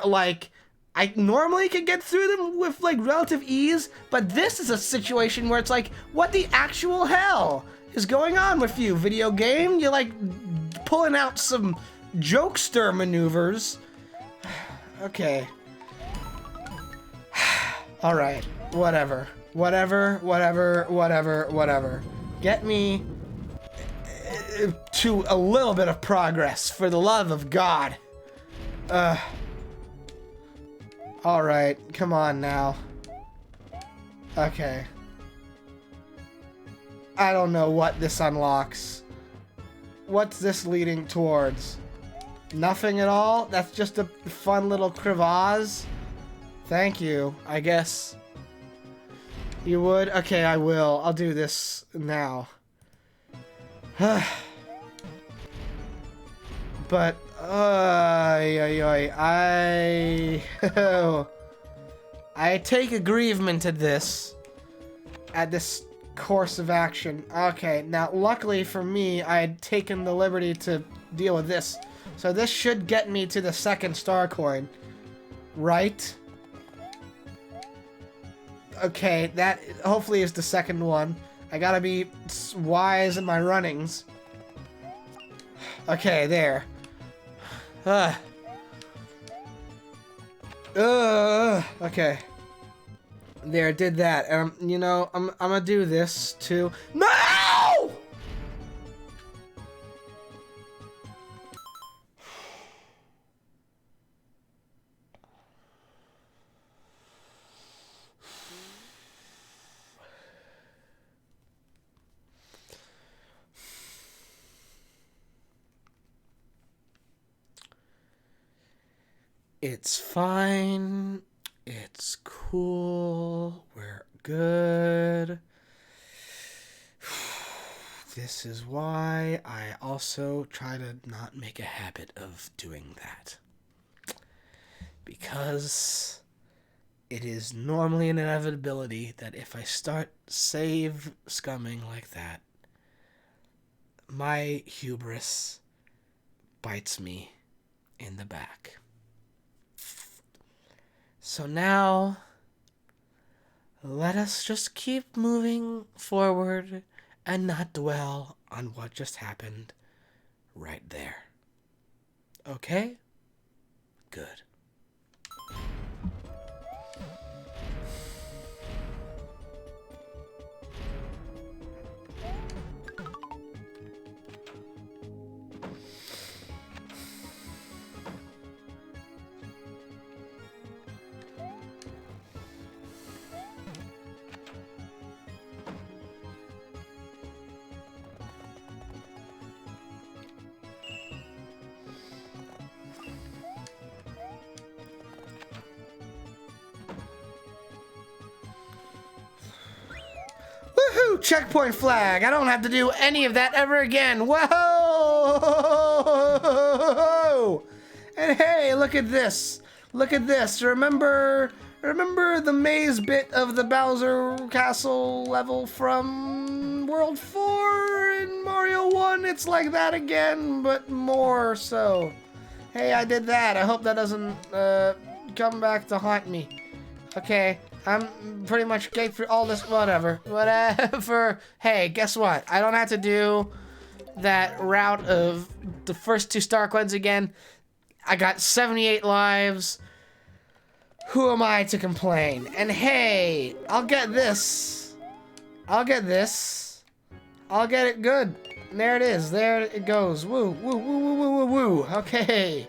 like I normally can get through them with like relative ease, but this is a situation where it's like, what the actual hell is going on with you, video game? You're like pulling out some jokester maneuvers. Okay. Alright, whatever. Get me to a little bit of progress, for the love of God. Alright, come on now. Okay. I don't know what this unlocks. What's this leading towards? Nothing at all? That's just a fun little crevasse? Thank you, I guess. You would? Okay, I will. I'll do this now. But, I take aggrievement at this course of action. Okay, now luckily for me, I had taken the liberty to deal with this. So this should get me to the second star coin. Right? Okay, that hopefully is the second one. I gotta be wise in my runnings. Okay, there. Okay. There, did that. You know, I'm gonna do this too. No! It's fine. It's cool. We're good. This is why I also try to not make a habit of doing that. Because it is normally an inevitability that if I start save scumming like that, my hubris bites me in the back. So now, let us just keep moving forward and not dwell on what just happened right there. Okay? Good. Checkpoint flag. I don't have to do any of that ever again. Whoa! And hey, look at this. Look at this. Remember the maze bit of the Bowser Castle level from World 4 in Mario 1? It's like that again, but more so. Hey, I did that. I hope that doesn't come back to haunt me. Okay, I'm pretty much okay for all this. Whatever. Hey, guess what? I don't have to do that route of the first 2 star coins again. I got 78 lives. Who am I to complain? And hey, I'll get this. I'll get this. I'll get it good. And there it is. There it goes. Woo, woo, woo, woo, woo, woo, woo. Okay.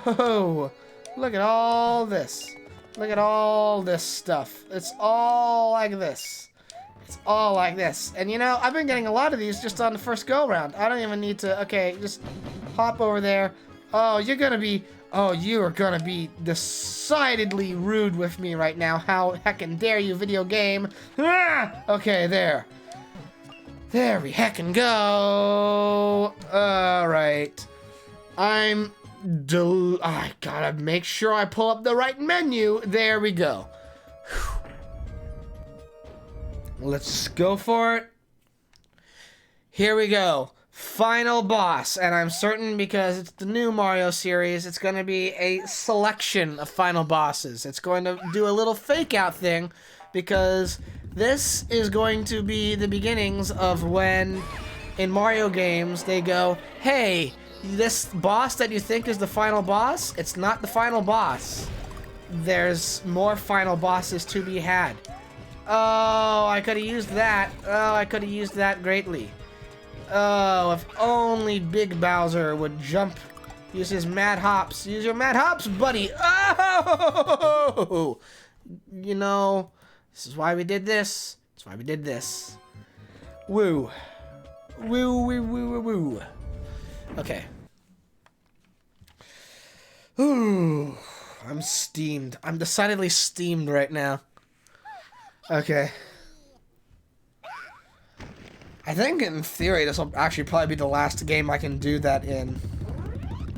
Whoa. Look at all this. Look at all this stuff. It's all like this. It's all like this. And you know, I've been getting a lot of these just on the first go round. I don't even need to, okay, just hop over there. Oh, you are gonna be decidedly rude with me right now. How heckin' dare you, video game? Ah! Okay, there. There we heckin' go. Alright. I gotta make sure I pull up the right menu. There we go. Whew. Let's go for it. Here we go. Final boss, and I'm certain because it's the new Mario series, it's going to be a selection of final bosses. It's going to do a little fake out thing because this is going to be the beginnings of when in Mario games they go, hey, this boss that you think is the final boss, it's not the final boss. There's more final bosses to be had. Oh, I could have used that. Oh, I could have used that greatly. Oh, if only Big Bowser would jump, use his Mad Hops. Use your Mad Hops, buddy. Oh! You know, this is why we did this. That's why we did this. Woo. Woo, woo, woo, woo, woo. Okay. Ooh, I'm steamed. I'm decidedly steamed right now. Okay. I think in theory this will actually probably be the last game I can do that in.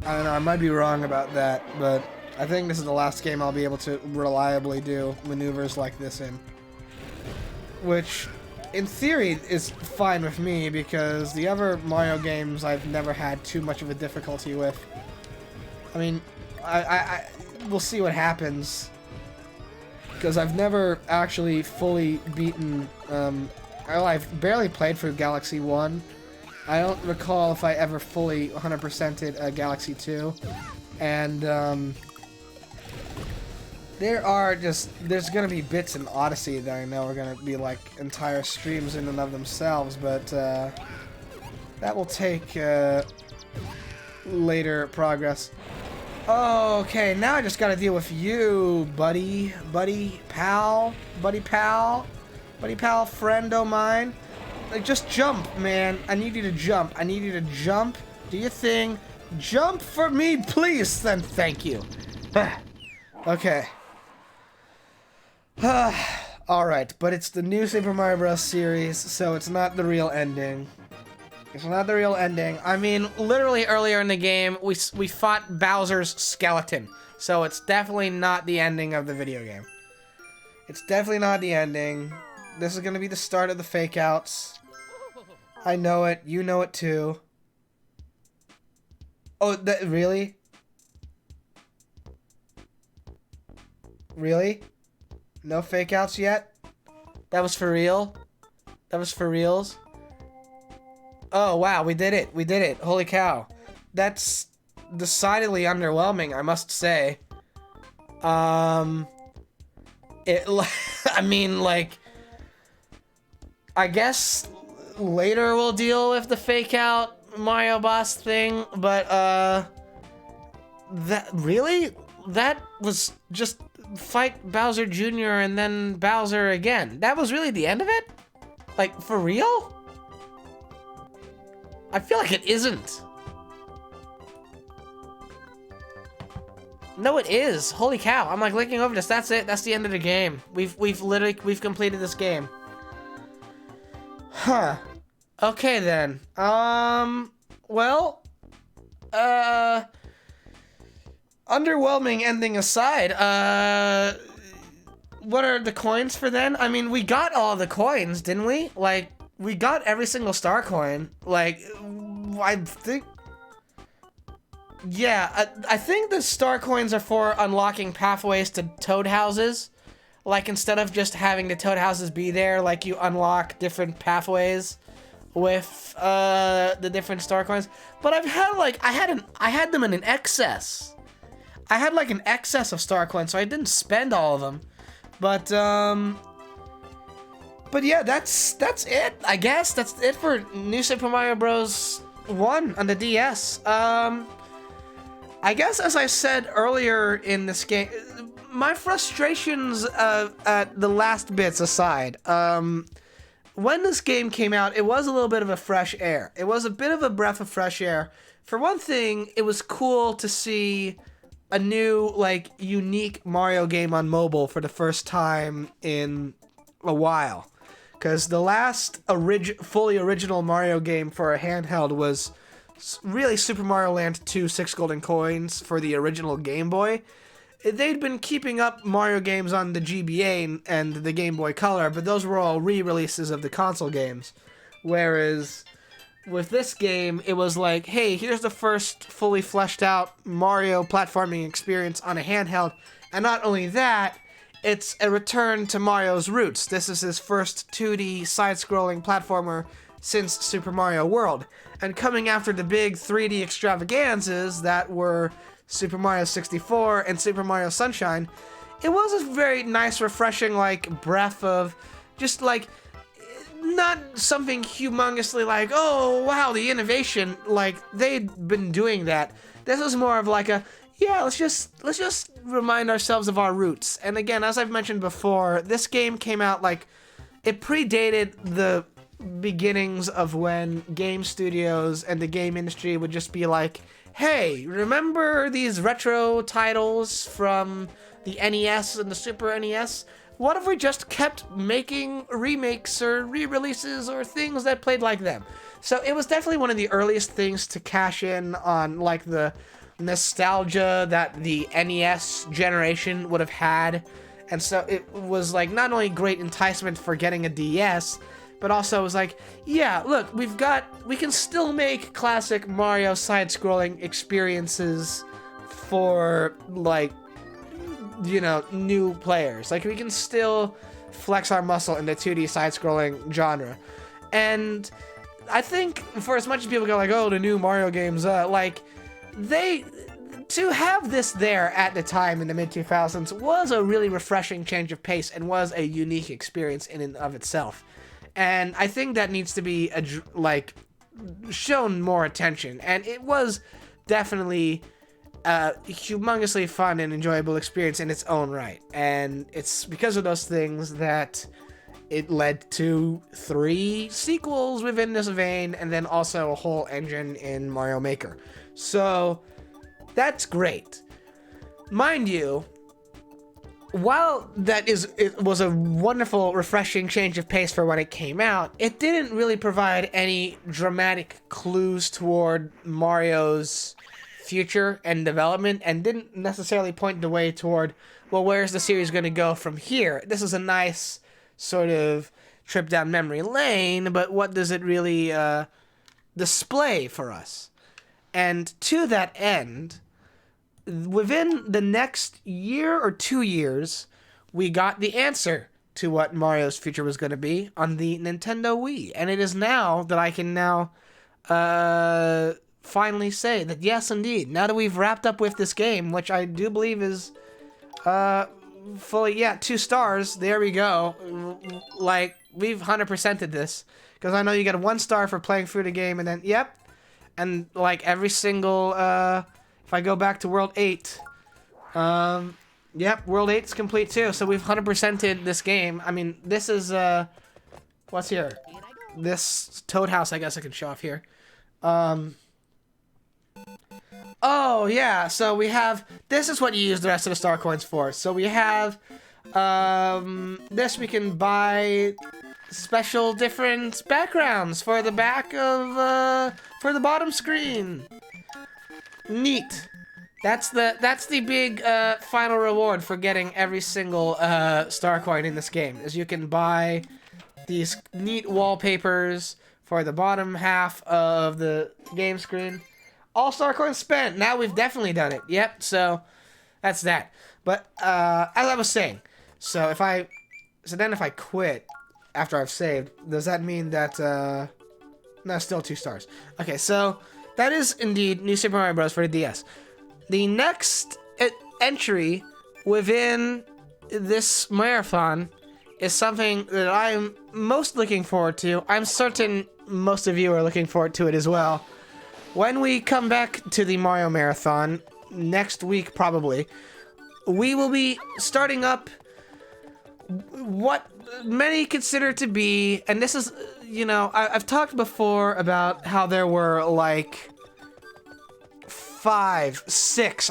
I don't know, I might be wrong about that, but I think this is the last game I'll be able to reliably do maneuvers like this in. Which, in theory, is fine with me because the other Mario games I've never had too much of a difficulty with. I mean, we'll see what happens. Because I've never actually fully beaten, I've barely played through Galaxy 1. I don't recall if I ever fully 100%ed Galaxy 2. And, there's gonna be bits in Odyssey that I know are gonna be like entire streams in and of themselves, but, that will take, later progress. Okay, now I just gotta deal with you, buddy pal, friend o' mine. Like, just jump, man. I need you to jump. I need you to jump. Do your thing. Jump for me, please. Then thank you. Okay. Alright, but it's the new Super Mario Bros. Series, so it's not the real ending. It's not the real ending. I mean, literally earlier in the game, we fought Bowser's skeleton. So it's definitely not the ending of the video game. It's definitely not the ending. This is going to be the start of the fake outs. I know it. You know it too. Oh, really? Really? No fake outs yet? That was for real? That was for reals? Oh, wow, we did it. We did it. Holy cow. That's decidedly underwhelming, I must say. I mean, like, I guess later we'll deal with the fake out Mario boss thing, but, really? That was just fight Bowser Jr. and then Bowser again. That was really the end of it? Like, for real? I feel like it isn't. No, it is. Holy cow. I'm like looking over this. That's it. That's the end of the game. We've completed this game. Okay then. Well, underwhelming ending aside, what are the coins for then? I mean, we got all the coins, didn't we? Like, we got every single star coin. Like, I think... Yeah, I think the star coins are for unlocking pathways to toad houses. Like, instead of just having the toad houses be there, like, you unlock different pathways with the different star coins. But I've had, like, I had them in an excess. I had, like, an excess of star coins, so I didn't spend all of them. But yeah, that's it, I guess. That's it for New Super Mario Bros. 1 on the DS. I guess, as I said earlier in this game, my frustrations at the last bits aside, when this game came out, it was a little bit of a fresh air. It was a bit of a breath of fresh air. For one thing, it was cool to see a new, like, unique Mario game on mobile for the first time in a while. Because the last fully original Mario game for a handheld was really Super Mario Land 2 6 Golden Coins for the original Game Boy. They'd been keeping up Mario games on the GBA and the Game Boy Color, but those were all re-releases of the console games. Whereas with this game, it was like, hey, here's the first fully fleshed out Mario platforming experience on a handheld. And not only that, it's a return to Mario's roots. This is his first 2D side-scrolling platformer since Super Mario World. And coming after the big 3D extravaganzas that were Super Mario 64 and Super Mario Sunshine, it was a very nice, refreshing, like, breath of just, like, not something humongously like, oh, wow, the innovation, like, they'd been doing that. This was more of like a, yeah, let's just remind ourselves of our roots. And again, as I've mentioned before, this game came out, like, it predated the beginnings of when game studios and the game industry would just be like, hey, remember these retro titles from the NES and the Super NES? What if we just kept making remakes or re-releases or things that played like them? So it was definitely one of the earliest things to cash in on, like, the nostalgia that the NES generation would have had. And so it was, like, not only great enticement for getting a DS, but also it was like, yeah, look, we can still make classic Mario side-scrolling experiences for, like, you know, new players. Like, we can still flex our muscle in the 2D side-scrolling genre. And I think for as much as people go like, oh, the new Mario games, like, to have this there at the time in the mid-2000s was a really refreshing change of pace and was a unique experience in and of itself. And I think that needs to be, like, shown more attention. And it was definitely a humongously fun and enjoyable experience in its own right. And it's because of those things that it led to 3 sequels within this vein, and then also a whole engine in Mario Maker. So that's great. Mind you, while it was a wonderful, refreshing change of pace for when it came out, it didn't really provide any dramatic clues toward Mario's future and development, and didn't necessarily point the way toward, well, where's the series going to go from here? This is a nice sort of trip down memory lane, but what does it really display for us? And to that end, within the next year or 2 years, we got the answer to what Mario's future was going to be on the Nintendo Wii. And it is now that I can now finally say that, yes, indeed, now that we've wrapped up with this game, which I do believe is fully, 2 stars, there we go. Like, we've 100%ed this. Because I know you get 1 star for playing through the game, and then, yep. And, like, every single, if I go back to World 8, yep, World 8's complete too, so we've 100%ed this game. I mean, this is, what's here? This Toad House, I guess I can show off here. Oh, yeah, so we have, this is what you use the rest of the star coins for. So we have, this we can buy special different backgrounds for the back of for the bottom screen. Neat. That's the big final reward for getting every single star coin in this game. Is you can buy these neat wallpapers for the bottom half of the game screen. All star coins spent. Now we've definitely done it. Yep. So that's that. But as I was saying, so then if I quit after I've saved, does that mean that no, still 2 stars? Okay, so that is indeed New Super Mario Bros. For the DS. The next entry within this marathon is something that I'm most looking forward to. I'm certain most of you are looking forward to it as well. When we come back to the Mario Marathon, next week probably, we will be starting up what many consider to be, and this is, you know, I've talked before about how there were like 6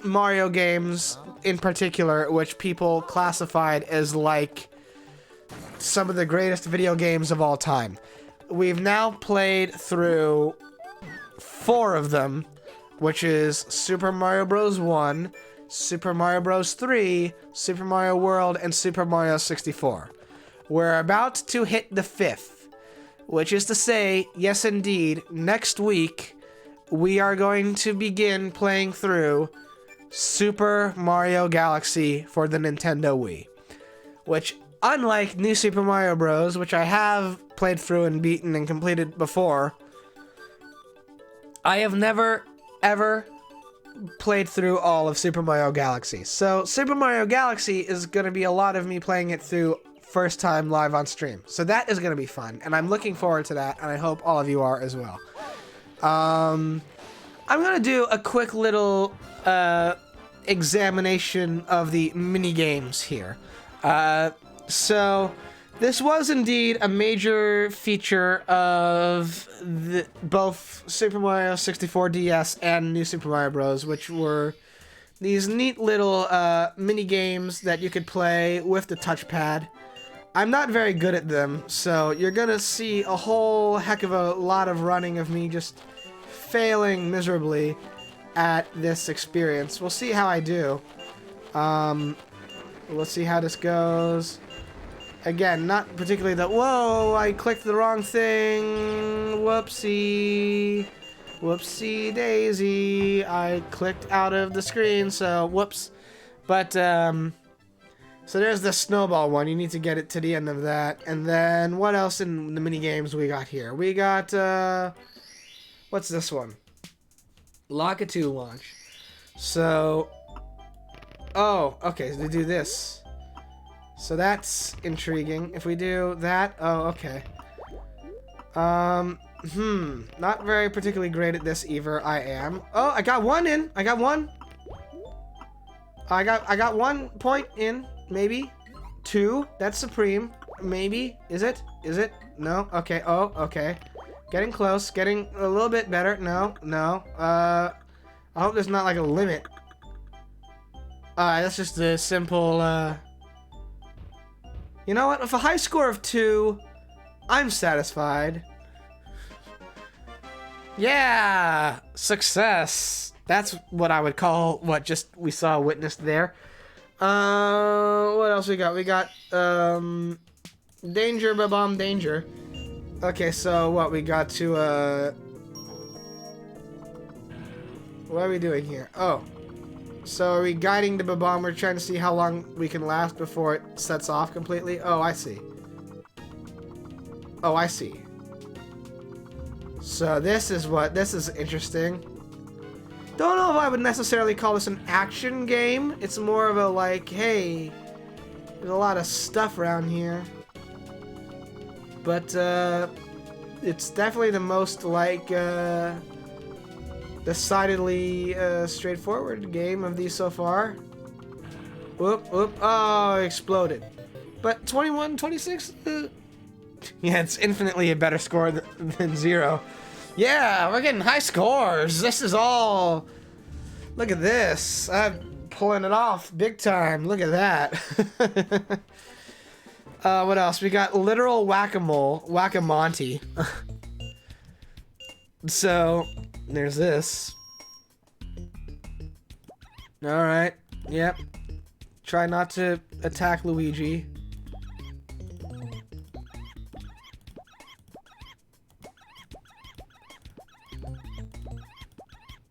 Mario games in particular, which people classified as like some of the greatest video games of all time. We've now played through 4 of them, which is Super Mario Bros. 1, Super Mario Bros. 3, Super Mario World, and Super Mario 64. We're about to hit the 5th, which is to say, yes indeed, next week, we are going to begin playing through Super Mario Galaxy for the Nintendo Wii. Which, unlike New Super Mario Bros., which I have played through and beaten and completed before, I have never, ever played through all of Super Mario Galaxy. So, Super Mario Galaxy is going to be a lot of me playing it through first time live on stream. So that is going to be fun, and I'm looking forward to that, and I hope all of you are as well. I'm gonna do a quick little examination of the mini games here. So this was indeed a major feature of both Super Mario 64 DS and New Super Mario Bros., which were these neat little mini games that you could play with the touchpad. I'm not very good at them, so you're gonna see a whole heck of a lot of running of me just failing miserably at this experience. We'll see how I do. Let's see how this goes. Again, not particularly that, whoa, I clicked the wrong thing, whoopsie, whoopsie daisy, I clicked out of the screen, so whoops. But, so there's the snowball one, you need to get it to the end of that. And then, what else in the mini games we got here? We got, what's this one? Lakitu launch. So, oh, okay, so they do this. So that's intriguing. If we do that, oh, okay. Not very particularly great at this either. I am. Oh, I got one in. I got one. I got 1 point in. Maybe 2. That's supreme. Maybe. Is it? Is it? No. Okay. Oh, okay. Getting close. Getting a little bit better. No. No. I hope there's not like a limit. That's just a simple. You know what? With a high score of 2, I'm satisfied. Yeah! Success! That's what I would call what just we saw witnessed there. What else we got? We got, Danger, Ba-Bomb, Danger. Okay, so what? We got to, what are we doing here? Oh. So are we guiding the Ba-Bomb? We're trying to see how long we can last before it sets off completely? Oh, I see. Oh, I see. So this is interesting. Don't know if I would necessarily call this an action game. It's more of a like, hey, there's a lot of stuff around here. But, it's definitely the most like, decidedly straightforward game of these so far. Whoop, whoop. Oh, exploded. But 21, 26? Yeah, it's infinitely a better score than 0. Yeah, we're getting high scores. This is all... Look at this. I'm pulling it off big time. Look at that. What else? We got literal whack-a-mole, whack-a-monty. So, there's this. Alright, yep. Try not to attack Luigi.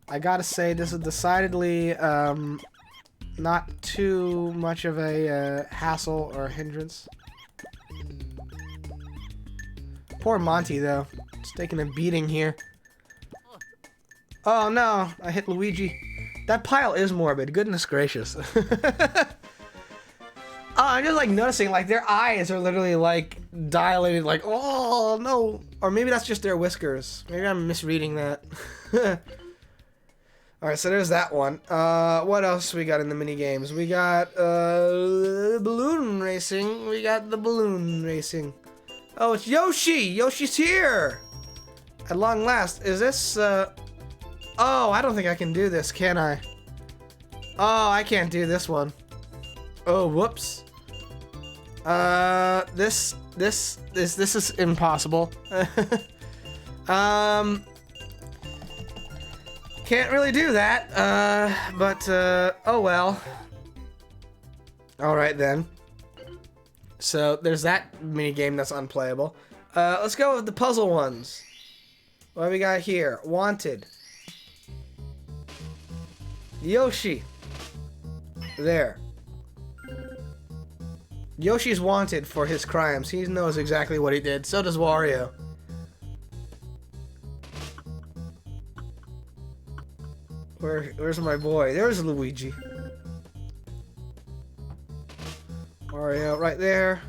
I gotta say, this is decidedly, not too much of a, hassle or hindrance. Poor Monty, though. He's taking a beating here. Oh, no. I hit Luigi. That pile is morbid. Goodness gracious. Oh, I'm just, like, noticing, like, their eyes are literally, like, dilated, like, oh, no. Or maybe that's just their whiskers. Maybe I'm misreading that. Alright, so there's that one. What else we got in the mini games? We got, balloon racing. We got the balloon racing. Oh, it's Yoshi! Yoshi's here! At long last. Is this, Oh, I don't think I can do this, can I? Oh, I can't do this one. Oh, whoops. This is impossible. Can't really do that, oh well. Alright then. So, there's that mini game that's unplayable. Let's go with the puzzle ones. What do we got here? Wanted. Yoshi. There. Yoshi's wanted for his crimes. He knows exactly what he did. So does Wario. Where's my boy? There's Luigi. Wario right there.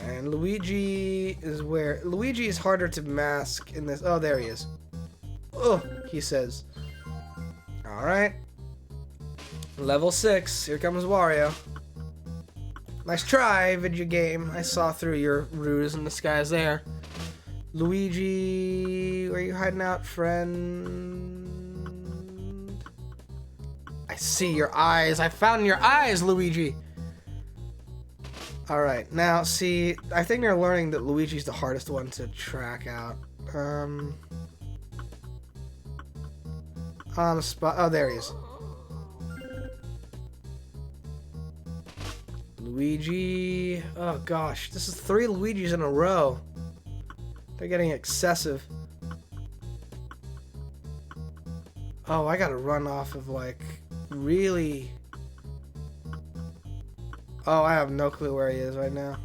And Luigi is where? Luigi is harder to mask in this. Oh, there he is. Oh, he says. Alright. Level 6. Here comes Wario. Nice try, video game. I saw through your ruse in disguise there. Luigi, where are you hiding out, friend? I see your eyes. I found your eyes, Luigi. Alright, now, see, I think they're learning that Luigi's the hardest one to track out. On the spot. Oh, there he is. Luigi. Oh, gosh. This is 3 Luigis in a row. They're getting excessive. Oh, I gotta run off of, like, really... Oh, I have no clue where he is right now.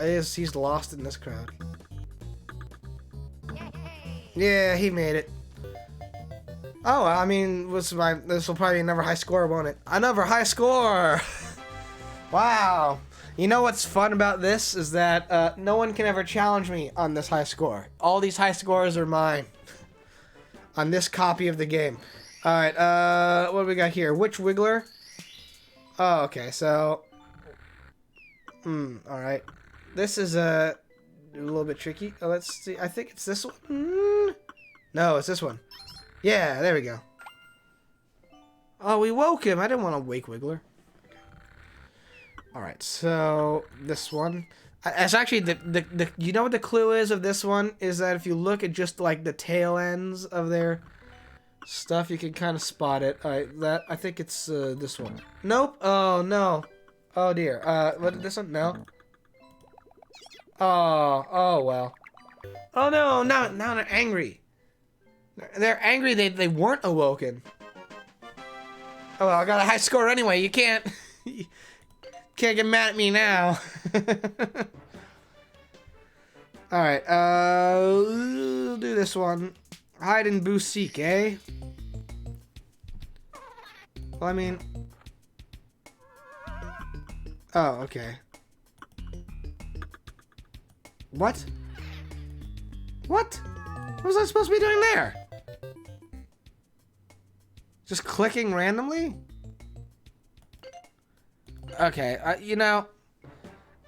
He's lost in this crowd. Yeah, he made it. Oh, I mean, this will probably be another high score, won't it? Another high score! Wow. You know what's fun about this is that no one can ever challenge me on this high score. All these high scores are mine. On this copy of the game. Alright, what do we got here? Which Wiggler? Oh, okay, so... alright. This is a little bit tricky. Oh, let's see. I think it's this one. No, it's this one. Yeah, there we go. Oh, we woke him. I didn't want to wake Wiggler. Alright, so this one. It's actually the you know what the clue is of this one? Is that if you look at just like the tail ends of their stuff, you can kind of spot it. Alright, I think it's this one. Nope. Oh no. Oh dear. What, this one? No. Oh well. Oh no, now they're angry. They're angry they weren't awoken. Oh well, I got a high score anyway. You can't can't get mad at me now. Alright, we'll do this one. Hide and boo seek, eh? Well, I mean... Oh, okay. What? What? What was I supposed to be doing there? Just clicking randomly? Okay, you know,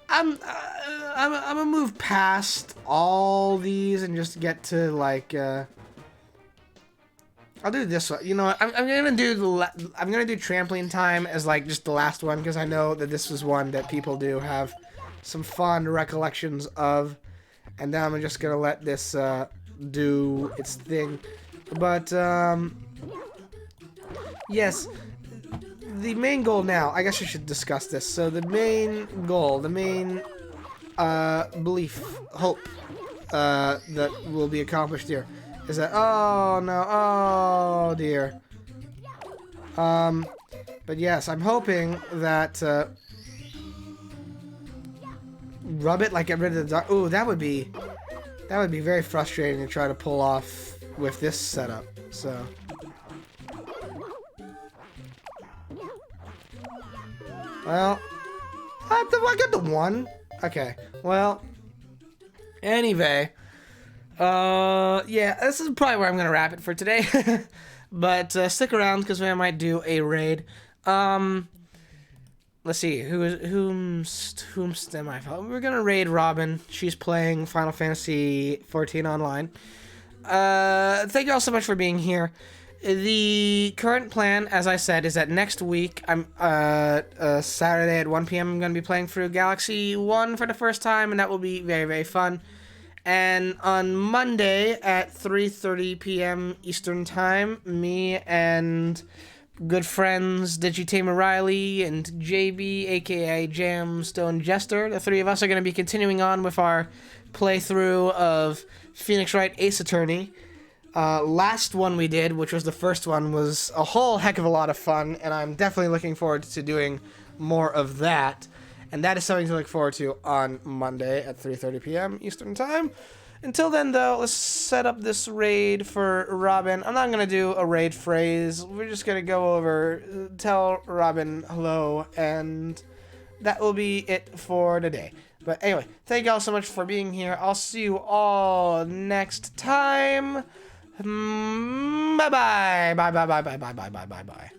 I'm gonna move past all these and just get to like, I'll do this one. You know what? I'm gonna do I'm gonna do trampoline time as like just the last one because I know that this was one that people do have some fond recollections of, and then I'm just gonna let this do its thing. But yes, the main goal now. I guess I should discuss this. So the main goal, the main belief, hope that will be accomplished here is that, oh no, oh dear. But yes, I'm hoping that rub it, like get rid of the dark. Ooh, that would be very frustrating to try to pull off with this setup. So well, I got the one. Okay, well, anyway. Yeah, this is probably where I'm gonna wrap it for today. But stick around because we might do a raid. Let's see, whomst am I? We're gonna raid Robin. She's playing Final Fantasy 14 online. Thank you all so much for being here. The current plan, as I said, is that next week, Saturday at 1 p.m. I'm gonna be playing through Galaxy 1 for the first time, and that will be very, very fun. And on Monday at 3:30 p.m. Eastern Time, me and good friends Digitamer Riley and JB, aka Jamstone Jester, the three of us are going to be continuing on with our playthrough of Phoenix Wright Ace Attorney. Last one we did, which was the first one, was a whole heck of a lot of fun, and I'm definitely looking forward to doing more of that. And that is something to look forward to on Monday at 3:30 p.m. Eastern Time. Until then, though, let's set up this raid for Robin. I'm not going to do a raid phrase. We're just going to go over, tell Robin hello, and that will be it for today. But anyway, thank you all so much for being here. I'll see you all next time. Bye-bye. Bye-bye. Bye-bye. Bye-bye. Bye-bye. Bye-bye.